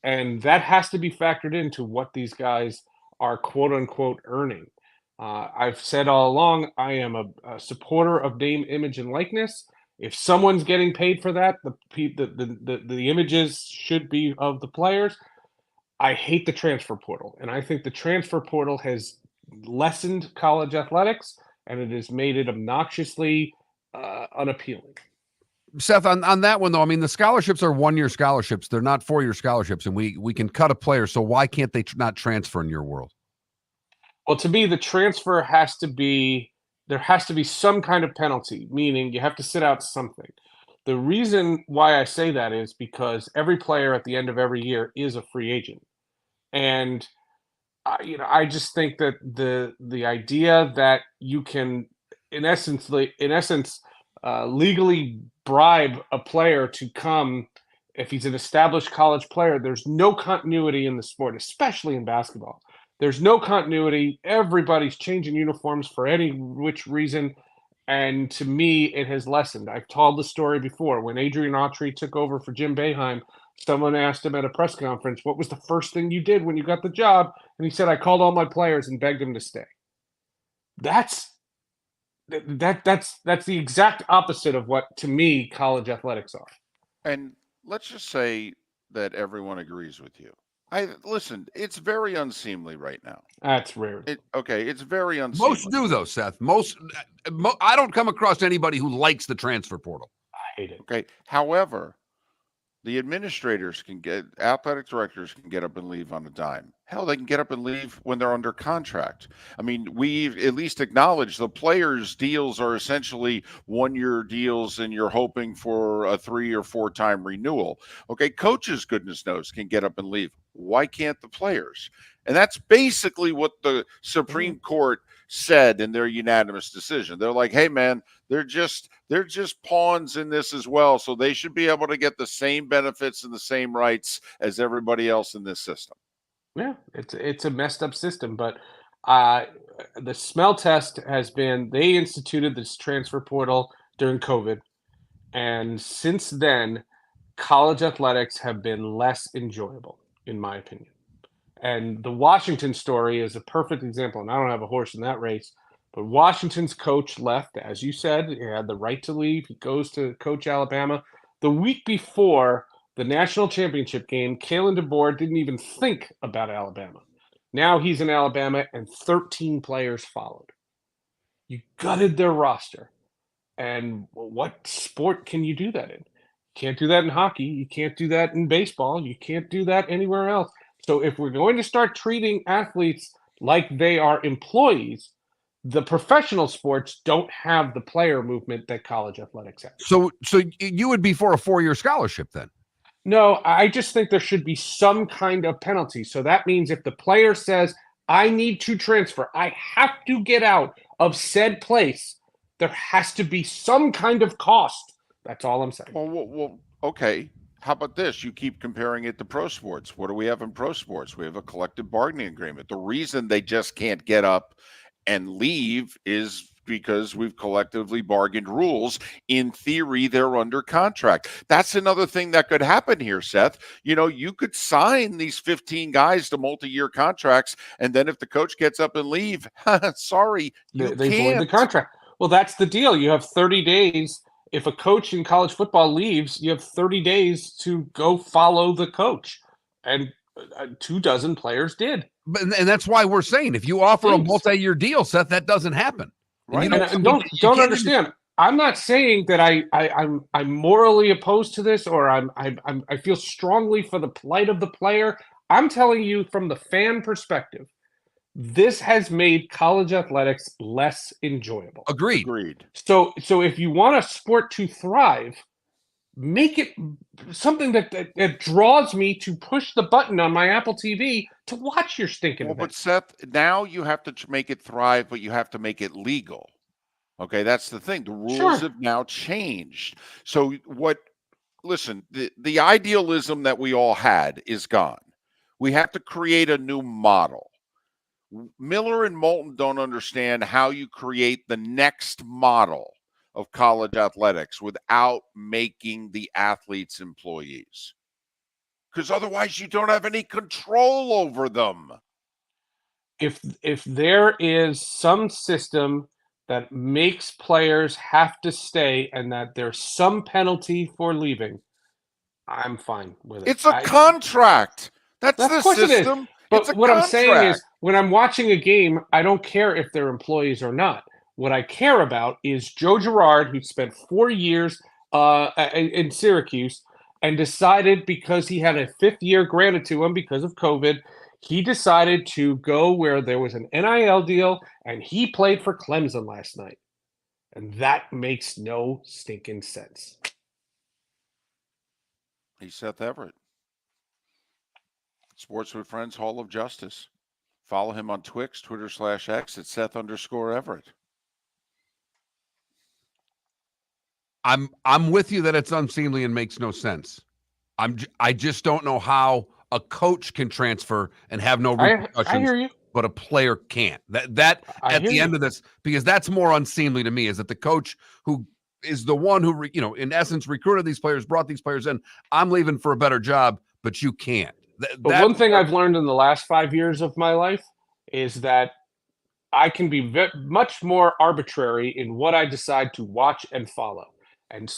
and that has to be factored into what these guys are quote unquote earning. I've said all along, I am a supporter of name, image, and likeness. If someone's getting paid for that, the images should be of the players. I hate the transfer portal, and I think the transfer portal has lessened college athletics, and it has made it obnoxiously unappealing. Seth, on that one though, I mean, the scholarships are 1-year scholarships; they're not 4-year scholarships, and we can cut a player. So why can't they not transfer in your world? Well, to me, the transfer there has to be some kind of penalty, meaning you have to sit out something. The reason why I say that is because every player at the end of every year is a free agent. And I just think that the idea that you can, in essence, legally bribe a player to come if he's an established college player, there's no continuity in the sport, especially in basketball. There's no continuity. Everybody's changing uniforms for any which reason. And to me, it has lessened. I've told the story before. When Adrian Autry took over for Jim Boeheim, someone asked him at a press conference, "What was the first thing you did when you got the job?" And he said, "I called all my players and begged them to stay." That's the exact opposite of what, to me, college athletics are. And let's just say that everyone agrees with you. Listen, it's very unseemly right now. That's rare. It's very unseemly. Most do though, Seth. I don't come across anybody who likes the transfer portal. I hate it. Okay. However, the athletic directors can get up and leave on a dime. Hell, they can get up and leave when they're under contract. I mean, we at least acknowledge the players' deals are essentially 1-year deals, and you're hoping for a 3 or 4 time renewal. Okay, coaches, goodness knows, can get up and leave. Why can't the players? And that's basically what the Supreme Court said in their unanimous decision. They're like, hey, man, they're just pawns in this as well, so they should be able to get the same benefits and the same rights as everybody else in this system. Yeah, it's a messed up system, but the smell test has been, they instituted this transfer portal during COVID, and since then, college athletics have been less enjoyable, in my opinion. And the Washington story is a perfect example, and I don't have a horse in that race, but Washington's coach left, as you said, he had the right to leave. He goes to coach Alabama. The week before the national championship game, Kalen DeBoer didn't even think about Alabama. Now he's in Alabama, and 13 players followed. You gutted their roster. And what sport can you do that in? You can't do that in hockey. You can't do that in baseball. You can't do that anywhere else. So if we're going to start treating athletes like they are employees, The professional sports don't have the player movement that college athletics have. So you would be for a 4-year scholarship then? No, I just think there should be some kind of penalty. So that means if the player says, I need to transfer, I have to get out of said place, there has to be some kind of cost. That's all I'm saying. Well, okay. How about this? You keep comparing it to pro sports. What do we have in pro sports? We have a collective bargaining agreement. The reason they just can't get up and leave is because we've collectively bargained rules. In theory, they're under contract. That's another thing that could happen here, Seth. You could sign these 15 guys to multi-year contracts, and then if the coach gets up and leave, sorry, they can't. void the contract. Well, that's the deal. You have 30 days. If a coach in college football leaves, you have 30 days to go follow the coach. And 24 players did. And that's why we're saying if you offer a multi-year deal, Seth, that doesn't happen. Right. And don't understand. I'm not saying that I'm morally opposed to this or I feel strongly for the plight of the player. I'm telling you from the fan perspective, this has made college athletics less enjoyable. Agreed. So if you want a sport to thrive, make it something that draws me to push the button on my Apple TV to watch your stinking event. But Seth, now you have to make it thrive, but you have to make it legal. Okay, that's the thing. The rules have now changed. So listen, the idealism that we all had is gone. We have to create a new model. Miller and Moulton don't understand how you create the next model of college athletics without making the athletes employees. Because otherwise you don't have any control over them. If there is some system that makes players have to stay and that there's some penalty for leaving, I'm fine with it. It's a contract. That's the system. But what I'm saying is when I'm watching a game, I don't care if they're employees or not. What I care about is Joe Girard, who spent 4 years in Syracuse and decided because he had a 5th year granted to him because of COVID, he decided to go where there was an NIL deal, and he played for Clemson last night. And that makes no stinking sense. He's Seth Everett. Sports with Friends Hall of Justice. Follow him on Twix, Twitter/X at Seth_Everett. I'm with you that it's unseemly and makes no sense. I just don't know how a coach can transfer and have no repercussions. I hear you. But a player can't. That at the end of this, because that's more unseemly to me, is that the coach who is the one who in essence recruited these players, brought these players in. I'm leaving for a better job, but you can't. But one thing I've learned in the last 5 years of my life is that I can be much more arbitrary in what I decide to watch and follow. And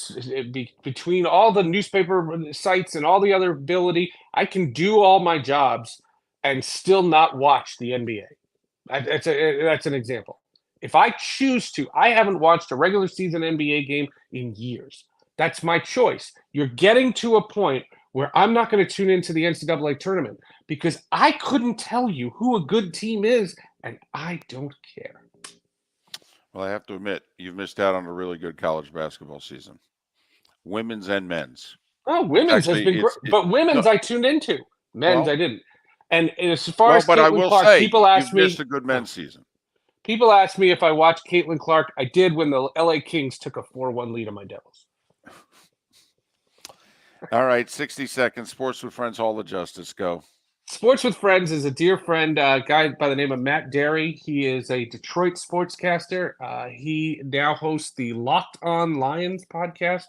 between all the newspaper sites and all the other ability, I can do all my jobs and still not watch the NBA. That's an example. If I choose to, I haven't watched a regular season NBA game in years. That's my choice. You're getting to a point where I'm not going to tune into the NCAA tournament because I couldn't tell you who a good team is, and I don't care. Well, I have to admit, you've missed out on a really good college basketball season. Women's and men's. Oh, women's has been great. But women's I tuned into. Men's I didn't. And as far as but I will Clark, say, people ask me, missed a good men's season. People ask me if I watched Caitlin Clark. I did when the LA Kings took a 4-1 lead on my Devils. All right, 60 seconds. Sports with Friends Hall of Justice. Go. Sports with Friends is a dear friend, a guy by the name of Matt Derry. He is a Detroit sportscaster. He now hosts the Locked On Lions podcast.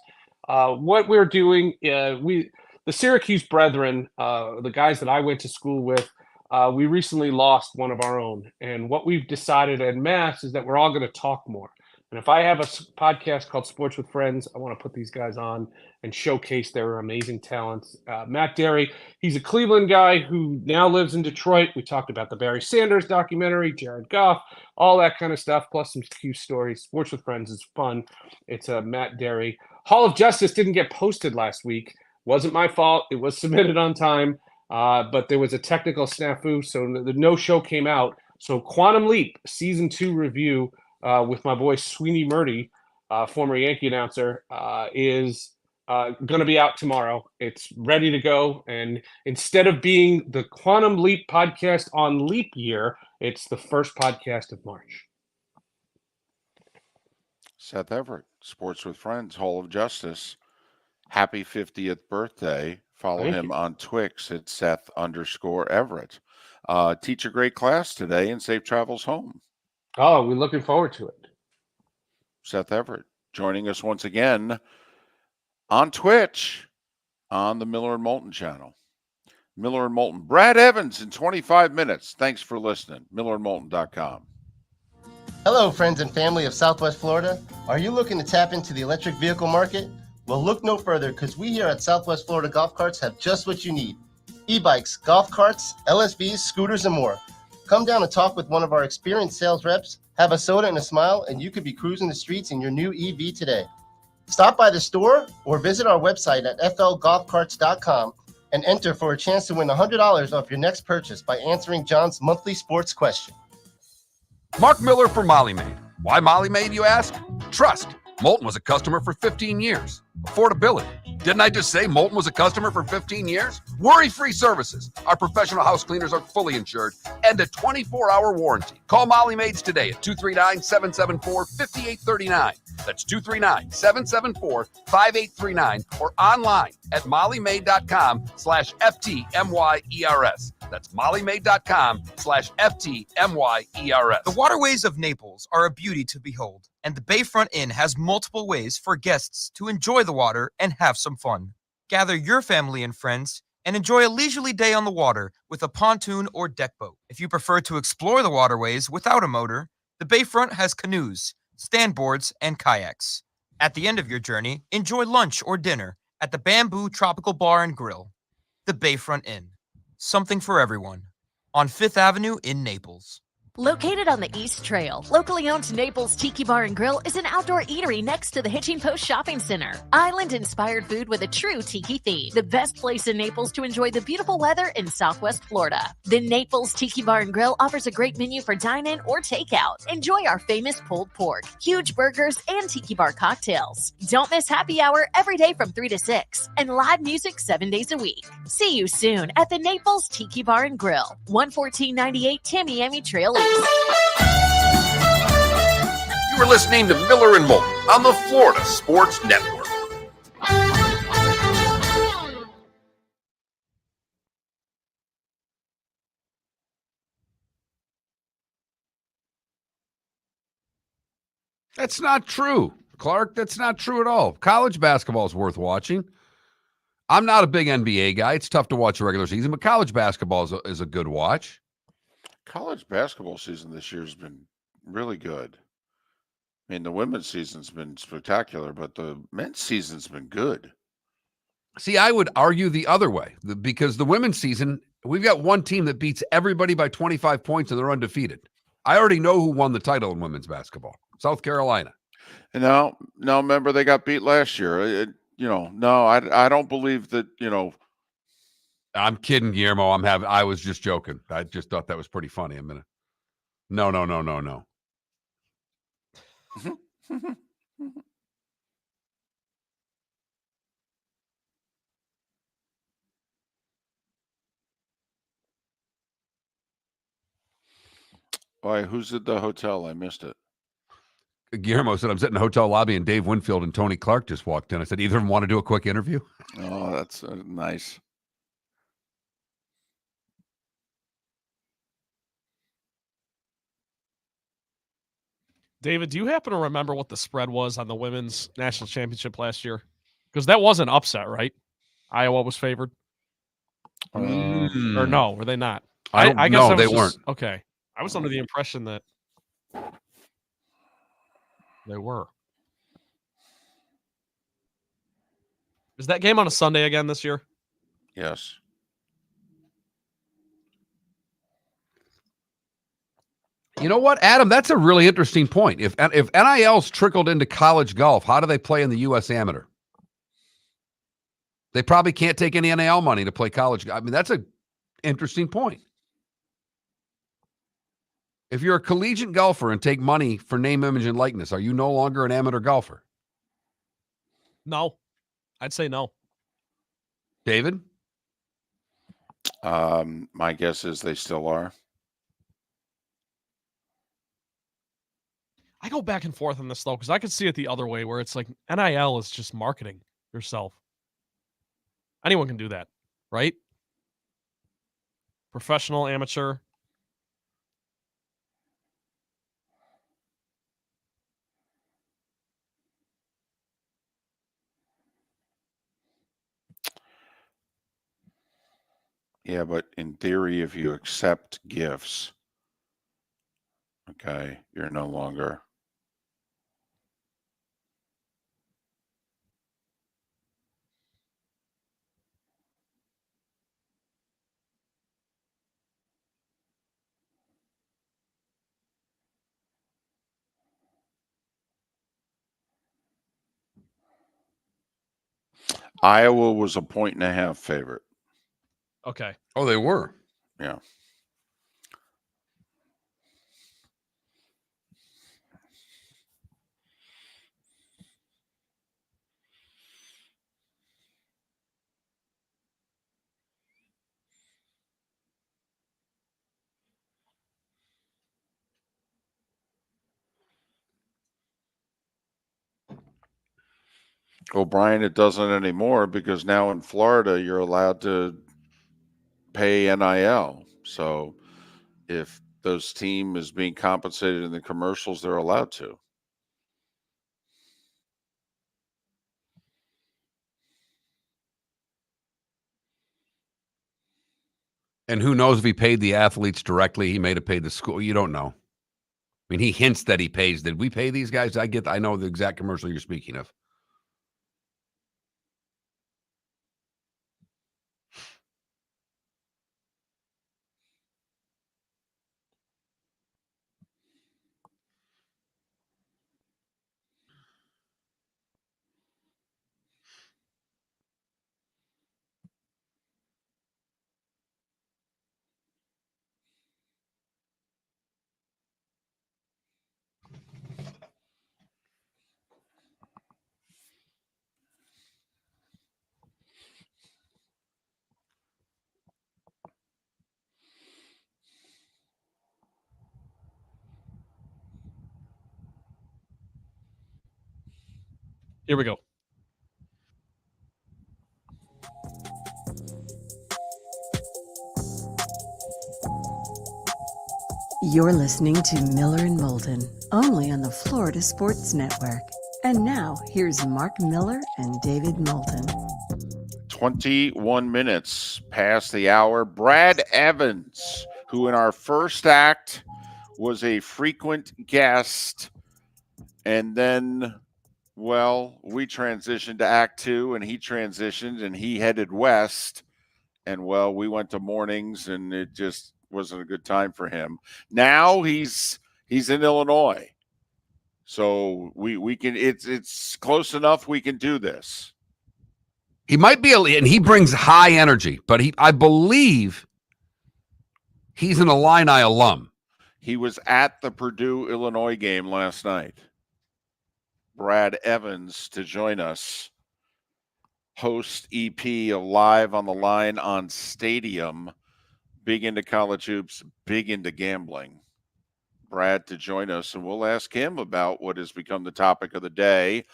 What we're doing, the Syracuse Brethren, the guys that I went to school with, we recently lost one of our own. And what we've decided en masse is that we're all going to talk more. And if I have a podcast called Sports with Friends, I want to put these guys on and showcase their amazing talents. Matt Derry, he's a Cleveland guy who now lives in Detroit. We talked about the Barry Sanders documentary, Jared Goff, all that kind of stuff, plus some cute stories. Sports with Friends is fun. It's Matt Derry. Hall of Justice didn't get posted last week. Wasn't my fault. It was submitted on time, but there was a technical snafu, so no show came out. So Quantum Leap season 2 review with my boy Sweeney Murdy, former Yankee announcer, is going to be out tomorrow. It's ready to go. And instead of being the Quantum Leap podcast on leap year, it's the first podcast of March. Seth Everett, Sports with Friends, Hall of Justice. Happy 50th birthday. Follow Thank him you. on Twix at Seth_Everett. Teach a great class today and safe travels home. Oh, we're looking forward to it. Seth Everett joining us once again on Twitch on the Miller and Moulton channel. Miller and Moulton. Brad Evans in 25 minutes. Thanks for listening. MillerandMoulton.com. Hello, friends and family of Southwest Florida. Are you looking to tap into the electric vehicle market? Well, look no further, because we here at Southwest Florida Golf Carts have just what you need. E-bikes, golf carts, LSVs, scooters, and more. Come down and talk with one of our experienced sales reps, have a soda and a smile, and you could be cruising the streets in your new EV today. Stop by the store or visit our website at flgolfcarts.com and enter for a chance to win $100 off your next purchase by answering John's monthly sports question. Mark Miller for Molly Maid. Why Molly Maid, you ask? Trust. Moulton was a customer for 15 years. Affordability. Didn't I just say Moulton was a customer for 15 years? Worry-free services. Our professional house cleaners are fully insured and a 24-hour warranty. Call Molly Maids today at 239-774-5839. That's 239-774-5839 or online at mollymaid.com/FTMYERS. That's mollymaid.com/FTMYERS. The waterways of Naples are a beauty to behold, and the Bayfront Inn has multiple ways for guests to enjoy the water and have some fun. Gather your family and friends and enjoy a leisurely day on the water with a pontoon or deck boat. If you prefer to explore the waterways without a motor, the Bayfront has canoes, standboards, and kayaks. At the end of your journey, enjoy lunch or dinner at the Bamboo Tropical Bar and Grill. The Bayfront Inn. Something for everyone. On 5th Avenue in Naples. Located on the East Trail, locally owned Naples Tiki Bar and Grill is an outdoor eatery next to the Hitching Post Shopping Center. Island-inspired food with a true tiki theme. The best place in Naples to enjoy the beautiful weather in Southwest Florida. The Naples Tiki Bar and Grill offers a great menu for dine-in or takeout. Enjoy our famous pulled pork, huge burgers, and tiki bar cocktails. Don't miss happy hour every day from 3 to 6 and live music 7 days a week. See you soon at the Naples Tiki Bar and Grill, 11498 Tamiami Trail East. You were listening to Miller and Moulton on the Florida Sports Network. That's not true, Clark. That's not true at all. College basketball is worth watching. I'm not a big NBA guy. It's tough to watch a regular season, but college basketball is a good watch. College basketball season this year has been really good. I mean, the women's season's been spectacular, but the men's season's been good. See, I would argue the other way because the women's season, we've got one team that beats everybody by 25 points and they're undefeated. I already know who won the title in women's basketball. South Carolina. And now, remember they got beat last year. I don't believe that, I'm kidding, Guillermo. I was just joking. I just thought that was pretty funny. No. Why, who's at the hotel? I missed it. Guillermo said, I'm sitting in the hotel lobby and Dave Winfield and Tony Clark just walked in. I said, either of them want to do a quick interview? Oh, that's nice. David, do you happen to remember what the spread was on the women's national championship last year? Because that was an upset, right? Iowa was favored. Or no, were they not? I guess no, they weren't. Okay. I was under the impression that they were. Is that game on a Sunday again this year? Yes. You know what, Adam? That's a really interesting point. If NIL's trickled into college golf, how do they play in the U.S. Amateur? They probably can't take any NIL money to play college. I mean, that's an interesting point. If you're a collegiate golfer and take money for name, image, and likeness, are you no longer an amateur golfer? No, I'd say no. David? My guess is they still are. I go back and forth on this though, because I could see it the other way, where it's like NIL is just marketing yourself. Anyone can do that, right? Professional, amateur. Yeah, but in theory, if you accept gifts, okay, you're no longer. Iowa was a 1.5 favorite. Okay. Oh, they were. Yeah. Well, Brian, it doesn't anymore because now in Florida, you're allowed to pay NIL. So if those team is being compensated in the commercials, they're allowed to. And who knows if he paid the athletes directly? He may have paid the school. You don't know. I mean, he hints that he pays. Did we pay these guys? I know the exact commercial you're speaking of. Here we go. You're listening to Miller and Moulton, only on the Florida Sports Network. And now, here's Mark Miller and David Moulton. 21 minutes past the hour. Brad Evans, who in our first act was a frequent guest, and then, well, we transitioned to Act 2, and he transitioned, and he headed west, and, well, we went to mornings, and it just wasn't a good time for him. Now he's in Illinois, so we can. It's close enough. We can do this. He might be, and he brings high energy, but I believe he's an Illini alum. He was at the Purdue Illinois game last night. Brad Evans to join us. Host EP of Live on the Line on Stadium. Big into college hoops, big into gambling. Brad to join us, and we'll ask him about what has become the topic of the day,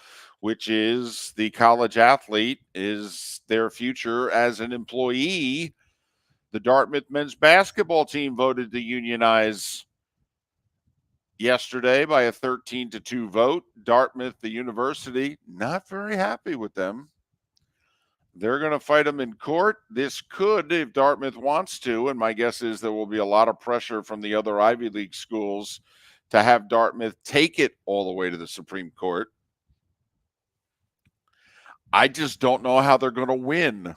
which is the college athlete is their future as an employee. The Dartmouth men's basketball team voted to unionize yesterday by a 13-2 vote. Dartmouth, the university, not very happy with them. They're going to fight them in court. This could, if Dartmouth wants to, and my guess is there will be a lot of pressure from the other Ivy League schools to have Dartmouth take it all the way to the Supreme Court. I just don't know how they're going to win.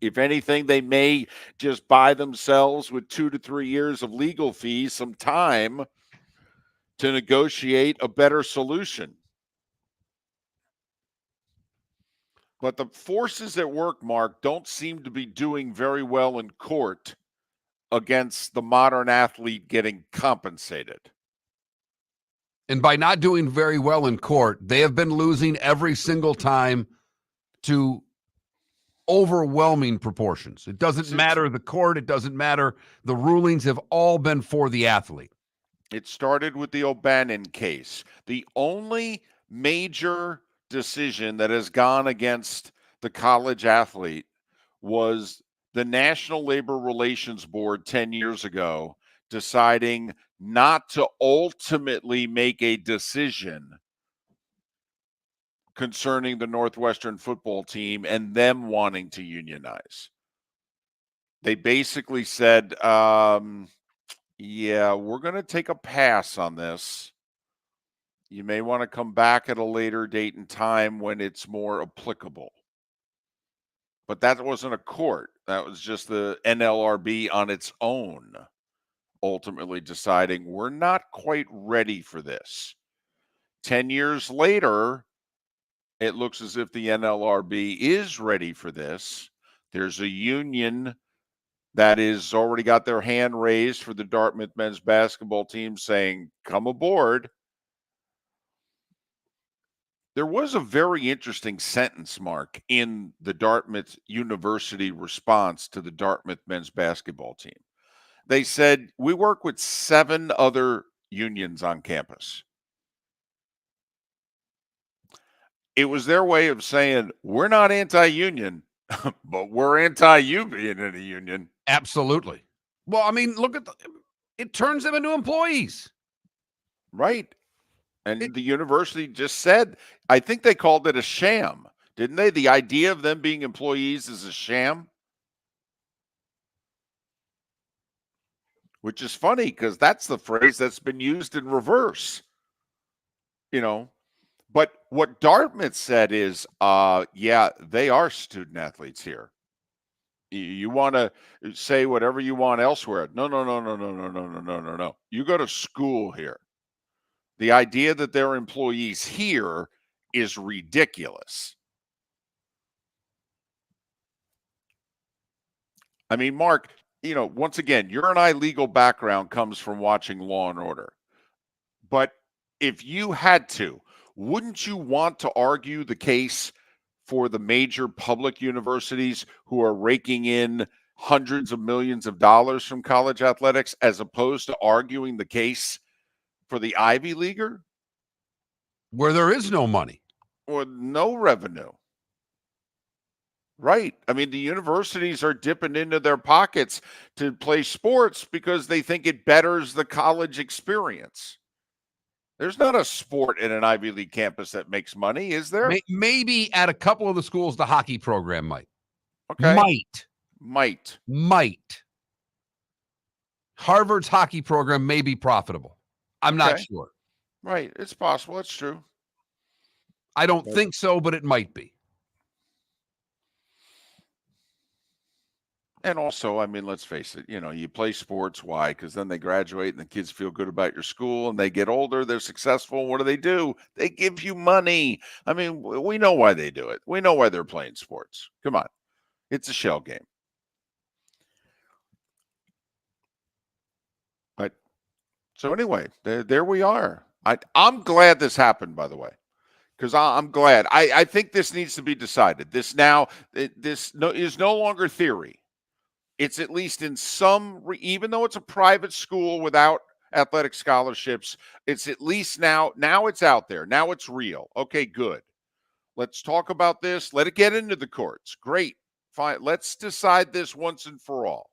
If anything, they may just buy themselves with 2 to 3 years of legal fees some time to negotiate a better solution. But the forces at work, Mark, don't seem to be doing very well in court against the modern athlete getting compensated. And by not doing very well in court, they have been losing every single time to overwhelming proportions. It doesn't matter the court. It doesn't matter. The rulings have all been for the athlete. It started with the O'Bannon case. The only major decision that has gone against the college athlete was the National Labor Relations Board 10 years ago deciding not to ultimately make a decision concerning the Northwestern football team and them wanting to unionize. They basically said, yeah, we're going to take a pass on this. You may want to come back at a later date and time when it's more applicable. But that wasn't a court. That was just the NLRB on its own, ultimately deciding we're not quite ready for this. 10 years later, it looks as if the NLRB is ready for this. There's a union that is already got their hand raised for the Dartmouth men's basketball team saying, come aboard. There was a very interesting sentence, Mark, in the Dartmouth University response to the Dartmouth men's basketball team. They said, we work with 7 other unions on campus. It was their way of saying, we're not anti-union, but we're anti-you being in a union. Absolutely. Well, I mean, look at it turns them into employees. Right. And the university just said, I think they called it a sham, didn't they? The idea of them being employees is a sham. Which is funny because that's the phrase that's been used in reverse. But what Dartmouth said is, yeah, they are student athletes here. You want to say whatever you want elsewhere. No. You go to school here. The idea that they're employees here is ridiculous. I mean, Mark, once again, your and I legal background comes from watching Law and Order. But if you had to, wouldn't you want to argue the case for the major public universities who are raking in hundreds of millions of dollars from college athletics as opposed to arguing the case for the Ivy Leaguer? Where there is no money. Or no revenue. Right. I mean, the universities are dipping into their pockets to play sports because they think it betters the college experience. There's not a sport in an Ivy League campus that makes money, is there? Maybe at a couple of the schools, the hockey program might. Okay. Might. Harvard's hockey program may be profitable. I'm not sure. Right. It's possible. It's true. I don't think so, but it might be. And also, I mean, let's face it, you play sports. Why? Because then they graduate and the kids feel good about your school and they get older. They're successful. What do? They give you money. I mean, we know why they do it. We know why they're playing sports. Come on. It's a shell game. But so anyway, there we are. I'm glad this happened, by the way. Because I'm glad. I think this needs to be decided. This is no longer theory. It's at least in some, even though it's a private school without athletic scholarships, it's at least now it's out there. Now it's real. Okay, good. Let's talk about this. Let it get into the courts. Great. Fine. Let's decide this once and for all.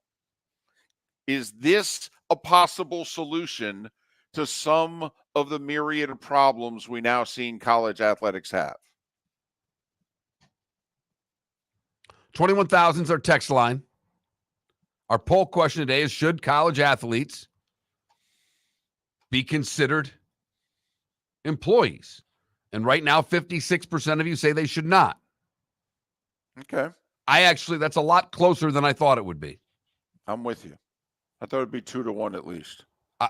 Is this a possible solution to some of the myriad of problems we now see in college athletics have? 21,000 is our text line. Our poll question today is, should college athletes be considered employees? And right now, 56% of you say they should not. Okay. That's a lot closer than I thought it would be. I'm with you. I thought it'd be 2-1 at least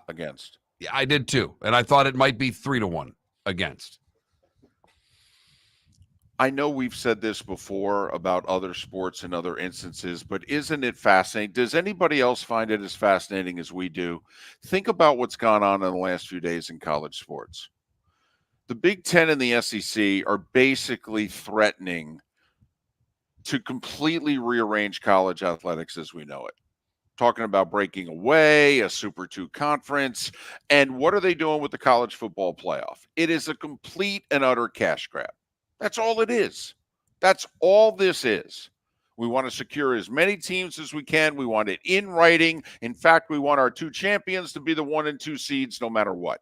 against. Yeah, I did too. And I thought it might be 3-1 against. I know we've said this before about other sports and other instances, but isn't it fascinating? Does anybody else find it as fascinating as we do? Think about what's gone on in the last few days in college sports. The Big Ten and the SEC are basically threatening to completely rearrange college athletics as we know it. Talking about breaking away, a Super 2 conference. And what are they doing with the college football playoff? It is a complete and utter cash grab. That's all it is. That's all this is. We want to secure as many teams as we can. We want it in writing. In fact, we want our two champions to be the 1 and 2 seeds no matter what.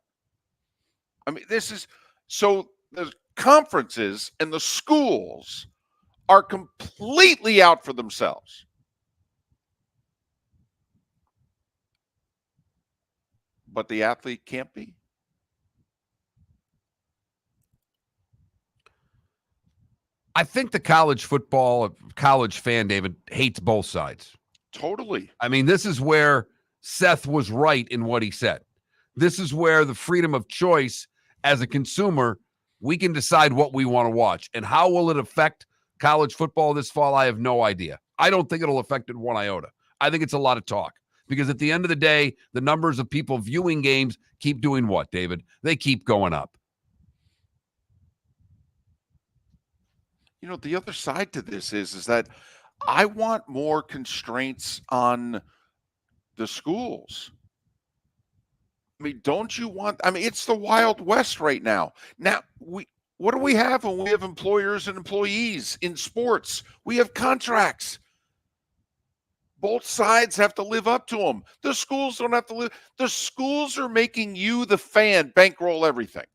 I mean, this is so the conferences and the schools are completely out for themselves. But the athlete can't be. I think the college fan, David, hates both sides. Totally. I mean, this is where Seth was right in what he said. This is where the freedom of choice as a consumer, we can decide what we want to watch. And how will it affect college football this fall? I have no idea. I don't think it'll affect it one iota. I think it's a lot of talk. Because at the end of the day, the numbers of people viewing games keep doing what, David? They keep going up. You know, the other side to this is that I want more constraints on the schools. I mean, don't you want, I mean, it's the Wild West right now. Now, what do we have when we have employers and employees in sports? We have contracts. Both sides have to live up to them. The schools don't have to live. The schools are making you, the fan, bankroll everything.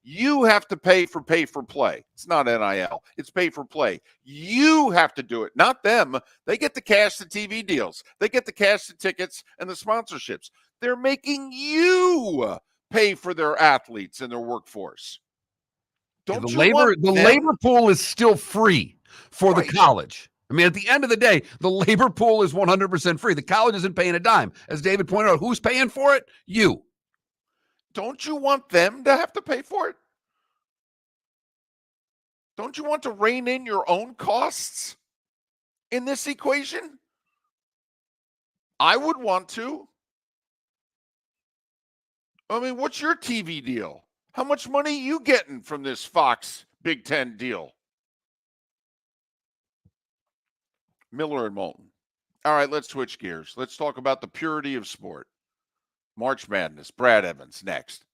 You have to pay for play. It's not NIL. It's pay for play. You have to do it, not them. They get the cash, the TV deals. They get the cash, the tickets, and the sponsorships. They're making you pay for their athletes and their workforce. Don't you want the them? labor pool is still free for the college. I mean, at the end of the day, the labor pool is 100% free. The college isn't paying a dime. As David pointed out, who's paying for it? You. Don't you want them to have to pay for it? Don't you want to rein in your own costs in this equation? I would want to. I mean, what's your TV deal? How much money are you getting from this Fox Big Ten deal? Miller and Moulton. All right, let's switch gears. Let's talk about the purity of sport. March Madness. Brad Evans next.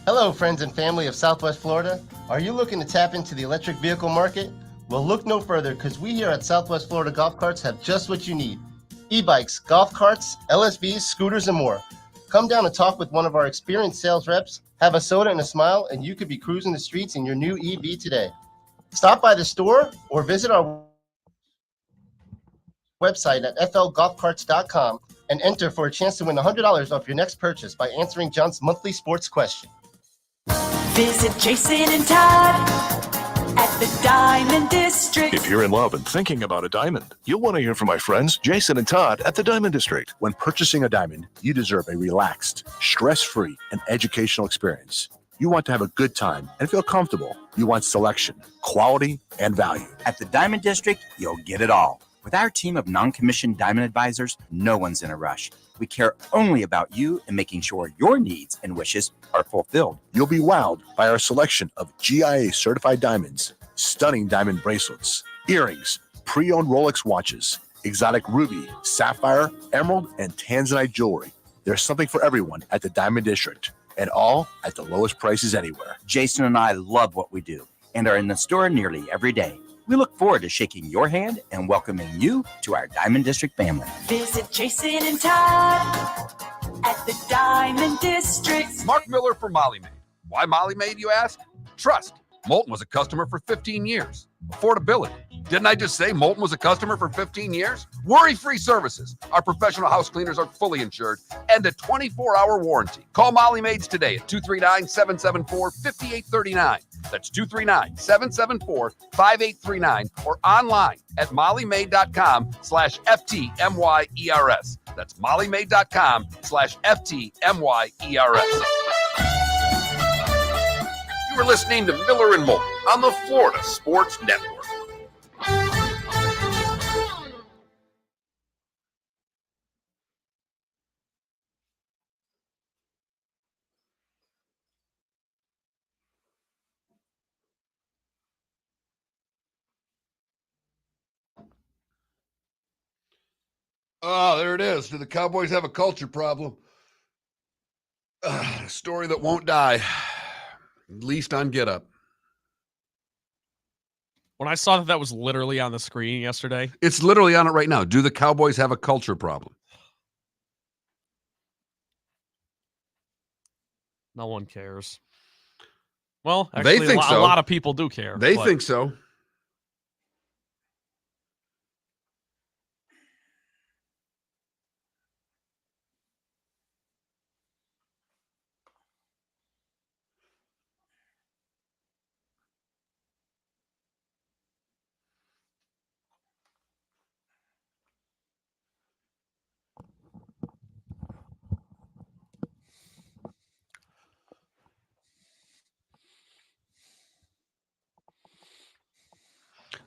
Hello, friends and family of Southwest Florida. Are you looking to tap into the electric vehicle market? Well, look no further, because we here at Southwest Florida Golf Carts have just what you need. E-bikes, golf carts, LSVs, scooters, and more. Come down and talk with one of our experienced sales reps, have a soda and a smile, and you could be cruising the streets in your new EV today. Stop by the store or visit our website at flgolfcarts.com and enter for a chance to win $100 off your next purchase by answering John's monthly sports question. Visit Jason and Todd at the Diamond District. If you're in love and thinking about a diamond, you'll want to hear from my friends Jason and Todd at the Diamond District. When purchasing a diamond, you deserve a relaxed, stress-free, and educational experience. You want to have a good time and feel comfortable. You want selection, quality, and value. At the Diamond District, you'll get it all. With our team of non-commissioned diamond advisors, no one's in a rush. We care only about you and making sure your needs and wishes are fulfilled. You'll be wowed by our selection of GIA-certified diamonds, stunning diamond bracelets, earrings, pre-owned Rolex watches, exotic ruby, sapphire, emerald, and tanzanite jewelry. There's something for everyone at the Diamond District, and all at the lowest prices anywhere. Jason and I love what we do and are in the store nearly every day. We look forward to shaking your hand and welcoming you to our Diamond District family. Visit Jason and Todd at the Diamond District. Mark Miller for Molly Maid. Why Molly Maid, you ask? Trust. Moulton was a customer for 15 years. Affordability. Didn't I just say Moulton was a customer for 15 years? Worry-free services. Our professional house cleaners are fully insured and a 24-hour warranty. Call Molly Maids today at 239-774-5839. That's 239-774-5839 or online at mollymaid.com/FTMYERS. That's mollymaid.com/FTMYERS. You You are listening to Miller and Moulton on the Florida Sports Network. Oh, there it is. Do the Cowboys have a culture problem? A story that won't die, at least on Get Up. When I saw that was literally on the screen yesterday. It's literally on it right now. Do the Cowboys have a culture problem? No one cares. Well, actually, they think a so. lot of people do care. They think so.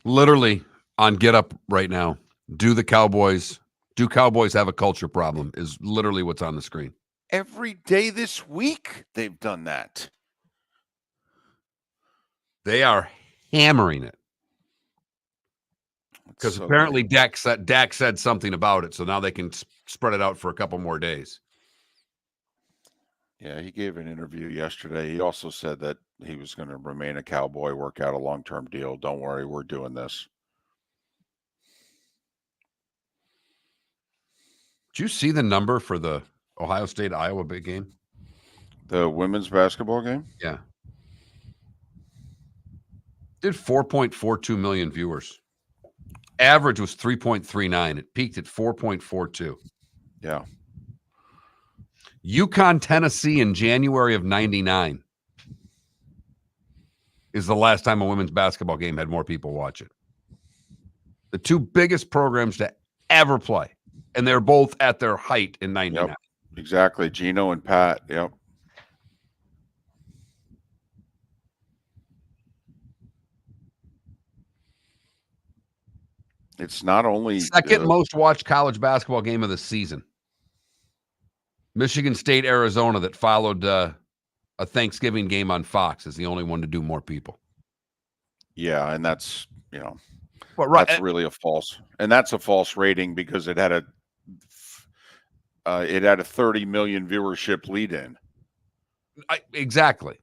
Literally on Get Up right now. Do Cowboys have a culture problem is literally what's on the screen. Every day this week, they've done that. They are hammering it. Because So apparently Dak said something about it, so now they can spread it out for a couple more days. Yeah, he gave an interview yesterday. He also said that he was going to remain a Cowboy, work out a long-term deal. Don't worry, we're doing this. Did you see the number for the Ohio State-Iowa big game? The women's basketball game? Yeah. Did 4.42 million viewers. Average was 3.39. It peaked at 4.42. Yeah. UConn, Tennessee in January of 99 is the last time a women's basketball game had more people watch it. The two biggest programs to ever play. And they're both at their height in 99. Yep. Exactly. Gino and Pat. Yep. It's not only second most watched college basketball game of the season. Michigan State, Arizona, that followed a Thanksgiving game on Fox, is the only one to do more people. Yeah, and that's that's really a false, and that's a false rating because it had a 30 million viewership lead in. Exactly.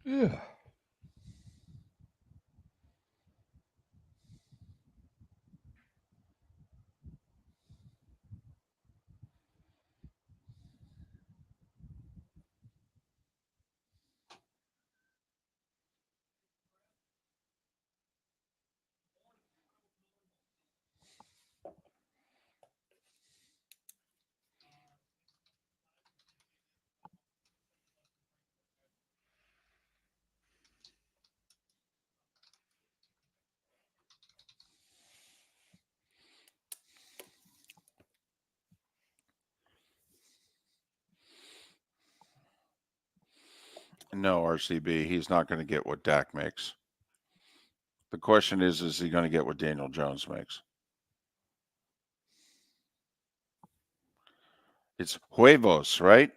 Yeah. No, RCB, he's not going to get what Dak makes. The question is he going to get what Daniel Jones makes? It's huevos, right?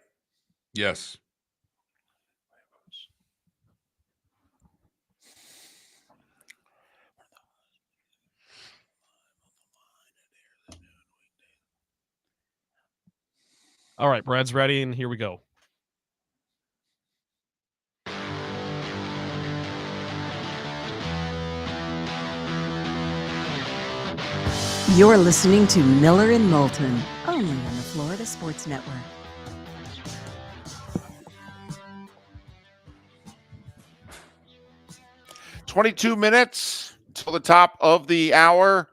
Yes. All right, Brad's ready, and here we go. You're listening to Miller and Moulton, only on the Florida Sports Network. "22 minutes till the top of the hour.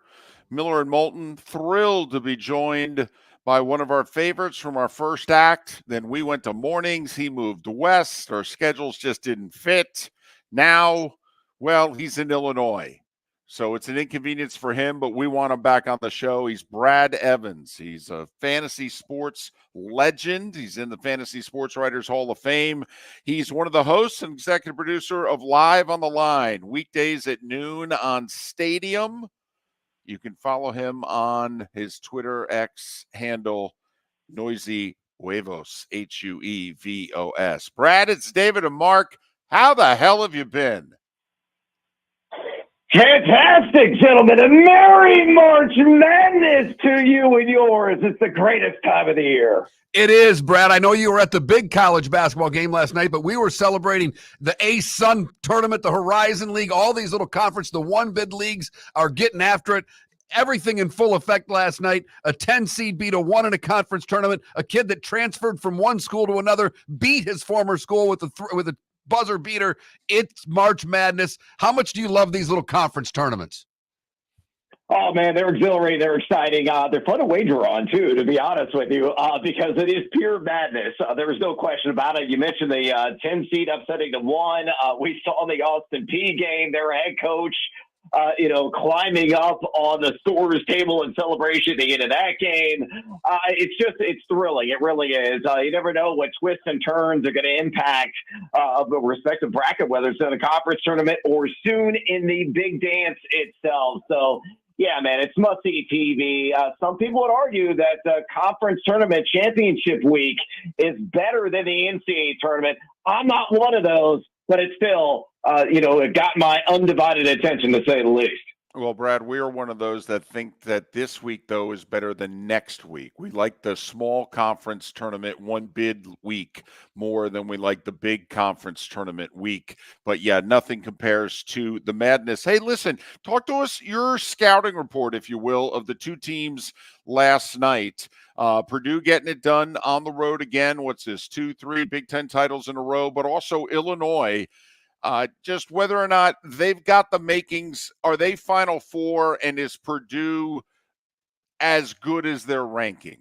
Miller and Moulton, thrilled to be joined by one of our favorites from our first act. Then we went to mornings. He moved west. Our schedules just didn't fit. Now, well, he's in Illinois. So it's an inconvenience for him, but we want him back on the show. He's Brad Evans. He's a fantasy sports legend. He's in the Fantasy Sports Writers Hall of Fame. He's one of the hosts and executive producer of Live on the Line, weekdays at noon on Stadium. You can follow him on his Twitter X handle, Noisy Huevos, Huevos. Brad, it's David and Mark. How the hell have you been? Fantastic, gentlemen. A Merry March Madness to you and yours. It's the greatest time of the year. It is, Brad. I know you were at the big college basketball game last night, but we were celebrating the A-Sun tournament, the Horizon League, all these little conference, the one-bid leagues are getting after it. Everything in full effect last night. A 10 seed beat a 1 in a conference tournament. A kid that transferred from one school to another beat his former school with a buzzer beater. It's March Madness. How much do you love these little conference tournaments? Oh, man, they're exhilarating. They're exciting. They're fun to wager on, too, to be honest with you, because it is pure madness. There was no question about it. You mentioned the 10 seed upsetting the 1. We saw the Austin Peay game, their head coach, climbing up on the scorer's table in celebration at the end of that game. It's thrilling. It really is. You never know what twists and turns are going to impact the respective bracket, whether it's in a conference tournament or soon in the big dance itself. So, yeah, man, it's must-see TV. Some people would argue that the conference tournament championship week is better than the NCAA tournament. I'm not one of those, but it's still, it got my undivided attention, to say the least. Well, Brad, we are one of those that think that this week, though, is better than next week. We like the small conference tournament one bid week more than we like the big conference tournament week. But, yeah, nothing compares to the madness. Hey, listen, talk to us your scouting report, if you will, of the two teams last night. Purdue getting it done on the road again. What's this, 2-3 Big Ten titles in a row, but also Illinois. Just whether or not they've got the makings. Are they Final Four, and is Purdue as good as their ranking?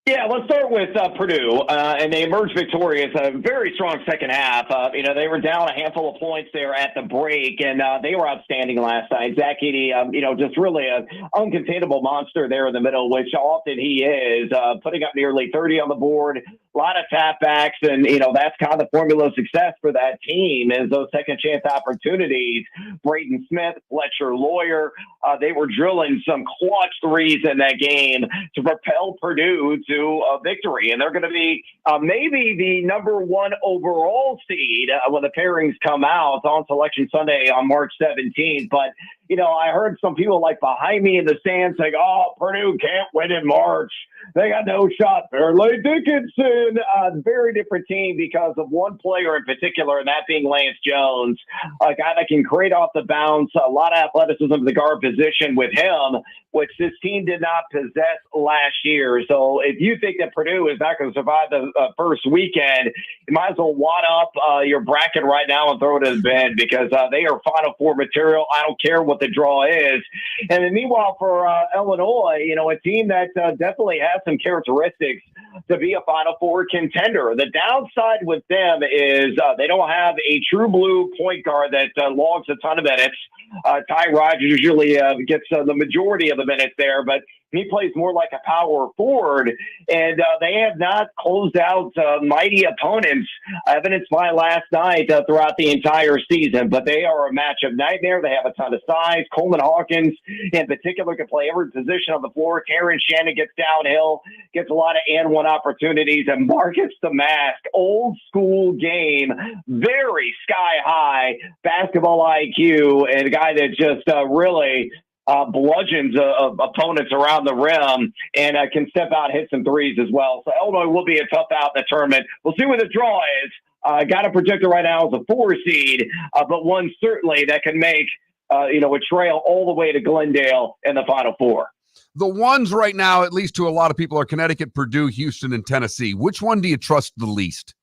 Yeah, let's start with Purdue, and they emerged victorious. A very strong second half. They were down a handful of points there at the break, and they were outstanding last night. Zach Edey, just really an uncontainable monster there in the middle, which often he is, putting up nearly 30 on the board. A lot of tap backs, and, that's kind of the formula of success for that team is those second chance opportunities. Braden Smith, Fletcher Lawyer, they were drilling some clutch threes in that game to propel Purdue to a victory. And they're going to be maybe the number 1 overall seed when the pairings come out on Selection Sunday on March 17th. But, I heard some people behind me in the stands saying, oh, Purdue can't win in March. They got no shot. Fairleigh Dickinson, very different team because of one player in particular, and that being Lance Jones, a guy that can create off the bounce, a lot of athleticism in the guard position with him, which this team did not possess last year. So if you think that Purdue is not going to survive the first weekend, you might as well wad up your bracket right now and throw it in bed because they are Final Four material. I don't care what the draw is. And then meanwhile for Illinois, a team that definitely has some characteristics to be a Final Four contender. The downside with them is they don't have a true blue point guard that logs a ton of minutes. Ty Rogers usually gets the majority of the minutes there, but he plays more like a power forward, and they have not closed out mighty opponents, evidenced by last night throughout the entire season. But they are a matchup nightmare. They have a ton of size. Coleman Hawkins, in particular, can play every position on the floor. Karen Shannon gets downhill, gets a lot of and-one opportunities, and Marcus the Mask, old school game, very sky-high basketball IQ, and a guy that just really bludgeons of opponents around the rim and can step out, hit some threes as well. So Illinois will be a tough out in the tournament. We'll see what the draw is. Got to project it right now as a 4 seed, but one certainly that can make a trail all the way to Glendale in the Final Four. The ones right now, at least to a lot of people, are Connecticut, Purdue, Houston, and Tennessee. Which one do you trust the least?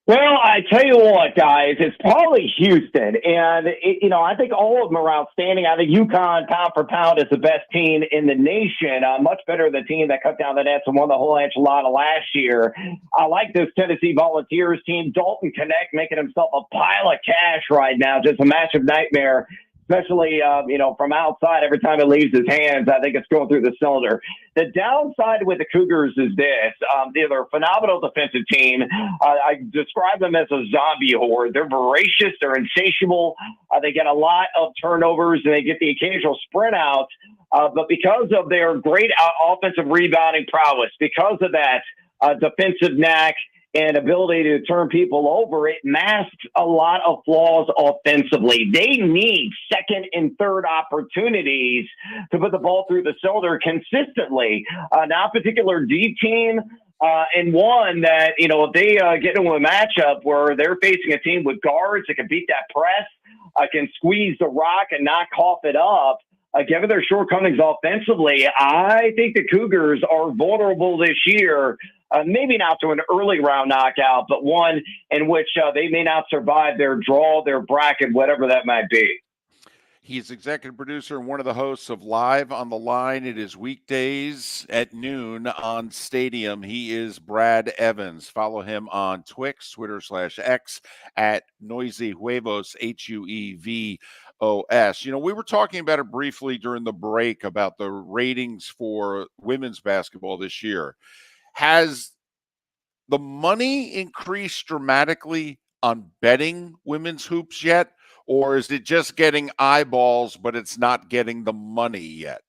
Well, I tell you what, guys, it's probably Houston. And, I think all of them are outstanding. I think UConn, pound for pound, is the best team in the nation. Much better than the team that cut down the nets and won the whole enchilada last year. I like this Tennessee Volunteers team. Dalton Connect making himself a pile of cash right now. Just a massive nightmare. Especially, from outside, every time it leaves his hands, I think it's going through the cylinder. The downside with the Cougars is this. They're a phenomenal defensive team. I describe them as a zombie horde. They're voracious. They're insatiable. They get a lot of turnovers, and they get the occasional sprint out. But because of their great offensive rebounding prowess, because of that defensive knack, and ability to turn people over, it masks a lot of flaws offensively. They need second and third opportunities to put the ball through the cylinder consistently. Not a particular deep team, and one that, if they get into a matchup where they're facing a team with guards that can beat that press, can squeeze the rock and not cough it up, given their shortcomings offensively, I think the Cougars are vulnerable this year. Maybe not to an early round knockout, but one in which they may not survive their draw, their bracket, whatever that might be. He's executive producer and one of the hosts of Live on the Line. It is weekdays at noon on Stadium. He is Brad Evans. Follow him on Twix, Twitter/X at Noisy Huevos, HUEVOS. We were talking about it briefly during the break about the ratings for women's basketball this year. Has the money increased dramatically on betting women's hoops yet? Or is it just getting eyeballs, but it's not getting the money yet?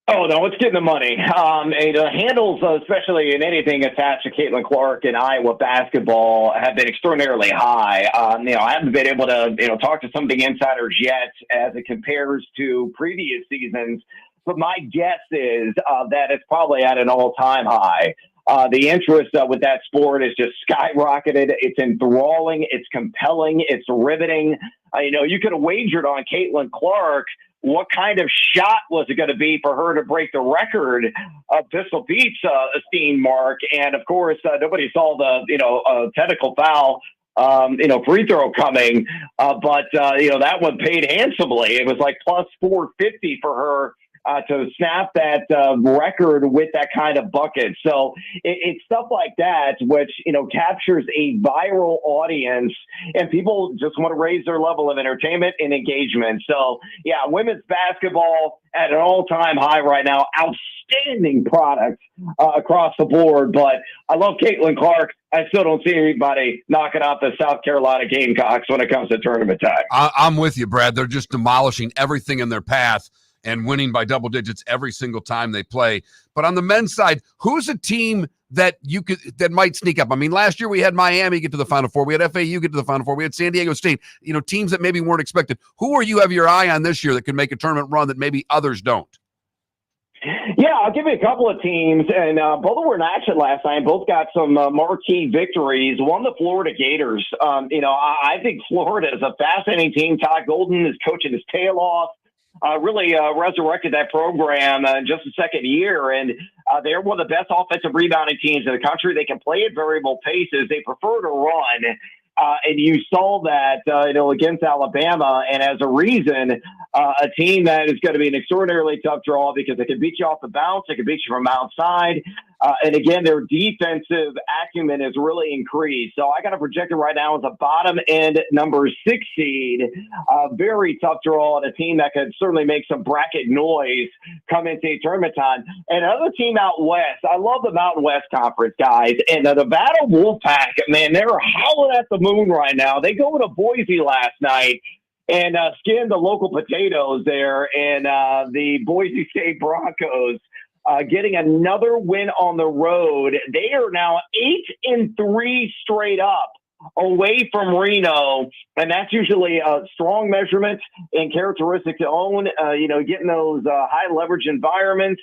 Oh, no, it's getting the money. And handles, especially in anything attached to Caitlin Clark and Iowa basketball, have been extraordinarily high. I haven't been able to, talk to some of the insiders yet as it compares to previous seasons. But my guess is that it's probably at an all-time high. The interest with that sport is just skyrocketed. It's enthralling. It's compelling. It's riveting. You could have wagered on Caitlin Clark. What kind of shot was it going to be for her to break the record of Pistol Pete's esteemed mark? And, of course, nobody saw the, technical foul free throw coming. But that one paid handsomely. It was like plus 450 for her to snap that record with that kind of bucket. So it's stuff like that, which, captures a viral audience, and people just want to raise their level of entertainment and engagement. So, yeah, women's basketball at an all-time high right now. Outstanding product across the board. But I love Caitlin Clark. I still don't see anybody knocking out the South Carolina Gamecocks when it comes to tournament time. I'm with you, Brad. They're just demolishing everything in their path and winning by double digits every single time they play. But on the men's side, who's a team that that might sneak up? I mean, last year we had Miami get to the Final Four. We had FAU get to the Final Four. We had San Diego State, teams that maybe weren't expected. Who are you have your eye on this year that can make a tournament run that maybe others don't? Yeah, I'll give you a couple of teams, and both were in action last night. Both got some marquee victories. One, the Florida Gators. I think Florida is a fascinating team. Todd Golden is coaching his tail off. Really resurrected that program in just the second year, and they're one of the best offensive rebounding teams in the country. They can play at variable paces. They prefer to run, and you saw that against Alabama, and as a reason, a team that is going to be an extraordinarily tough draw because they can beat you off the bounce, they can beat you from outside, and again, their defensive acumen has really increased. So I got to project it right now as a bottom end number 6 seed. Very tough draw, and a team that could certainly make some bracket noise come into tournament time. And another team out west, I love the Mountain West Conference, guys, and the Nevada Wolfpack, man, they're howling at the moon right now. They go to Boise last night and skinned the local potatoes there, and the Boise State Broncos getting another win on the road. They are now 8-3 straight up away from Reno, and that's usually a strong measurement and characteristic to own. Getting those high leverage environments,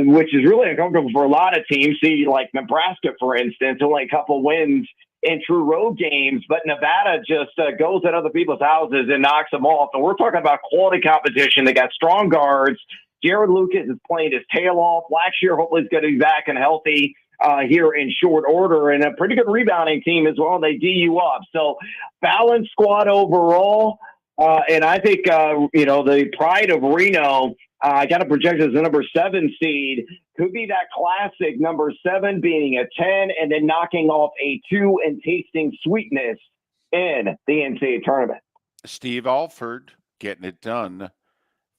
which is really uncomfortable for a lot of teams. See, like Nebraska, for instance, only a couple wins in true road games, but Nevada just goes at other people's houses and knocks them off. And we're talking about quality competition. They got strong guards. Jared Lucas is playing his tail off. Last year, hopefully, he's going to be back and healthy here in short order, and a pretty good rebounding team as well. They DU up. So balanced squad overall. And I think, the pride of Reno, I got to project as the number 7 seed, could be that classic number 7 being a 10 and then knocking off a 2 and tasting sweetness in the NCAA tournament. Steve Alford getting it done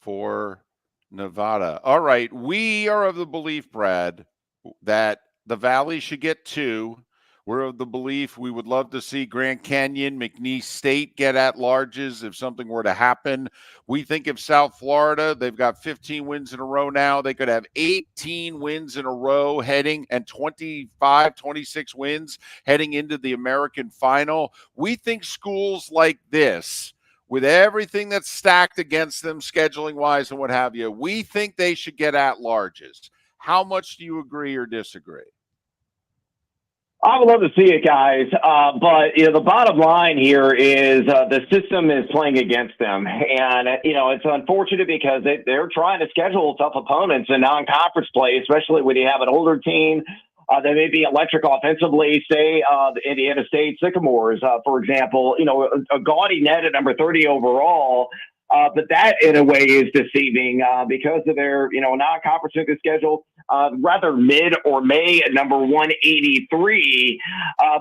for Nevada. All right. We are of the belief, Brad, that the Valley should get 2. We're of the belief we would love to see Grand Canyon, McNeese State get at-larges if something were to happen. We think if South Florida, they've got 15 wins in a row now. They could have 18 wins in a row heading and 25, 26 wins heading into the American final. We think schools like this, with everything that's stacked against them scheduling-wise and what have you, we think they should get at-larges. How much do you agree or disagree? I would love to see it, guys. But the bottom line here is the system is playing against them. And, it's unfortunate because they're trying to schedule tough opponents in non-conference play, especially when you have an older team that may be electric offensively, say the Indiana State Sycamores, for example, a gaudy net at number 30 overall. But that, in a way, is deceiving because of their, non-conference schedule, rather mid or May at number 183.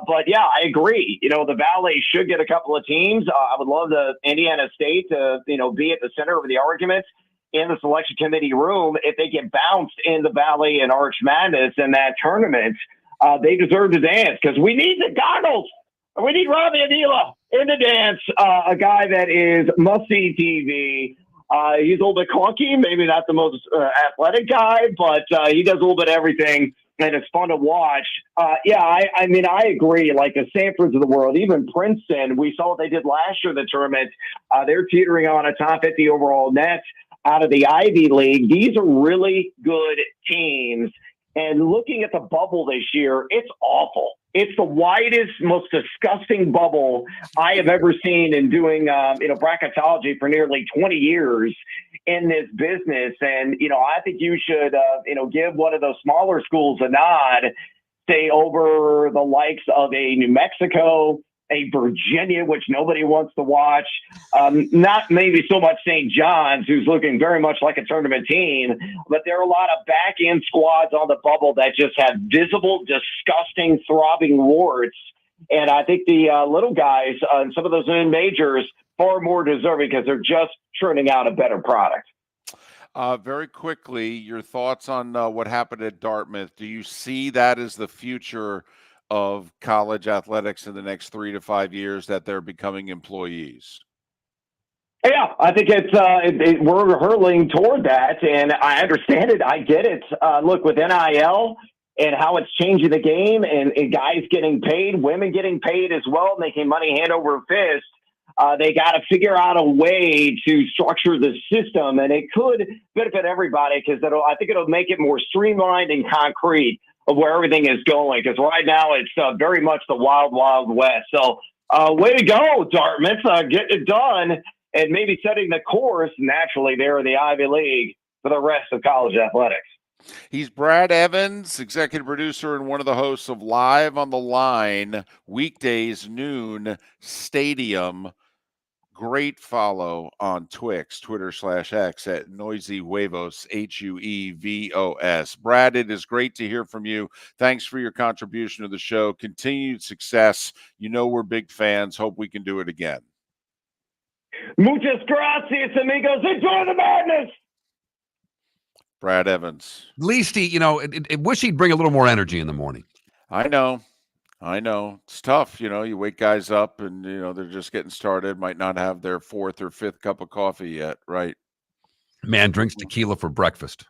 But, yeah, I agree. The Valley should get a couple of teams. I would love the Indiana State to, be at the center of the argument in the selection committee room. If they get bounced in the Valley and Arch Madness in that tournament, they deserve to dance because we need the goggles. We need Robbie Avila in the dance, a guy that is must-see TV. He's a little bit clunky, maybe not the most athletic guy, but he does a little bit of everything, and it's fun to watch. I mean, I agree. Like the Sanfords of the world, even Princeton, we saw what they did last year in the tournament. They're teetering on a top 50 overall net out of the Ivy League. These are really good teams. And looking at the bubble this year, it's awful. It's the widest, most disgusting bubble I have ever seen in doing, bracketology for nearly 20 years in this business. And, I think you should, give one of those smaller schools a nod, say over the likes of a New Mexico, a Virginia, which nobody wants to watch. Not maybe so much St. John's, who's looking very much like a tournament team, but there are a lot of back-end squads on the bubble that just have visible, disgusting, throbbing warts. And I think the little guys and some of those majors far more deserving because they're just churning out a better product. Very quickly, your thoughts on what happened at Dartmouth. Do you see that as the future of college athletics in the next 3 to 5 years, that they're becoming employees? Yeah, I think we're hurtling toward that, and I understand it. I get it. Look, with NIL and how it's changing the game, and guys getting paid, women getting paid as well, making money hand over fist, they got to figure out a way to structure the system, and it could benefit everybody because I think it'll make it more streamlined and concrete of where everything is going, because right now it's very much the wild, wild west. So way to go, Dartmouth, getting it done and maybe setting the course naturally there in the Ivy League for the rest of college athletics. He's Brad Evans, executive producer and one of the hosts of Live on the Line, weekdays, noon, Stadium. Great follow on Twitter/X at Noisy Huevos, HUEVOS. Brad, it is great to hear from you. Thanks for your contribution to the show. Continued success. We're big fans. Hope we can do it again. Muchas gracias, amigos. Enjoy the madness. Brad Evans. At least I wish he'd bring a little more energy in the morning. I know. It's tough. You wake guys up and, they're just getting started, might not have their 4th or 5th cup of coffee yet. Right. Man drinks tequila for breakfast.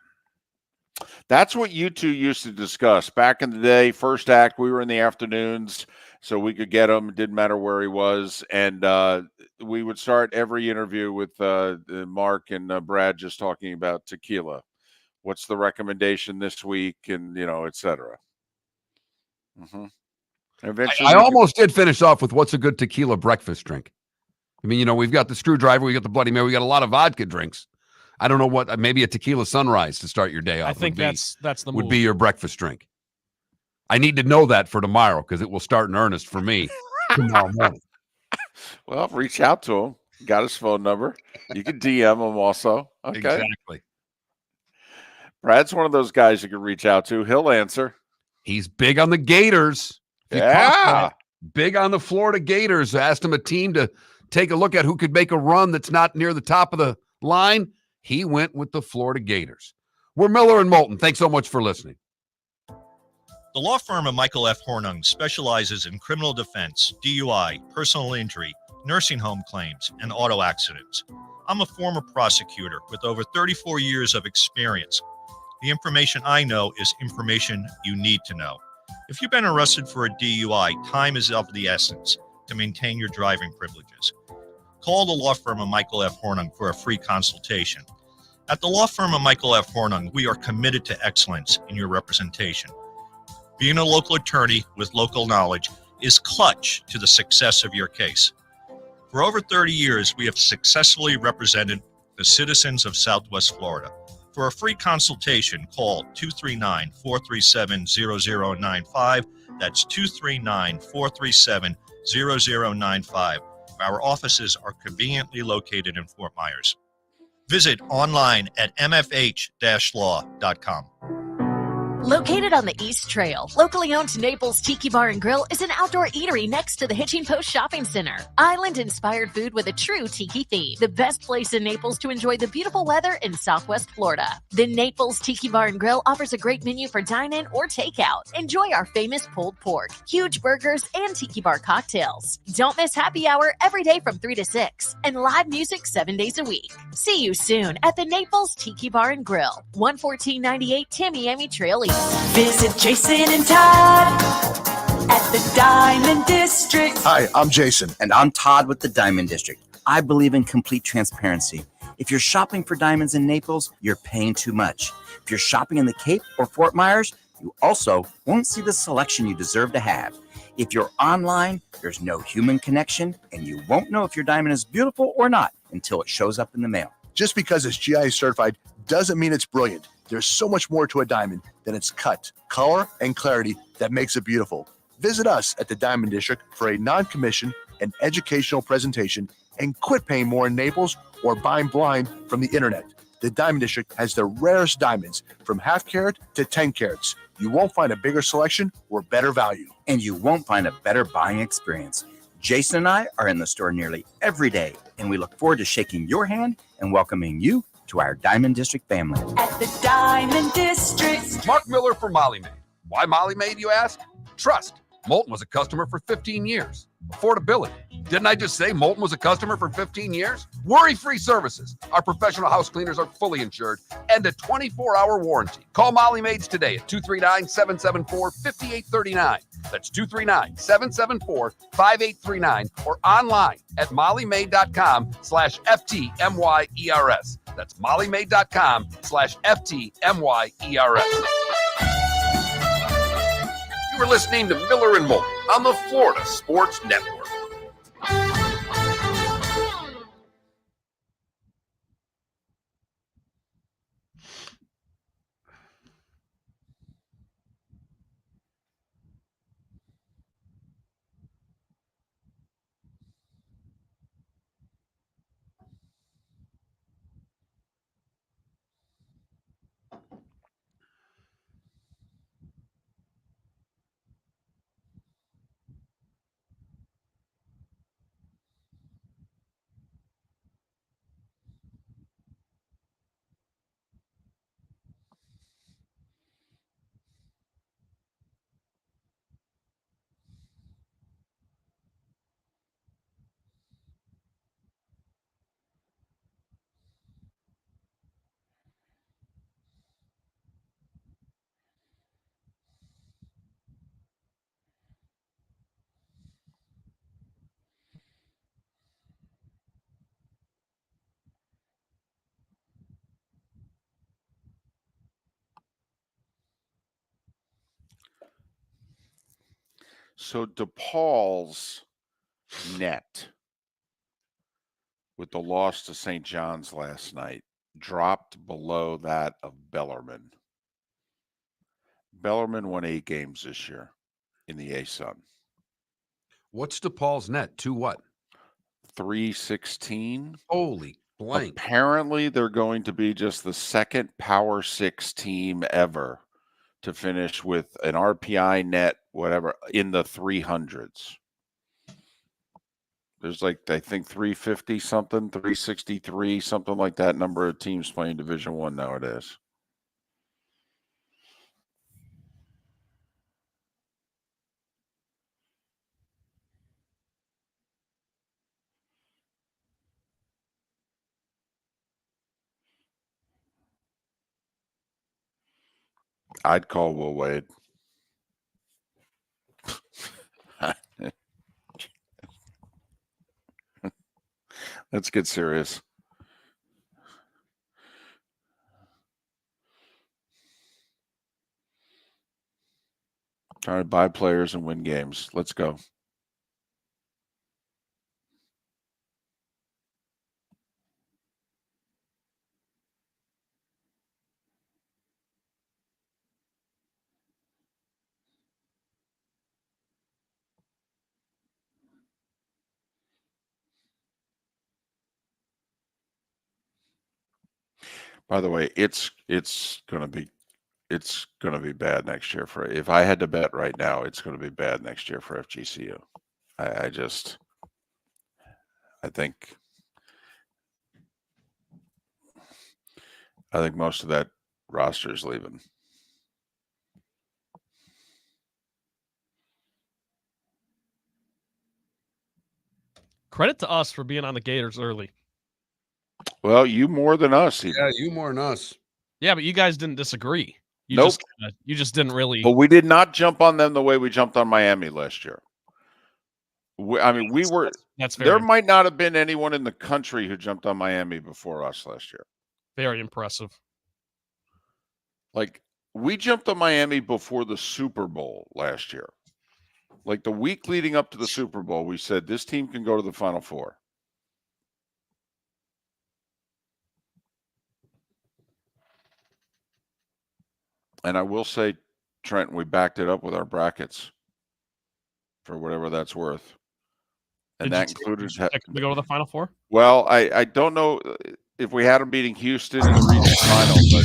That's what you two used to discuss back in the day. First act, we were in the afternoons, so we could get him. It didn't matter where he was, and we would start every interview with Mark and Brad just talking about tequila. What's the recommendation this week, and et cetera. Mm-hmm. Eventually, I almost did finish off with what's a good tequila breakfast drink. I mean, we've got the Screwdriver, we got the Bloody Mary, we got a lot of vodka drinks. I don't know what, maybe a tequila sunrise to start your day off. I think that's the would move. be your breakfast drink. I need to know that for tomorrow because it will start in earnest for me tomorrow morning. Well, reach out to him. Got his phone number. You can DM him also. Okay. Exactly. Brad's one of those guys you can reach out to. He'll answer. He's big on the Gators. Yeah. Big on the Florida Gators. Asked him a team to take a look at who could make a run that's not near the top of the line. He went with the Florida Gators. We're Miller and Moulton. Thanks so much for listening. The law firm of Michael F. Hornung specializes in criminal defense, DUI, personal injury, nursing home claims, and auto accidents. I'm a former prosecutor with over 34 years of experience. The information I know is information you need to know. If you've been arrested for a DUI, time is of the essence to maintain your driving privileges. Call the law firm of Michael F. Hornung for a free consultation. At the law firm of Michael F. Hornung, we are committed to excellence in your representation. Being a local attorney with local knowledge is clutch to the success of your case. For over 30 years, we have successfully represented the citizens of Southwest Florida. For a free consultation, call 239-437-0095. That's 239-437-0095. Our offices are conveniently located in Fort Myers. Visit online at mfh-law.com. Located on the East Trail, locally owned Naples Tiki Bar and Grill is an outdoor eatery next to the Hitching Post Shopping Center. Island-inspired food with a true tiki theme. The best place in Naples to enjoy the beautiful weather in Southwest Florida. The Naples Tiki Bar and Grill offers a great menu for dine-in or takeout. Enjoy our famous pulled pork, huge burgers, and tiki bar cocktails. Don't miss happy hour every day from 3 to 6 and live music 7 days a week. See you soon at the Naples Tiki Bar and Grill, 11498 Tamiami Trail East. Visit Jason and Todd at the Diamond District. Hi, I'm Jason. And I'm Todd with the Diamond District. I believe in complete transparency. If you're shopping for diamonds in Naples, you're paying too much. If you're shopping in the Cape or Fort Myers, you also won't see the selection you deserve to have. If you're online, there's no human connection, and you won't know if your diamond is beautiful or not until it shows up in the mail. Just because it's GIA certified doesn't mean it's brilliant. There's so much more to a diamond than its cut, color, and clarity that makes it beautiful. Visit us at the Diamond District for a non-commission and educational presentation and quit paying more in Naples or buying blind from the internet. The Diamond District has the rarest diamonds from half carat to 10 carats. You won't find a bigger selection or better value. And you won't find a better buying experience. Jason and I are in the store nearly every day, and we look forward to shaking your hand and welcoming you to our Diamond District family. At the Diamond District. Mark Miller for Molly Maid. Why Molly Maid, you ask? Trust. Moulton was a customer for 15 years. Affordability. Didn't I just say Moulton was a customer for 15 years? Worry-free services. Our professional house cleaners are fully insured and a 24-hour warranty. Call Molly Maids today at 239-774-5839. That's 239-774-5839 or online at mollymaid.com/FTMYERS. That's mollymaid.com/FTMYERS. You were listening to Miller and Moulton on the Florida Sports Network. So DePaul's net with the loss to St. John's last night dropped below that of Bellarmine. Bellarmine won 8 games this year in the A-Sun. What's DePaul's net? To what? 316. Holy blank. Apparently, they're going to be just the second Power 6 team ever to finish with an RPI net, whatever, in the 300s. There's like, I think 350 something, 363, something like that number of teams playing Division I nowadays. I'd call Will Wade. Let's get serious. Trying to buy players and win games. Let's go. By the way, it's gonna be bad next year for. If I had to bet right now, it's gonna be bad next year for FGCU. I think most of that roster is leaving. Credit to us for being on the Gators early. Well, you more than us. Even. Yeah, you more than us. Yeah, but you guys didn't disagree. Nope. You just didn't really. But we did not jump on them the way we jumped on Miami last year. We were. That's there might not have been anyone in the country who jumped on Miami before us last year. Very impressive. Like, we jumped on Miami before the Super Bowl last year. Like, the week leading up to the Super Bowl, we said this team can go to the Final Four. And I will say, Trent, we backed it up with our brackets for whatever that's worth. And that included we go to the Final Four? Well, I don't know if we had them beating Houston in the region final, but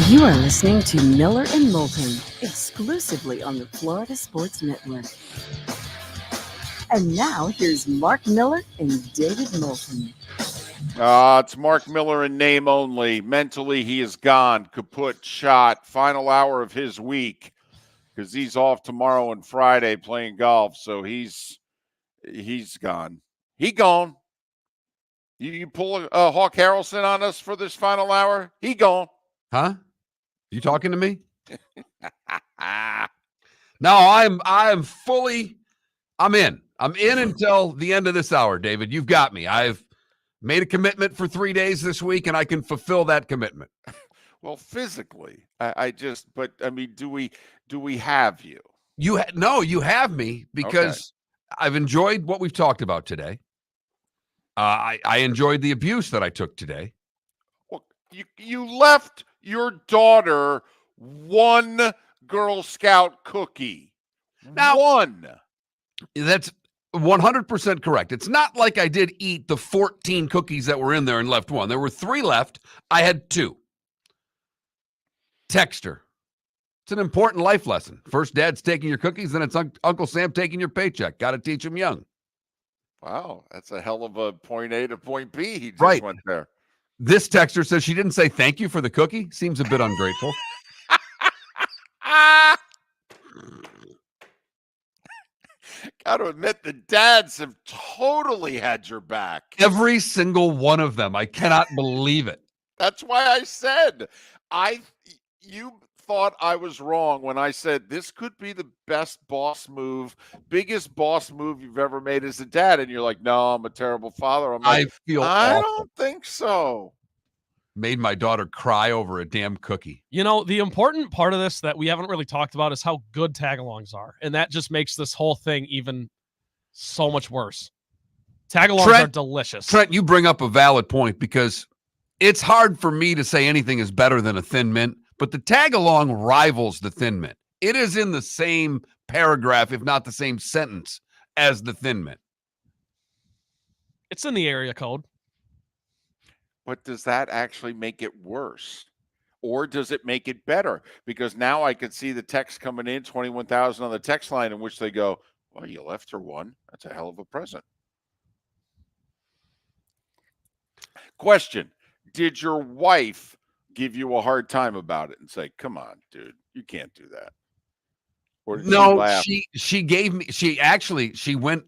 You are listening to Miller and Moulton, exclusively on the Florida Sports Network. And now here's Mark Miller and David Moulton. It's Mark Miller in name only. Mentally, he is gone. Kaput shot. Final hour of his week because he's off tomorrow and Friday playing golf. So he's gone. He gone. You pull a Hawk Harrelson on us for this final hour? He gone. Huh? You talking to me? No, I'm fully. I'm in. I'm in until the end of this hour, David. You've got me. I've made a commitment for 3 days this week, and I can fulfill that commitment. Well, physically, but I mean, do we have you? No, you have me because I've enjoyed what we've talked about today. I enjoyed the abuse that I took today. Well, you left your daughter one Girl Scout cookie. Now, one. That's 100% correct. It's not like I did eat the 14 cookies that were in there and left one. There were 3 left. I had 2. Text her. It's an important life lesson. First, Dad's taking your cookies, then it's Uncle Sam taking your paycheck. Got to teach him young. Wow, that's a hell of a point A to point B. He just Right. went there. This texter says she didn't say thank you for the cookie. Seems a bit ungrateful. Got to admit, the dads have totally had your back. Every single one of them. I cannot believe it. That's why I said you thought I was wrong when I said this could be the best boss move, biggest boss move you've ever made as a dad. And you're like, no, I'm a terrible father. I'm like, I feel I awful. don't think so. Made my daughter cry over a damn cookie. You know, the important part of this that we haven't really talked about is how good tagalongs are. And that just makes this whole thing even so much worse. Tagalongs are delicious. Trent, you bring up a valid point because it's hard for me to say anything is better than a Thin Mint, but the tagalong rivals the Thin Mint. It is in the same paragraph, if not the same sentence, as the Thin Mint. It's in the area code. But does that actually make it worse? Or does it make it better? Because now I can see the text coming in, 21,000 on the text line, in which they go, well, you left her one. That's a hell of a present. Question. Did your wife give you a hard time about it and say, come on, dude, you can't do that? Or did she gave me, she went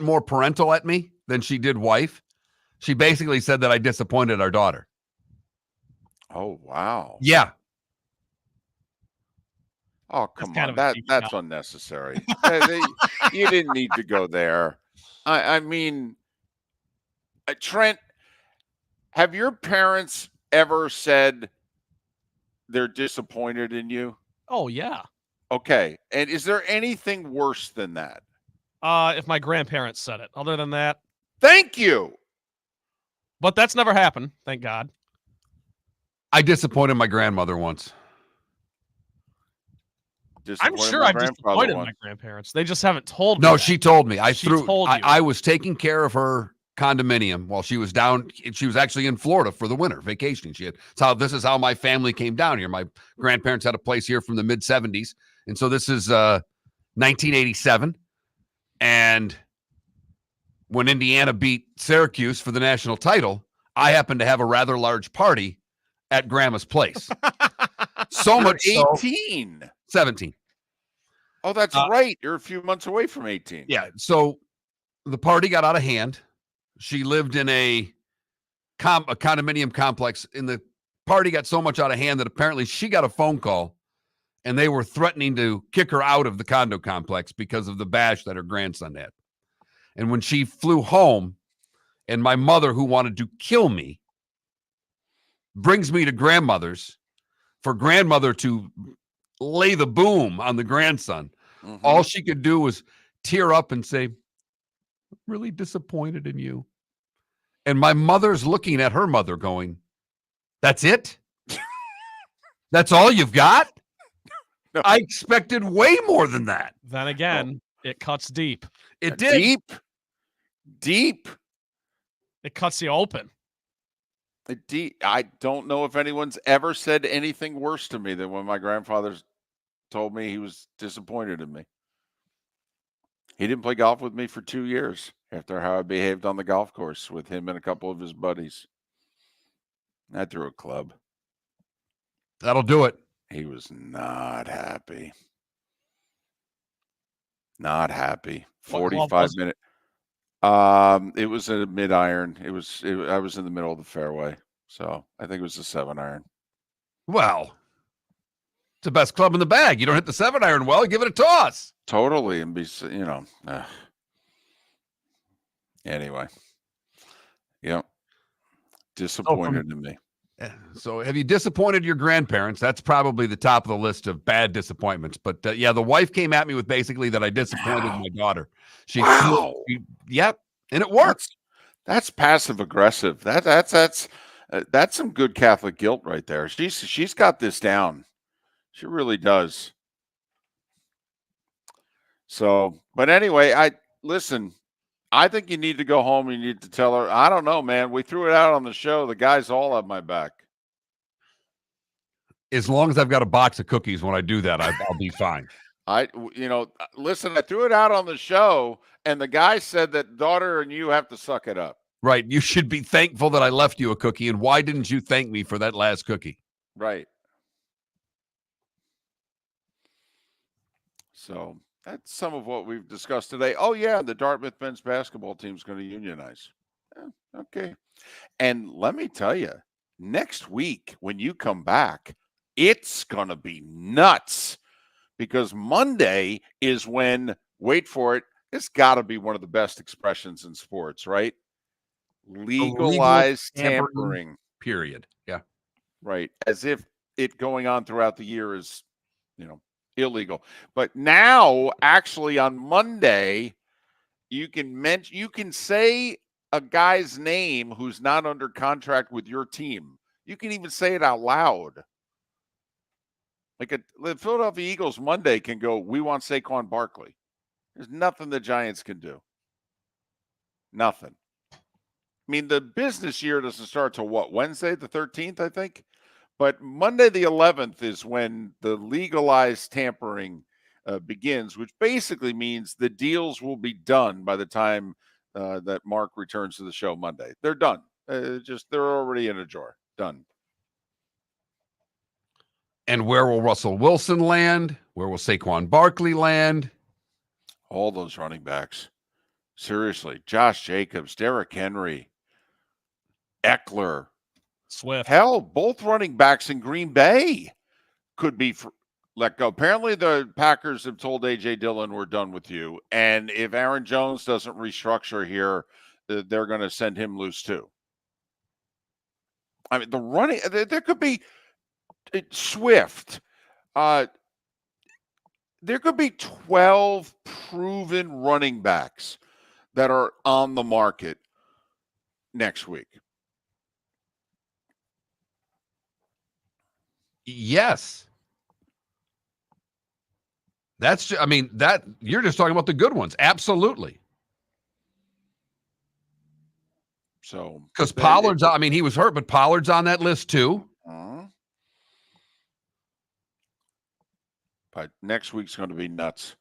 more parental at me than she did wife. She basically said that I disappointed our daughter. Oh, wow. Yeah. Oh, come on. That's unnecessary. You didn't need to go there. I mean, Trent, have your parents ever said they're disappointed in you? Oh, yeah. Okay. And is there anything worse than that? If my grandparents said it. Other than that. Thank you. But that's never happened. Thank God. I disappointed my grandmother once. I'm sure I've disappointed my grandparents. They just haven't told me. No, that. she told me. Told you. I was taking care of her condominium while she was down. She was actually in Florida for the winter vacationing. This is how my family came down here. My grandparents had a place here from the mid 70s. And so this is 1987. And when Indiana beat Syracuse for the national title, I happened to have a rather large party at Grandma's place. So much 18. 17. Oh, that's right. You're a few months away from 18. Yeah. So the party got out of hand. She lived in a condominium complex, and the party got so much out of hand that apparently she got a phone call and they were threatening to kick her out of the condo complex because of the bash that her grandson had. And when she flew home, and my mother, who wanted to kill me, brings me to grandmother's for grandmother to lay the boom on the grandson, all she could do was tear up and say, I'm really disappointed in you. And my mother's looking at her mother going, that's it? That's all you've got? No. I expected way more than that. Then again, it cuts deep. It did. Deep. It cuts you open. I don't know if anyone's ever said anything worse to me than when my grandfather told me he was disappointed in me. He didn't play golf with me for 2 years after how I behaved on the golf course with him and a couple of his buddies. I threw a club. That'll do it. He was not happy. Not happy. 45 minutes. It was a mid-iron. I was in the middle of the fairway. So I think it was a 7-iron. Well, it's the best club in the bag. You don't hit the 7-iron well, give it a toss. Totally. And anyway. Yep. Disappointed in me. So have you disappointed your grandparents? That's probably the top of the list of bad disappointments. But the wife came at me with basically that I disappointed my daughter. Yep. And it works. That's passive aggressive. That's some good Catholic guilt right there. She's got this down. She really does. So, but anyway, I think you need to go home. You need to tell her, I don't know, man. We threw it out on the show. The guys all have my back. As long as I've got a box of cookies when I do that, I'll be fine. Listen, I threw it out on the show, and the guy said that daughter and you have to suck it up. Right. You should be thankful that I left you a cookie. And why didn't you thank me for that last cookie? Right. So that's some of what we've discussed today. Oh, yeah, the Dartmouth men's basketball team is going to unionize. Yeah, okay. And let me tell you, next week when you come back, it's going to be nuts because Monday is when, wait for it, it's got to be one of the best expressions in sports, right? Legalized tampering. period. Yeah. Right. As if it going on throughout the year is, illegal. But now, actually, on Monday, you can say a guy's name who's not under contract with your team. You can even say it out loud. Like the Philadelphia Eagles Monday can go, we want Saquon Barkley. There's nothing the Giants can do. Nothing. I mean, the business year doesn't start till what, Wednesday, the 13th, I think? But Monday, the 11th, is when the legalized tampering begins, which basically means the deals will be done by the time that Mark returns to the show Monday. They're done. They're already in a drawer. Done. And where will Russell Wilson land? Where will Saquon Barkley land? All those running backs. Seriously. Josh Jacobs, Derrick Henry, Eckler. Swift. Hell, both running backs in Green Bay could be let go. Apparently, the Packers have told A.J. Dillon, we're done with you. And if Aaron Jones doesn't restructure here, they're going to send him loose too. I mean, the running, there could be Swift. There could be 12 proven running backs that are on the market next week. Yes. That you're just talking about the good ones. Absolutely. So, because Pollard's, he was hurt, but Pollard's on that list too. But next week's going to be nuts.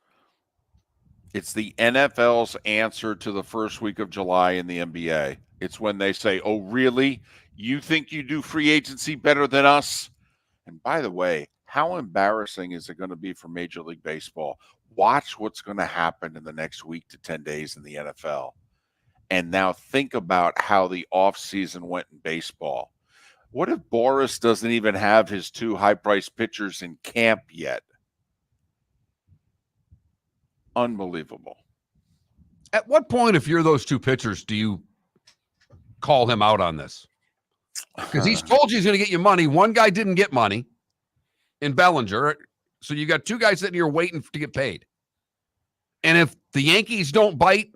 It's the NFL's answer to the first week of July in the NBA. It's when they say, oh, really? You think you do free agency better than us? And by the way, how embarrassing is it going to be for Major League Baseball? Watch what's going to happen in the next week to 10 days in the NFL. And now think about how the offseason went in baseball. What if Boris doesn't even have his 2 high-priced pitchers in camp yet? Unbelievable. At what point, if you're those 2 pitchers, do you call him out on this? Because he's told you he's going to get you money. One guy didn't get money in Bellinger. So you got 2 guys sitting here waiting to get paid. And if the Yankees don't bite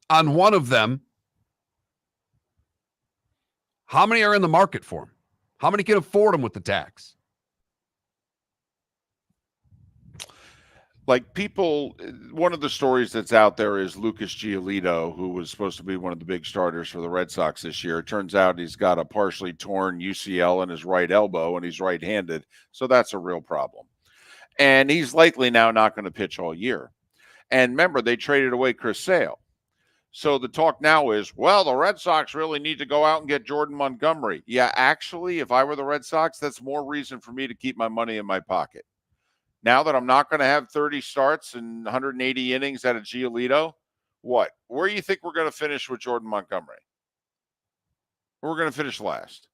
on one of them, how many are in the market for him? How many can afford him with the tax? Like people, one of the stories that's out there is Lucas Giolito, who was supposed to be one of the big starters for the Red Sox this year. It turns out he's got a partially torn UCL in his right elbow, and he's right-handed, so that's a real problem. And he's likely now not going to pitch all year. And remember, they traded away Chris Sale. So the talk now is, well, the Red Sox really need to go out and get Jordan Montgomery. Yeah, actually, if I were the Red Sox, that's more reason for me to keep my money in my pocket. Now that I'm not going to have 30 starts and 180 innings out of Giolito, what? Where do you think we're going to finish with Jordan Montgomery? We're going to finish last.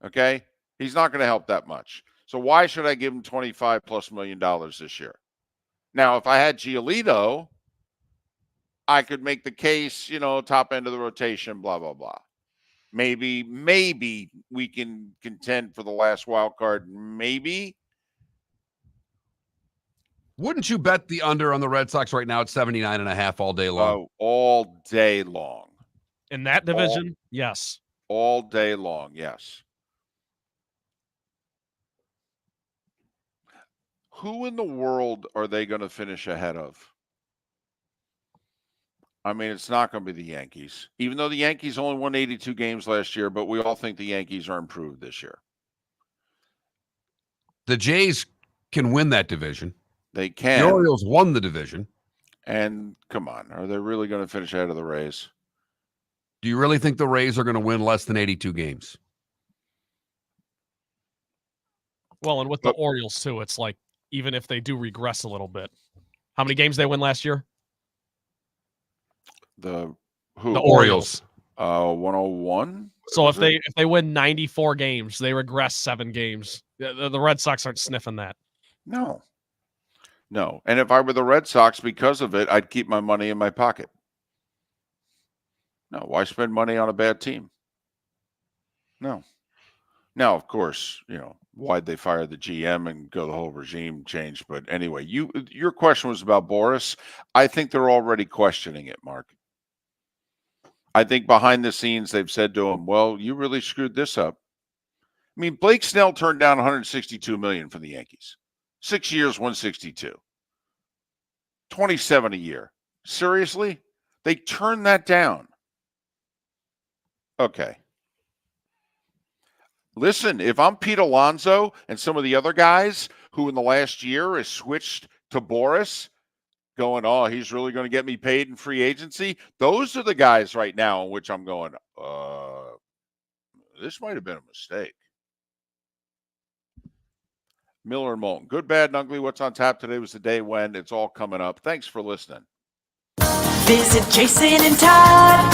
Okay? He's not going to help that much. So why should I give him $25+ million this year? Now, if I had Giolito, I could make the case, top end of the rotation, blah, blah, blah. Maybe we can contend for the last wild card. Maybe. Wouldn't you bet the under on the Red Sox right now at 79.5 all day long? All day long. In that division, yes. All day long, yes. Who in the world are they going to finish ahead of? It's not going to be the Yankees, even though the Yankees only won 82 games last year, but we all think the Yankees are improved this year. The Jays can win that division. They can. The Orioles won the division. And come on, are they really going to finish ahead of the Rays? Do you really think the Rays are going to win less than 82 games? Well, and with the Orioles, too, it's like, even if they do regress a little bit. How many games they win last year? The Orioles. 101. So if they win 94 games, they regress 7 games. The Red Sox aren't sniffing that. No. And if I were the Red Sox, because of it, I'd keep my money in my pocket. No, why spend money on a bad team? No. Now, of course, why'd they fire the GM and go the whole regime change? But anyway, your question was about Boris. I think they're already questioning it, Mark. I think behind the scenes they've said to him, well, you really screwed this up. I mean, Blake Snell turned down $162 million from the Yankees. 6 years, 162. 27 a year. Seriously? They turned that down. Okay. Listen, if I'm Pete Alonso and some of the other guys who in the last year has switched to Boris, going, oh, he's really going to get me paid in free agency. Those are the guys right now in which I'm going, this might have been a mistake. Miller and Moulton. Good, bad, and ugly. What's on tap today was the day when. It's all coming up. Thanks for listening. Visit Jason and Todd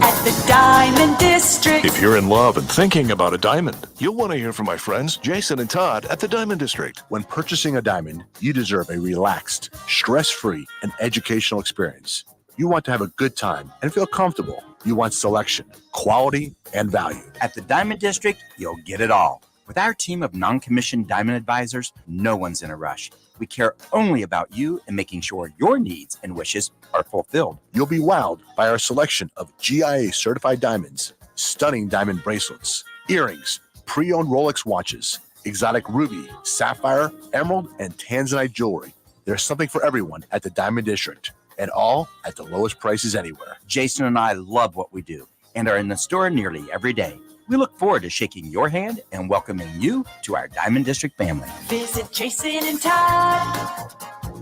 at the Diamond District. If you're in love and thinking about a diamond, you'll want to hear from my friends Jason and Todd at the Diamond District. When purchasing a diamond, you deserve a relaxed, stress-free, and educational experience. You want to have a good time and feel comfortable. You want selection, quality, and value. At the Diamond District, you'll get it all. With our team of non-commissioned diamond advisors, no one's in a rush. We care only about you and making sure your needs and wishes are fulfilled. You'll be wowed by our selection of GIA certified diamonds, stunning diamond bracelets, earrings, pre-owned Rolex watches, exotic ruby, sapphire, emerald, and tanzanite jewelry. There's something for everyone at the Diamond District, and all at the lowest prices anywhere. Jason and I love what we do and are in the store nearly every day. We look forward to shaking your hand and welcoming you to our Diamond District family. Visit Jason and Todd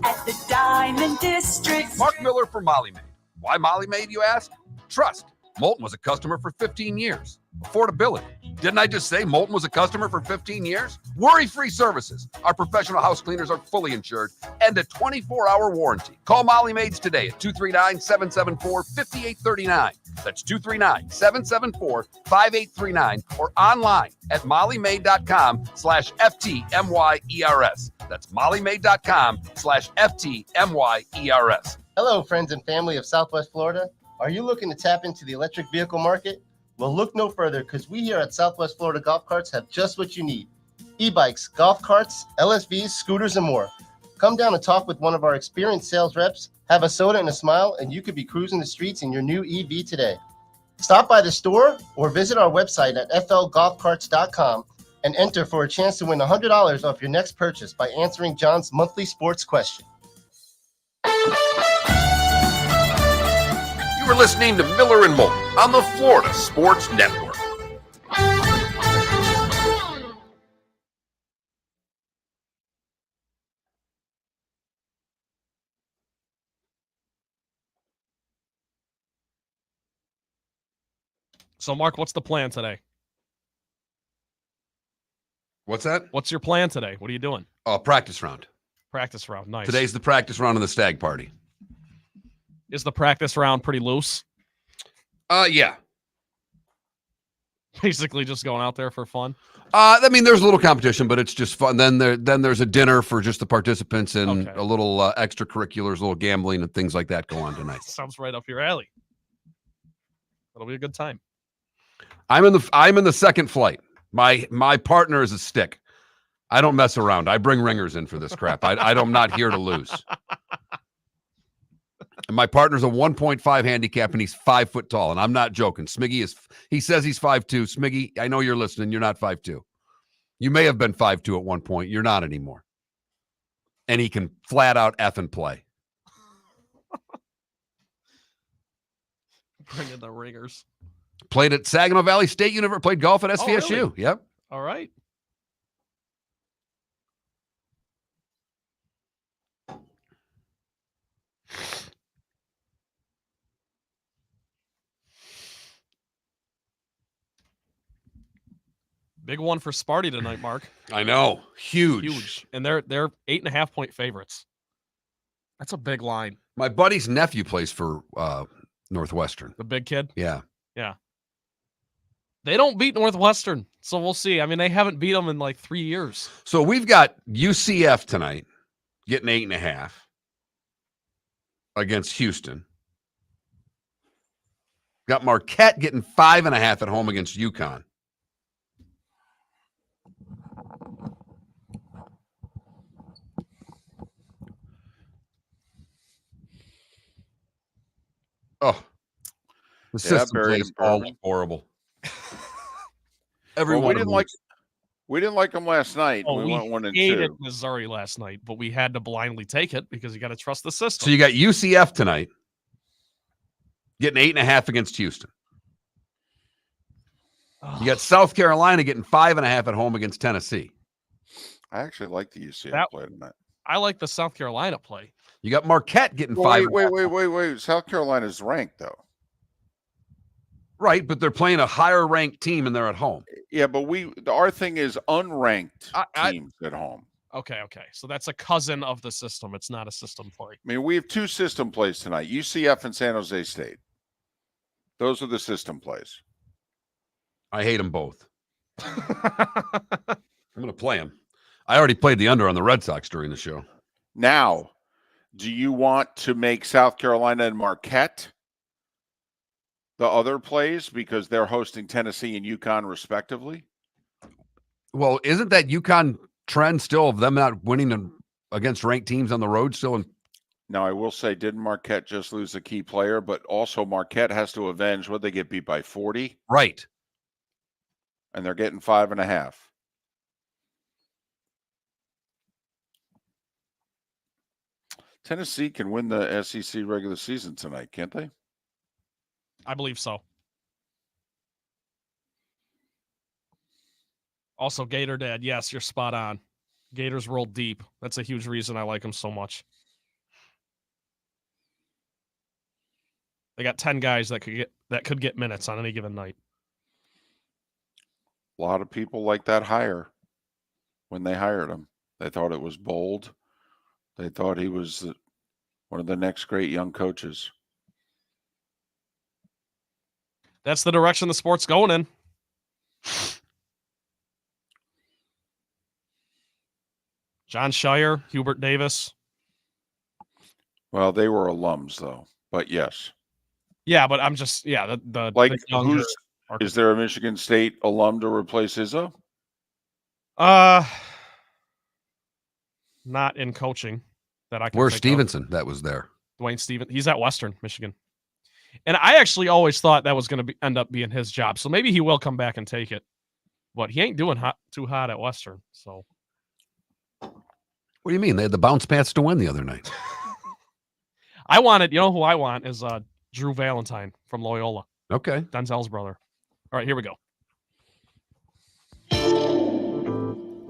at the Diamond District. Mark Miller for Molly Maid. Why Molly Maid, you ask? Trust. Moulton was a customer for 15 years. Affordability. Didn't I just say Moulton was a customer for 15 years? Worry-free services. Our professional house cleaners are fully insured and a 24-hour warranty. Call Molly Maids today at 239-774-5839. That's 239-774-5839 or online at mollymaid.com/FTMYERS. That's mollymaid.com/FTMYERS. Hello, friends and family of Southwest Florida. Are you looking to tap into the electric vehicle market? Well, look no further because we here at Southwest Florida Golf Carts have just what you need. E-bikes, golf carts, LSVs, scooters, and more. Come down and talk with one of our experienced sales reps, have a soda and a smile, and you could be cruising the streets in your new EV today. Stop by the store or visit our website at flgolfcarts.com and enter for a chance to win $100 off your next purchase by answering John's monthly sports question. You were listening to Miller and Moulton on the Florida Sports Network. So, Mark, what's the plan today? What's that? What's your plan today? What are you doing? Practice round. Practice round. Nice. Today's the practice round of the stag party. Is the practice round pretty loose? Yeah. Basically just going out there for fun? I mean, there's a little competition, but it's just fun. Then there's a dinner for just the participants and a little extracurriculars, a little gambling and things like that go on tonight. Sounds right up your alley. It'll be a good time. I'm in the second flight. My partner is a stick. I don't mess around. I bring ringers in for this crap. I'm not here to lose. And my partner's a 1.5 handicap, and he's 5 foot tall. And I'm not joking. Smiggy he says he's 5'2". Smiggy, I know you're listening. You're not 5'2". You may have been 5'2" at one point. You're not anymore. And he can flat out F and play. Bring in the ringers. Played at Saginaw Valley State University. Played golf at SVSU. Oh, really? Yep. All right. Big one for Sparty tonight, Mark. I know. Huge. And they're 8.5 point favorites. That's a big line. My buddy's nephew plays for Northwestern. The big kid? Yeah. Yeah. They don't beat Northwestern, so we'll see. I mean, they haven't beat them in like 3 years. So we've got UCF tonight getting 8.5 against Houston. Got Marquette getting 5.5 at home against UConn. The system buried plays and all bourbon. horrible. Well, Everyone we didn't like them last night. Oh, We went 1-2. hated Missouri last night, but we had to blindly take it because you got to trust the system. So you got UCF tonight getting 8.5 against Houston. You got South Carolina getting 5.5 at home against Tennessee. I actually like the UCF play tonight. I like the South Carolina play. You got Marquette getting Well, 5. Wait. South Carolina's ranked though. Right, but they're playing a higher ranked team and they're at home. Yeah, but our thing is unranked teams at home. Okay. So that's a cousin of the system. It's not a system play. I mean, we have 2 system plays tonight: UCF and San Jose State. Those are the system plays. I hate them both. I'm going to play them. I already played the under on the Red Sox during the show. Now, do you want to make South Carolina and Marquette the other plays because they're hosting Tennessee and UConn respectively? Well, isn't that UConn trend still of them not winning against ranked teams on the road still in? Now, I will say, didn't Marquette just lose a key player? But also Marquette has to avenge what they get beat by 40. Right. And they're getting 5.5. Tennessee can win the SEC regular season tonight, can't they? I believe so. Also, Gator Dad, yes, you're spot on. Gators roll deep. That's a huge reason I like them so much. They got 10 guys that could get minutes on any given night. A lot of people like that hire when they hired him. They thought it was bold. They thought he was one of the next great young coaches. That's the direction the sport's going in. John Shire, Hubert Davis. Well, they were alums, though. But yes. Yeah, but I'm just the like the younger is there a Michigan State alum to replace Izzo? Not in coaching that I can. Where's think Stevenson? That was there. Dwayne Stevenson. He's at Western Michigan, and I actually always thought that was going to end up being his job. So maybe he will come back and take it, but he ain't doing too hot at Western. So what do you mean? They had the bounce pass to win the other night. I wanted, you know who I want is Drew Valentine from Loyola. Okay. Denzel's brother. All right, here we go.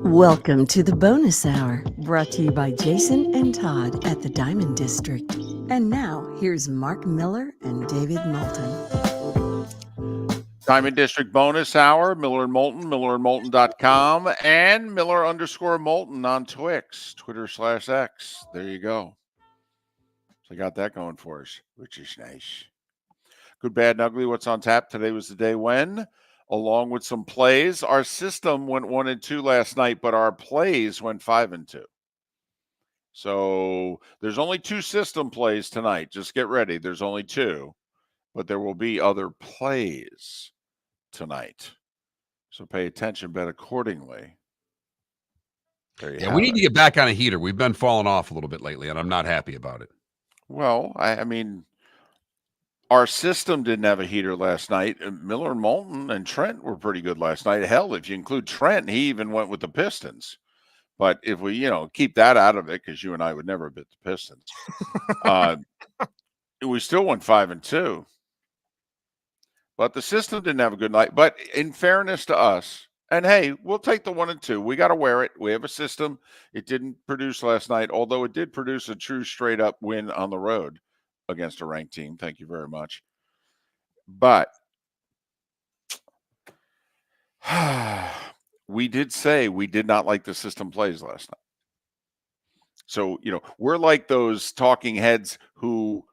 Welcome to the bonus hour, brought to you by Jason and Todd at the Diamond District. And now, here's Mark Miller and David Moulton. Diamond District bonus hour, Miller and Moulton, millerandmoulton.com, and Miller_Moulton on Twix, Twitter/X. There you go. So I got that going for us, which is nice. Good, bad, and ugly. What's on tap? Today was the day when, along with some plays, our system went 1-2 last night, but our plays went 5-2. So there's only 2 system plays tonight. Just get ready. There's only 2, but there will be other plays tonight. So pay attention, bet accordingly. Yeah, we need to get back on a heater. We've been falling off a little bit lately, and I'm not happy about it. Well, I mean, our system didn't have a heater last night. Miller and Moulton and Trent were pretty good last night. Hell, if you include Trent, he even went with the Pistons. But if we, keep that out of it, because you and I would never bet the Pistons, we still went 5-2. But the system didn't have a good night. But in fairness to us, and hey, we'll take the 1-2. We got to wear it. We have a system. It didn't produce last night, although it did produce a true straight-up win on the road against a ranked team. Thank you very much. But we did say we did not like the system plays last night. So, we're like those talking heads who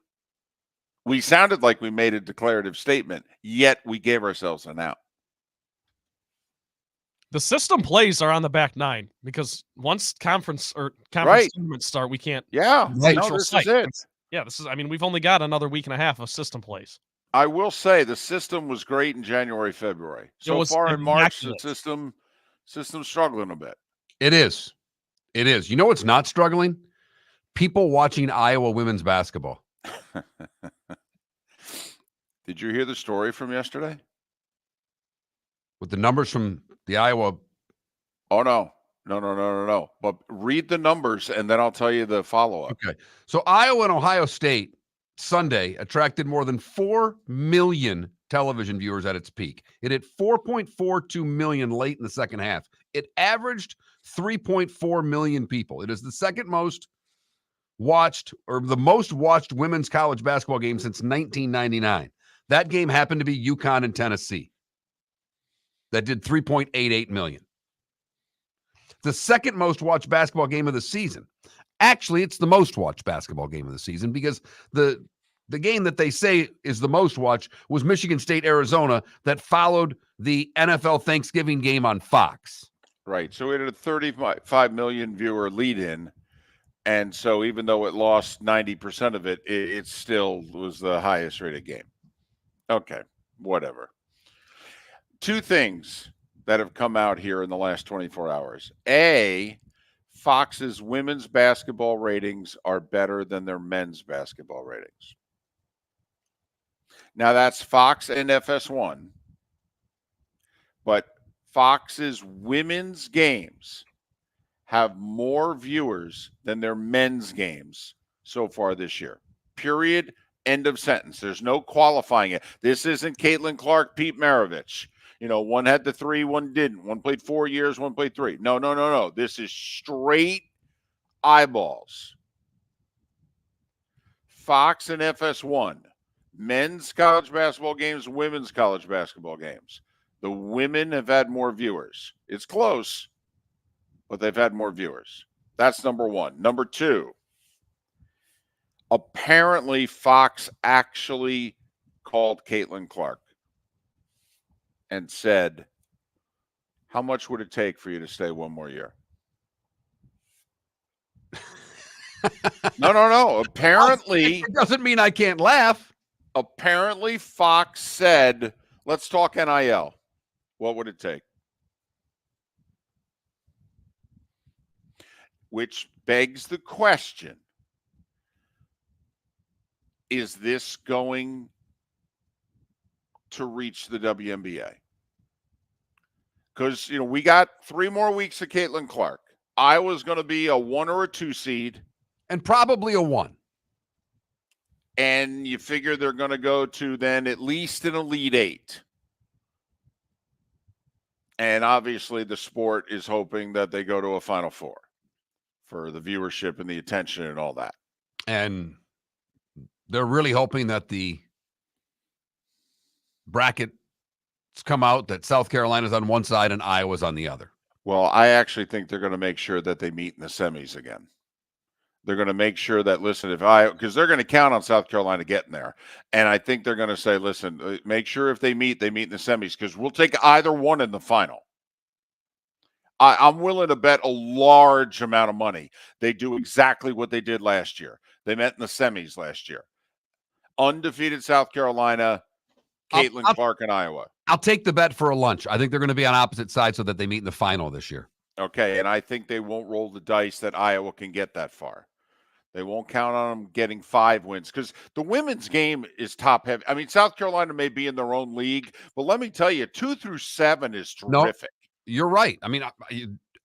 we sounded like we made a declarative statement, yet we gave ourselves an out. The system plays are on the back 9 because once conference Right. tournaments start, we can't. Yeah, neutral no, this site. is it. Yeah, we've only got another week and a half of system plays. I will say the system was great in January, February. So far in March, the system's struggling a bit. It is. It is. You know what's not struggling? People watching Iowa women's basketball. Did you hear the story from yesterday? With the numbers from the Iowa. Oh, no. No. But read the numbers, and then I'll tell you the follow-up. Okay. So Iowa and Ohio State Sunday attracted more than 4 million television viewers at its peak. It hit 4.42 million late in the second half. It averaged 3.4 million people. It is the second most watched, or the most watched women's college basketball game since 1999. That game happened to be UConn and Tennessee. That did 3.88 million. The second most watched basketball game of the season. Actually, it's the most watched basketball game of the season because the game that they say is the most watched was Michigan State, Arizona, that followed the NFL Thanksgiving game on Fox. Right. So it had a 35 million viewer lead-in. And so even though it lost 90% of it, it still was the highest rated game. Okay, whatever. Two things that have come out here in the last 24 hours. A, Fox's women's basketball ratings are better than their men's basketball ratings. Now, that's Fox and FS1. But Fox's women's games have more viewers than their men's games so far this year. Period. End of sentence. There's no qualifying it. This isn't Caitlin Clark, Pete Maravich. One had the 3, one didn't. One played 4 years, one played 3. No. This is straight eyeballs. Fox and FS1. Men's college basketball games, women's college basketball games. The women have had more viewers. It's close, but they've had more viewers. That's number one. Number two, apparently Fox actually called Caitlin Clark and said, how much would it take for you to stay one more year? No. Apparently. It doesn't mean I can't laugh. Apparently Fox said, let's talk NIL. What would it take? Which begs the question, is this going to reach the WNBA? Because, we got 3 more weeks of Caitlin Clark. Iowa's going to be a 1 or a 2 seed. And probably a 1. And you figure they're going to go to then at least an Elite 8. And obviously the sport is hoping that they go to a Final Four for the viewership and the attention and all that. And they're really hoping that the brackets come out that South Carolina's on one side and Iowa's on the other. Well, I actually think they're going to make sure that they meet in the semis again. They're going to make sure that, listen, because they're going to count on South Carolina getting there. And I think they're going to say, listen, make sure if they meet in the semis, because we'll take either one in the final. I'm willing to bet a large amount of money they do exactly what they did last year. They met in the semis last year. Undefeated South Carolina, Caitlin Clark, and Iowa. I'll take the bet for a lunch. I think they're going to be on opposite sides so that they meet in the final this year. Okay, and I think they won't roll the dice that Iowa can get that far. They won't count on them getting 5 wins because the women's game is top heavy. I mean, South Carolina may be in their own league, but let me tell you, 2 through 7 is terrific. No, you're right. I mean,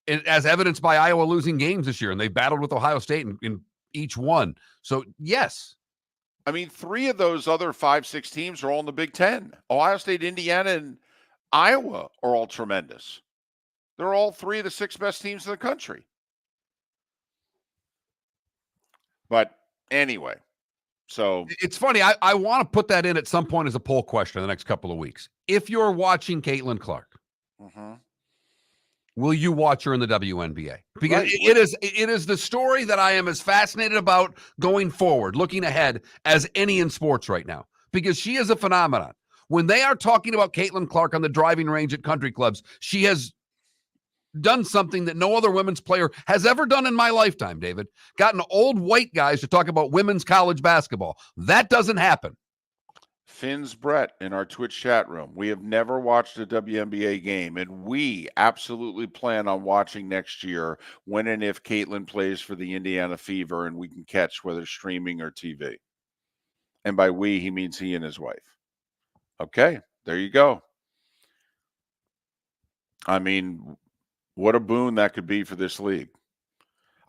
as evidenced by Iowa losing games this year, and they battled with Ohio State in each one. So, yes. I mean, 3 of those other 5-6 teams are all in the Big Ten. Ohio State, Indiana, and Iowa are all tremendous. They're all 3 of the 6 best teams in the country. But anyway, so it's funny. I want to put that in at some point as a poll question in the next couple of weeks. If you're watching Caitlin Clark, will you watch her in the WNBA? Because it is the story that I am as fascinated about going forward, looking ahead, as any in sports right now. Because she is a phenomenon. When they are talking about Caitlin Clark on the driving range at country clubs, she has done something that no other women's player has ever done in my lifetime, David. Gotten old white guys to talk about women's college basketball. That doesn't happen. Finn's Brett in our Twitch chat room. We have never watched a WNBA game, and we absolutely plan on watching next year when and if Caitlin plays for the Indiana Fever and we can catch whether streaming or TV. And by we, he means he and his wife. Okay, there you go. I mean, what a boon that could be for this league.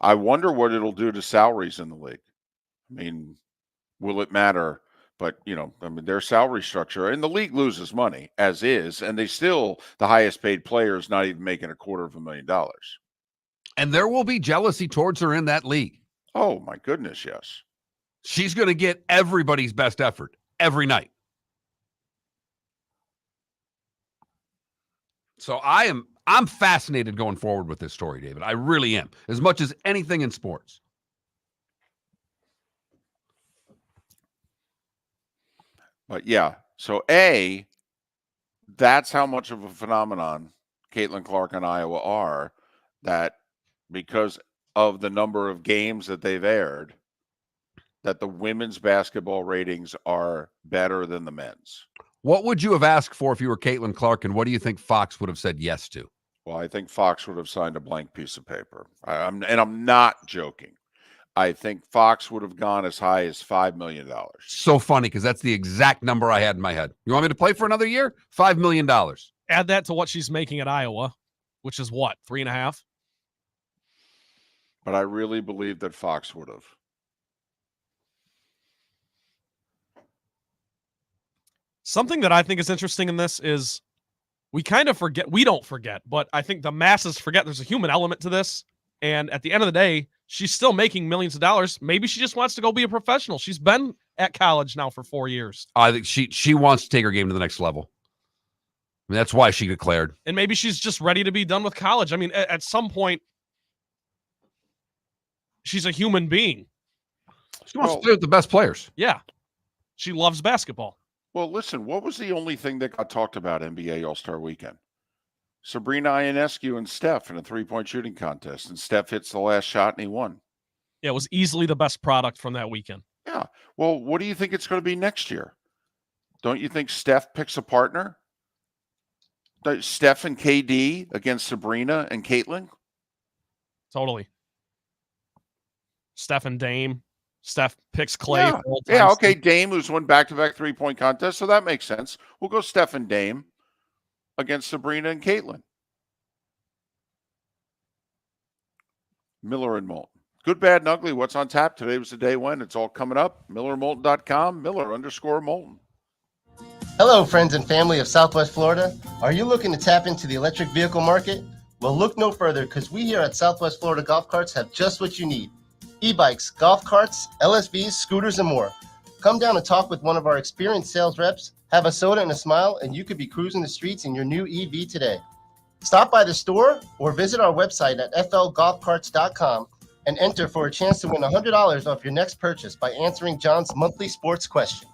I wonder what it'll do to salaries in the league. I mean, will it matter? But, I mean, their salary structure and the league loses money as is, and they still, the highest paid player is not even making $250,000. And there will be jealousy towards her in that league. Oh, my goodness, yes. She's going to get everybody's best effort every night. So I'm fascinated going forward with this story, David. I really am, as much as anything in sports. But yeah, so that's how much of a phenomenon Caitlin Clark and Iowa are, that because of the number of games that they've aired, that the women's basketball ratings are better than the men's. What would you have asked for if you were Caitlin Clark, and what do you think Fox would have said yes to? Well, I think Fox would have signed a blank piece of paper. I'm not joking. I think Fox would have gone as high as $5 million. So funny, because that's the exact number I had in my head. You want me to play for another year? $5 million. Add that to what she's making at Iowa, which is what, 3.5? But I really believe that Fox would have. Something that I think is interesting in this is we kind of forget, we don't forget, but I think the masses forget there's a human element to this. And at the end of the day, she's still making millions of dollars. Maybe she just wants to go be a professional. She's been at college now for 4 years. I think she wants to take her game to the next level. I mean, that's why she declared. And maybe she's just ready to be done with college. I mean, at some point, she's a human being. She wants to play with the best players. Yeah. She loves basketball. Well, listen, what was the only thing that got talked about NBA All-Star Weekend? Sabrina Ionescu and Steph in a three-point shooting contest, and Steph hits the last shot and he won. Yeah, it was easily the best product from that weekend. Yeah. Well, what do you think it's going to be next year? Don't you think Steph picks a partner? Steph and KD against Sabrina and Caitlin? Totally. Steph and Dame. Steph picks Clay. Yeah, yeah, okay. Dame, who's won back-to-back three-point contests, so that makes sense. We'll go Steph and Dame against Sabrina and Caitlin. Miller and Moulton. Good, bad, and ugly. What's on tap? Today was the day when. It's all coming up. MillerMoulton.com. Miller_Moulton. Hello, friends and family of Southwest Florida. Are you looking to tap into the electric vehicle market? Well, look no further, because we here at Southwest Florida Golf Carts have just what you need. E-bikes, golf carts, LSVs, scooters, and more. Come down and talk with one of our experienced sales reps, have a soda and a smile, and you could be cruising the streets in your new EV today. Stop by the store or visit our website at flgolfcarts.com and enter for a chance to win $100 off your next purchase by answering John's monthly sports question.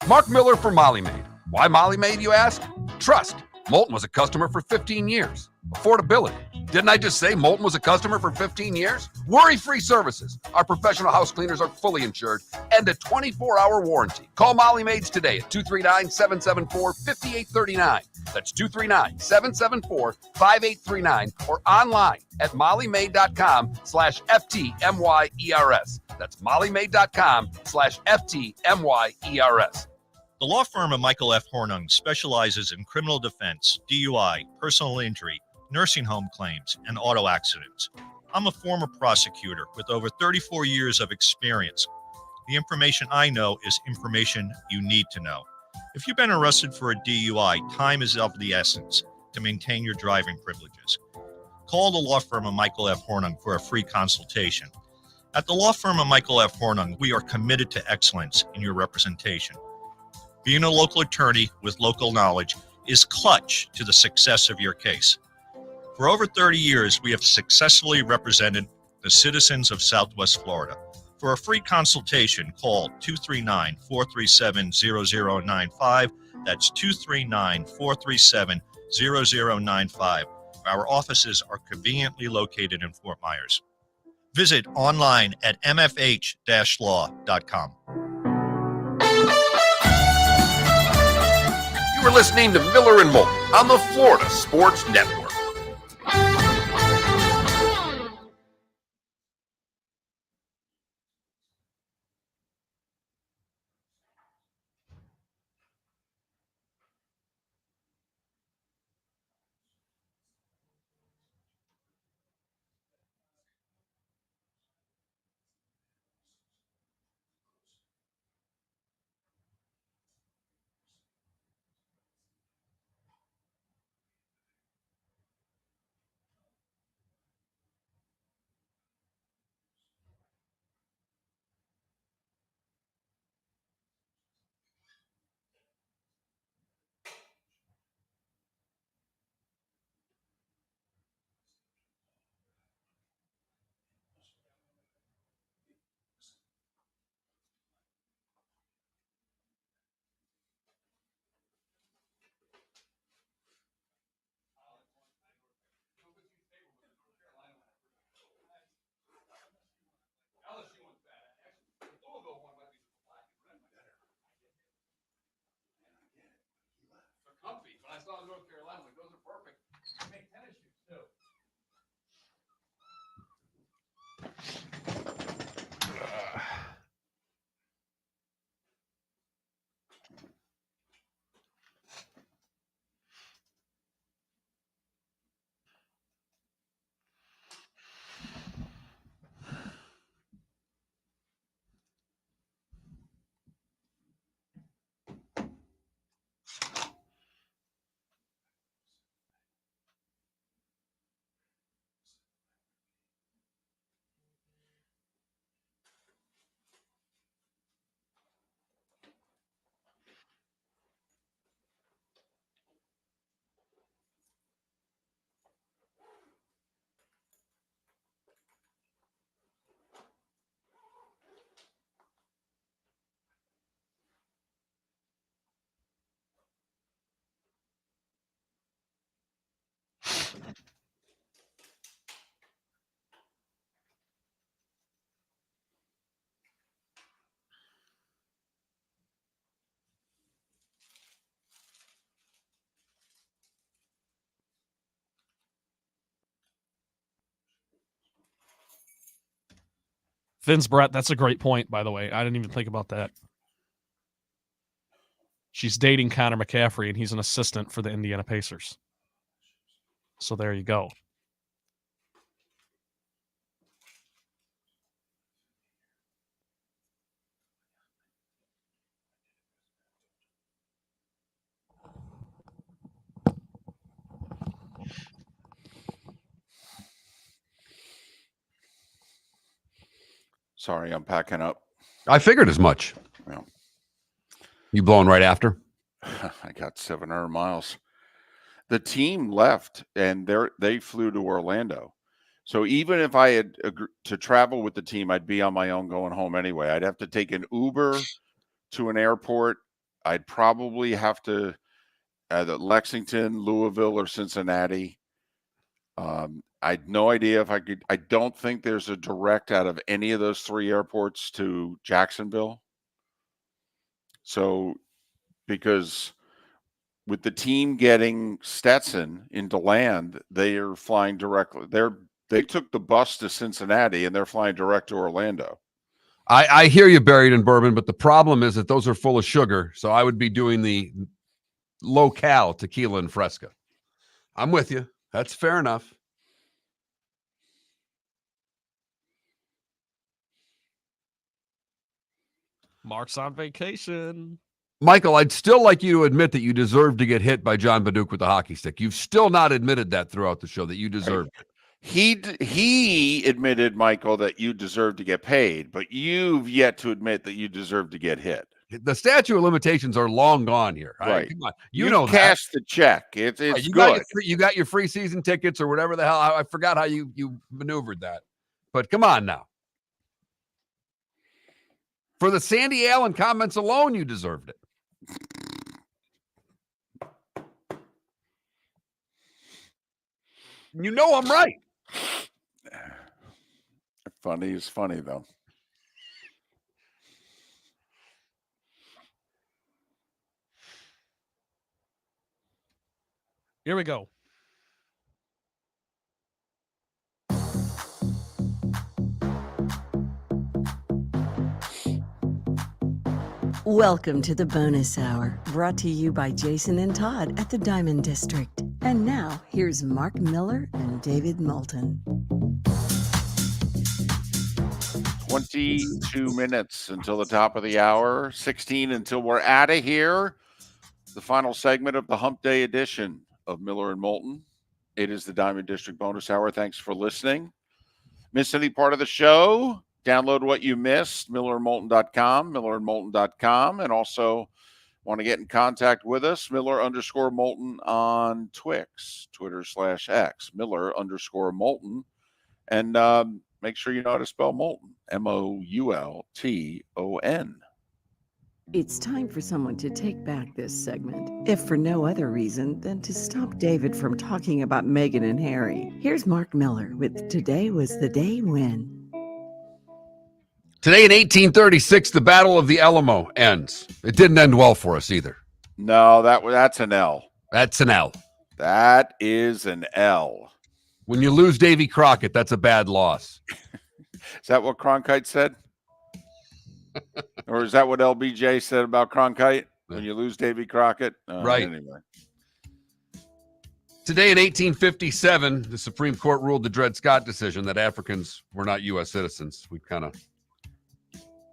Mark Miller for Molly Maid. Why Molly Maid, you ask? Trust. Moulton was a customer for 15 years. Affordability. Didn't I just say Moulton was a customer for 15 years? Worry-free services. Our professional house cleaners are fully insured and a 24-hour warranty. Call Molly Maids today at 239-774-5839. That's 239-774-5839 or online at mollymaid.com/FTMYERS. That's mollymaid.com/FTMYERS. The law firm of Michael F. Hornung specializes in criminal defense, DUI, personal injury, nursing home claims, and auto accidents. I'm a former prosecutor with over 34 years of experience. The information I know is information you need to know. If you've been arrested for a DUI, time is of the essence to maintain your driving privileges. Call the law firm of Michael F. Hornung for a free consultation. At the law firm of Michael F. Hornung, we are committed to excellence in your representation. Being a local attorney with local knowledge is clutch to the success of your case. For over 30 years, we have successfully represented the citizens of Southwest Florida. For a free consultation, call 239-437-0095. That's 239-437-0095. Our offices are conveniently located in Fort Myers. Visit online at mfh-law.com. You are listening to Miller and Moulton on the Florida Sports Network. Finn's Brett, that's a great point, by the way. I didn't even think about that. She's dating Connor McCaffrey, and he's an assistant for the Indiana Pacers. So there you go. Sorry, I'm packing up. I figured as much. Yeah. You blowing right after? I got 700 miles. The team left, and they flew to Orlando. So even if I had to travel with the team, I'd be on my own going home anyway. I'd have to take an Uber to an airport. I'd probably have to either Lexington, Louisville, or Cincinnati. I had no idea if I could. I don't think there's a direct out of any of those three airports to Jacksonville. So, because with the team getting Stetson into land, they are flying directly. They took the bus to Cincinnati and they're flying direct to Orlando. I hear you, buried in bourbon, but the problem is that those are full of sugar. So I would be doing the low-cal tequila and Fresca. I'm with you. That's fair enough. Mark's on vacation. Michael, I'd still like you to admit that you deserve to get hit by John Baduke with the hockey stick. You've still not admitted that throughout the show, that you deserved it. He admitted, Michael, that you deserve to get paid, but you've yet to admit that you deserve to get hit. The statute of limitations are long gone here. Right. Come on. You know cashed the check. It's you good. You got your free season tickets or whatever the hell. I forgot how you maneuvered that. But come on now. For the Sandy Allen comments alone, you deserved it. You know I'm right. Funny is funny, though. Here we go. Welcome to the bonus hour, brought to you by Jason and Todd at the Diamond District. And now, here's Mark Miller and David Moulton. 22 minutes until the top of the hour, 16 until we're out of here. The final segment of the Hump Day edition of Miller and Moulton. It is the Diamond District bonus hour. Thanks for listening. Miss any part of the show? Download what you missed, millerandmoulton.com, millerandmoulton.com, and also want to get in contact with us, Miller_Moulton on Twix, Twitter/X, Miller_Moulton, and make sure you know how to spell Moulton, Moulton. It's time for someone to take back this segment, if for no other reason than to stop David from talking about Meghan and Harry. Here's Mark Miller with Today Was the Day When. Today in 1836, the Battle of the Alamo ends. It didn't end well for us either. No, that's an L. That's an L. That is an L. When you lose Davy Crockett, that's a bad loss. Is that what Cronkite said? Or is that what LBJ said about Cronkite? When you lose Davy Crockett? Right. Anyway. Today in 1857, the Supreme Court ruled the Dred Scott decision that Africans were not U.S. citizens. We kind of...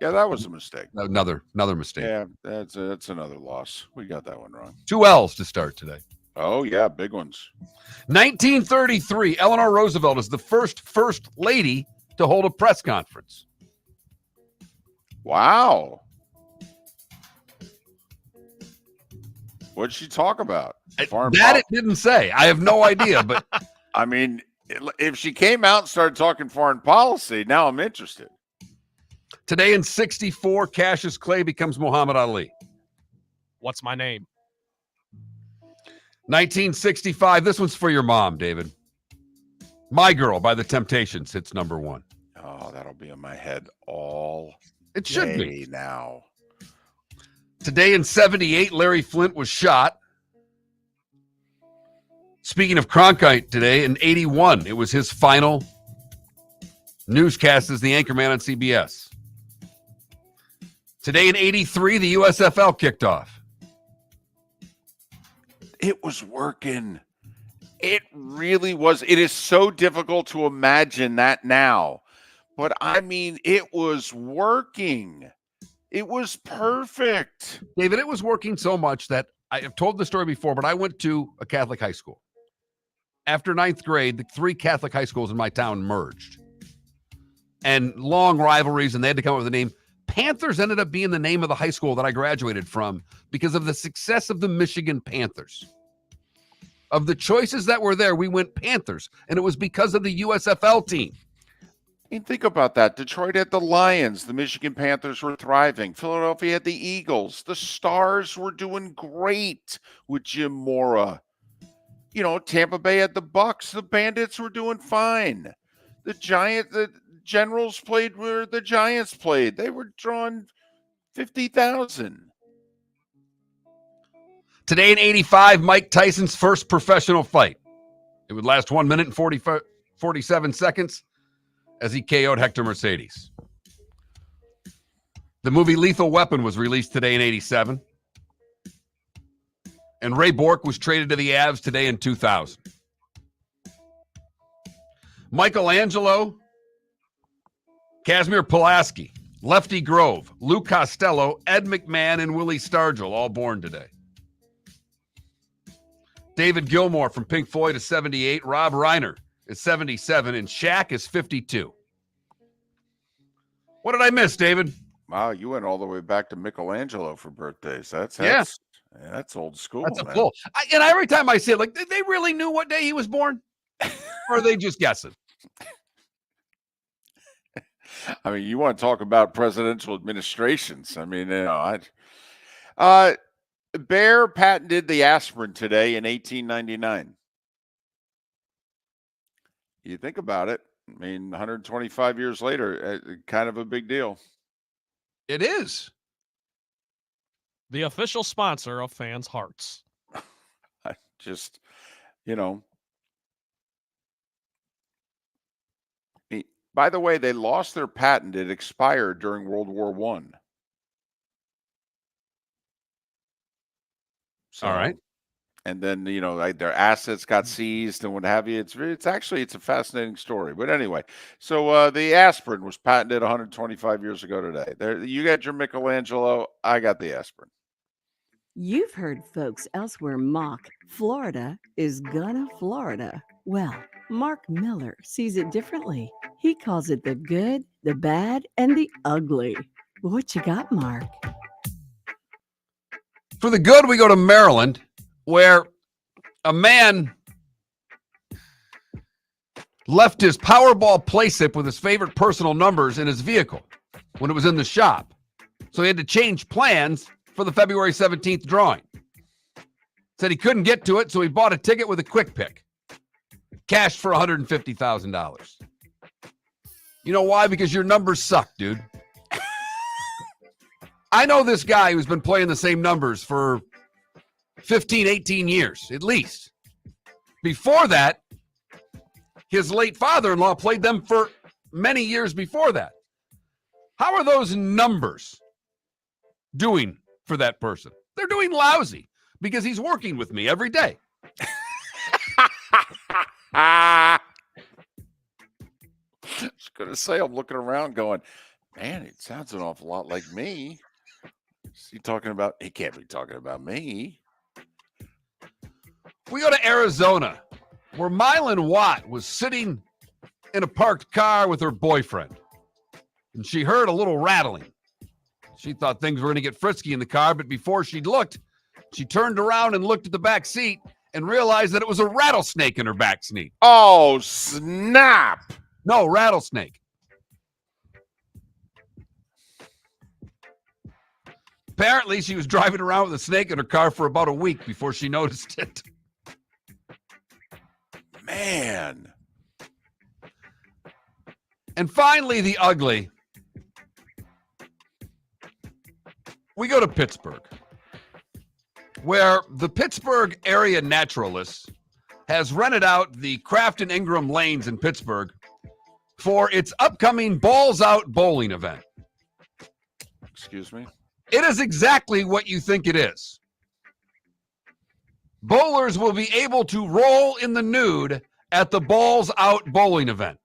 Yeah, that was a mistake. Another mistake. Yeah, that's another loss. We got that one wrong. 2 L's to start today. Oh, yeah, big ones. 1933, Eleanor Roosevelt is the first lady to hold a press conference. Wow. What did she talk about? It didn't say. I have no idea, but I mean, if she came out and started talking foreign policy, now I'm interested. Today in 64, Cassius Clay becomes Muhammad Ali. What's my name? 1965. This one's for your mom, David. My Girl by The Temptations hits number 1. Oh, that'll be in my head all It should be now. Today in 78, Larry Flint was shot. Speaking of Cronkite, today in 81, it was his final Newscast is the anchorman on CBS. Today in 83, the USFL kicked off. It was working. It really was. It is so difficult to imagine that now. But I mean, it was working. It was perfect. David, it was working so much that I have told the story before, but I went to a Catholic high school. After ninth grade, the 3 Catholic high schools in my town merged. And long rivalries, and they had to come up with a name. Panthers ended up being the name of the high school that I graduated from because of the success of the Michigan Panthers. Of the choices that were there, we went Panthers, and it was because of the USFL team. I mean, think about that. Detroit had the Lions. The Michigan Panthers were thriving. Philadelphia had the Eagles. The Stars were doing great with Jim Mora. You know, Tampa Bay had the Bucks. The Bandits were doing fine. The Generals played where the Giants played. They were drawing 50,000. Today in 85, Mike Tyson's first professional fight. It would last 1 minute and 47 seconds as he KO'd Hector Mercedes. The movie Lethal Weapon was released today in 87. And Ray Bork was traded to the Avs today in 2000. Michelangelo, Casimir Pulaski, Lefty Grove, Lou Costello, Ed McMahon, and Willie Stargell, all born today. David Gilmour from Pink Floyd is 78. Rob Reiner is 77. And Shaq is 52. What did I miss, David? Wow, you went all the way back to Michelangelo for birthdays. That's old school. That's a man. full. And every time I see it, like, did they really knew what day he was born? Or are they just guessing? I mean, you want to talk about presidential administrations. I mean, Bayer patented the aspirin today in 1899. You think about it. I mean, 125 years later, kind of a big deal. It is. The official sponsor of fans' hearts. I just, you know. By the way, they lost their patent. It expired during World War I. So, all right. And then, you know, like their assets got seized and what have you. It's a fascinating story. But anyway, so the aspirin was patented 125 years ago today. There, you got your Michelangelo. I got the aspirin. You've heard folks elsewhere mock Florida is gonna Florida. Well, Mark Miller sees it differently. He calls it the good, the bad, and the ugly. What you got, Mark? For the good, we go to Maryland, where a man left his Powerball play slip with his favorite personal numbers in his vehicle when it was in the shop. So he had to change plans for the February 17th drawing. Said he couldn't get to it, so he bought a ticket with a quick pick. Cashed for $150,000. You know why? Because your numbers suck, dude. I know this guy who's been playing the same numbers for 15, 18 years, at least. Before that, his late father-in-law played them for many years before that. How are those numbers doing for that person? They're doing lousy because he's working with me every day. I was going to say, I'm looking around going, man, it sounds an awful lot like me. Is he talking about, he can't be talking about me. We go to Arizona, where Mylan Watt was sitting in a parked car with her boyfriend, and she heard a little rattling. She thought things were going to get frisky in the car, but before she'd looked, she turned around and looked at the back seat and realized that it was a rattlesnake in her back seat. Oh, snap. No, rattlesnake. Apparently, she was driving around with a snake in her car for about a week before she noticed it. Man. And finally, the ugly. We go to Pittsburgh, where the Pittsburgh area naturalist has rented out the Kraft and Ingram lanes in Pittsburgh for its upcoming Balls Out bowling event. Excuse me? It is exactly what you think it is. Bowlers will be able to roll in the nude at the Balls Out bowling event.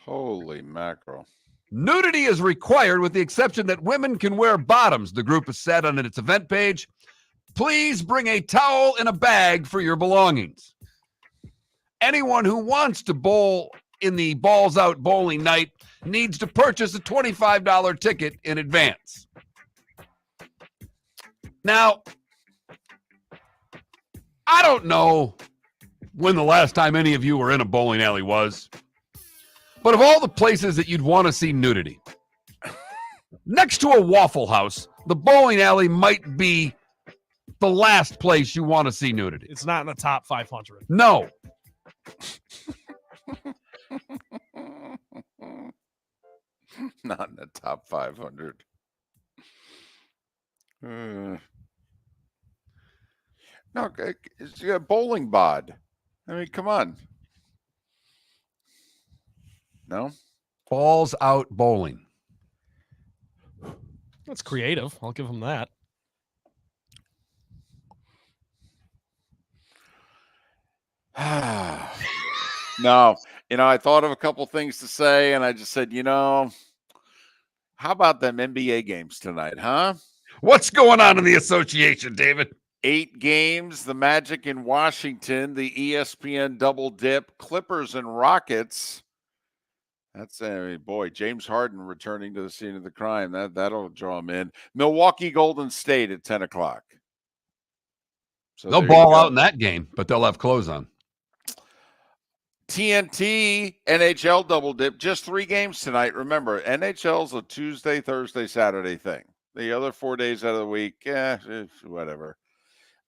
Holy mackerel. Nudity is required with the exception that women can wear bottoms, the group has said on its event page. Please bring a towel and a bag for your belongings. Anyone who wants to bowl in the Balls Out bowling night needs to purchase a $25 ticket in advance. Now, I don't know when the last time any of you were in a bowling alley was, but of all the places that you'd want to see nudity, next to a Waffle House, the bowling alley might be the last place you want to see nudity. It's not in the top 500. No. Not in the top 500. No, it's a bowling bod. I mean, come on. No? Balls Out bowling. That's creative. I'll give him that. No, I thought of a couple things to say, and I just said, how about them NBA games tonight, huh? What's going on in the association, David? 8 games, the Magic in Washington, the ESPN double dip, Clippers and Rockets. That's boy, James Harden returning to the scene of the crime. That'll draw him in. Milwaukee Golden State at 10 o'clock. So they'll ball out in that game, but they'll have clothes on. TNT NHL double dip, just 3 games tonight. Remember, NHL's a Tuesday, Thursday, Saturday thing. The other 4 days out of the week, whatever.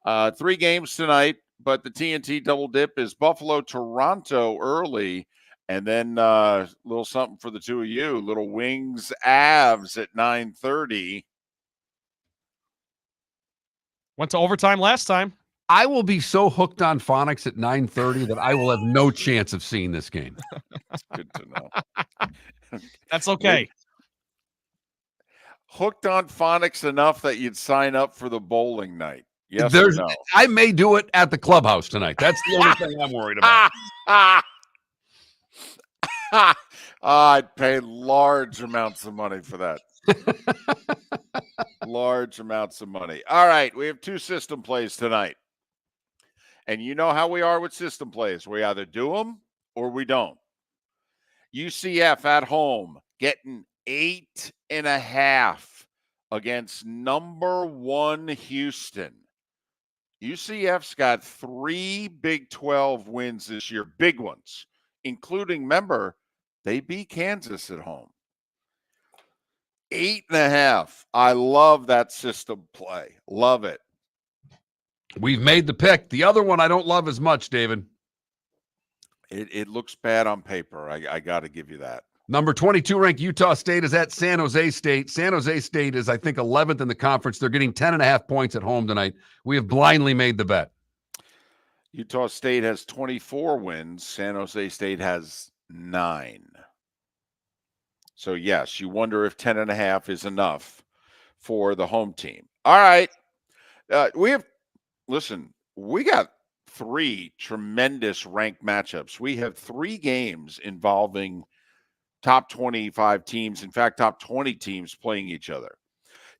3 games tonight, but the TNT double dip is Buffalo, Toronto early, and then a little something for the two of you, little Wings, Avs at 9:30. Went to overtime last time. I will be so hooked on phonics at 9:30 that I will have no chance of seeing this game. That's good to know. That's okay. Hooked on phonics enough that you'd sign up for the bowling night. Yes or no? I may do it at the clubhouse tonight. That's the only thing I'm worried about. I'd pay large amounts of money for that. Large amounts of money. All right, we have 2 system plays tonight. And you know how we are with system plays. We either do them or we don't. UCF at home getting 8.5 against number 1 Houston. UCF's got 3 Big 12 wins this year, big ones, including, remember, they beat Kansas at home. 8.5. I love that system play. Love it. We've made the pick. The other one I don't love as much, David. It looks bad on paper. I got to give you that. Number 22 ranked Utah State is at San Jose State. San Jose State is, I think, 11th in the conference. They're getting 10.5 points at home tonight. We have blindly made the bet. Utah State has 24 wins. San Jose State has 9. So, yes, you wonder if 10.5 is enough for the home team. All right. We got 3 tremendous ranked matchups. We have 3 games involving top 25 teams. In fact, top 20 teams playing each other.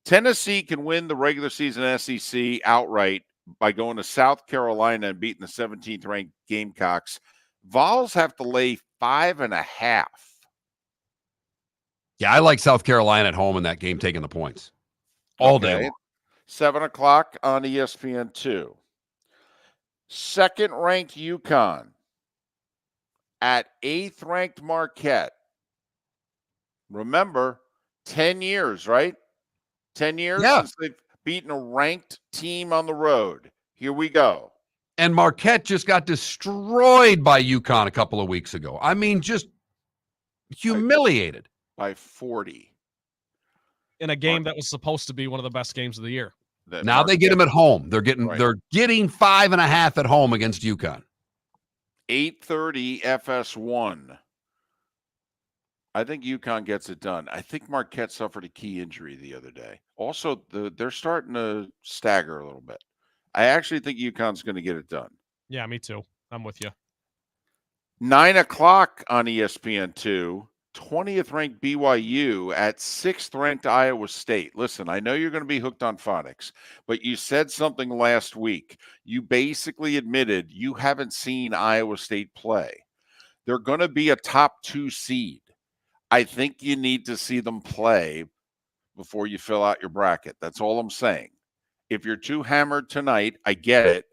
Tennessee can win the regular season SEC outright by going to South Carolina and beating the 17th ranked Gamecocks. Vols have to lay 5.5. Yeah, I like South Carolina at home in that game taking the points all day long. 7 o'clock on ESPN2. Second-ranked UConn at 8th-ranked Marquette. Remember, 10 years, right? 10 years since they've beaten a ranked team on the road. Here we go. And Marquette just got destroyed by UConn a couple of weeks ago. I mean, just humiliated. By 40. In a game that was supposed to be one of the best games of the year. Now they get them at home. They're getting 5.5 at home against UConn. 8:30 FS1. I think UConn gets it done. I think Marquette suffered a key injury the other day. Also, they're starting to stagger a little bit. I actually think UConn's going to get it done. Yeah, me too. I'm with you. 9 o'clock on ESPN2, 20th ranked BYU at 6th ranked Iowa State. Listen, I know you're going to be hooked on phonics, but you said something last week. You basically admitted you haven't seen Iowa State play. They're going to be a top 2 seed. I think you need to see them play before you fill out your bracket. That's all I'm saying. If you're too hammered tonight, I get it.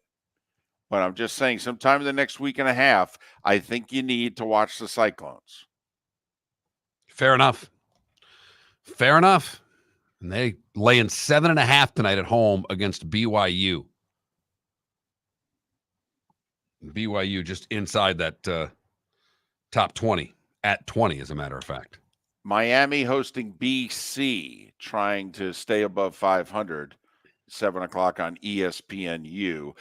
But I'm just saying, sometime in the next week and a half, I think you need to watch the Cyclones. Fair enough. Fair enough. And they lay in 7.5 tonight at home against BYU. BYU just inside that top 20, at 20, as a matter of fact. Miami hosting BC, trying to stay above 500. 7 o'clock on ESPNU.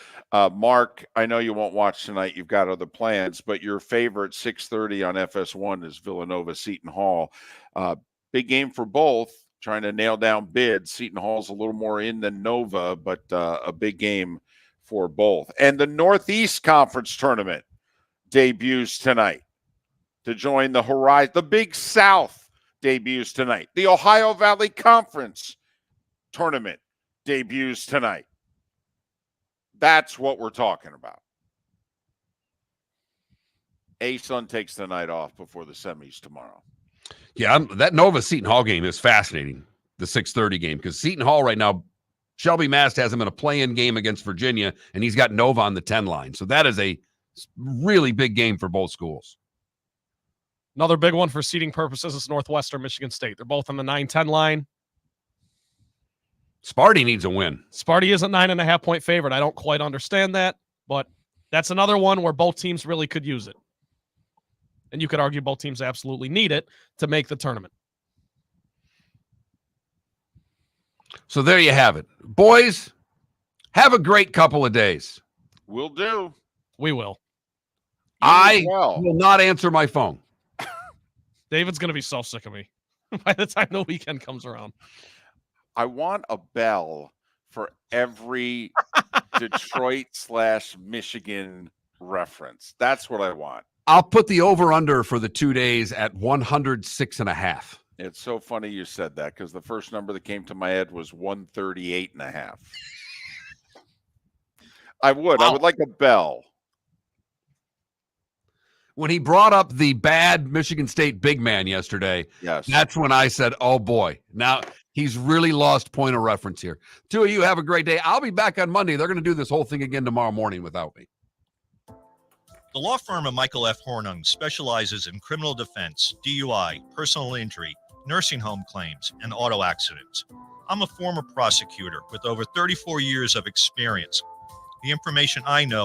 Mark, I know you won't watch tonight. You've got other plans, but your favorite 6:30 on FS1 is Villanova Seton Hall. Big game for both, trying to nail down bids. Seton Hall's a little more in than Nova, but a big game for both. And the Northeast Conference Tournament debuts tonight to join the Horizon. The Big South debuts tonight. The Ohio Valley Conference Tournament debuts tonight. That's what we're talking about. A-Sun takes the night off before the semis tomorrow. Yeah, that Nova Seton Hall game is fascinating, the 6:30 game, because Seton Hall right now, Shelby Mast has him in a play-in game against Virginia, and he's got Nova on the 10 line. So that is a really big game for both schools. Another big one for seeding purposes is Northwestern Michigan State. They're both on the 9-10 line. Sparty needs a win. Sparty is a 9.5-point favorite. I don't quite understand that, but that's another one where both teams really could use it. And you could argue both teams absolutely need it to make the tournament. So there you have it. Boys, have a great couple of days. Will do. We will. I will not answer my phone. David's going to be so sick of me by the time the weekend comes around. I want a bell for every Detroit/Michigan reference. That's what I want. I'll put the over-under for the 2 days at 106.5. It's so funny you said that because the first number that came to my head was 138.5. I would like a bell. When he brought up the bad Michigan State big man yesterday, yes, that's when I said, oh boy, now he's really lost point of reference here. Two of you have a great day. I'll be back on Monday. They're going to do this whole thing again tomorrow morning without me. The law firm of Michael F. Hornung specializes in criminal defense, DUI, personal injury, nursing home claims, and auto accidents. I'm a former prosecutor with over 34 years of experience. The information I know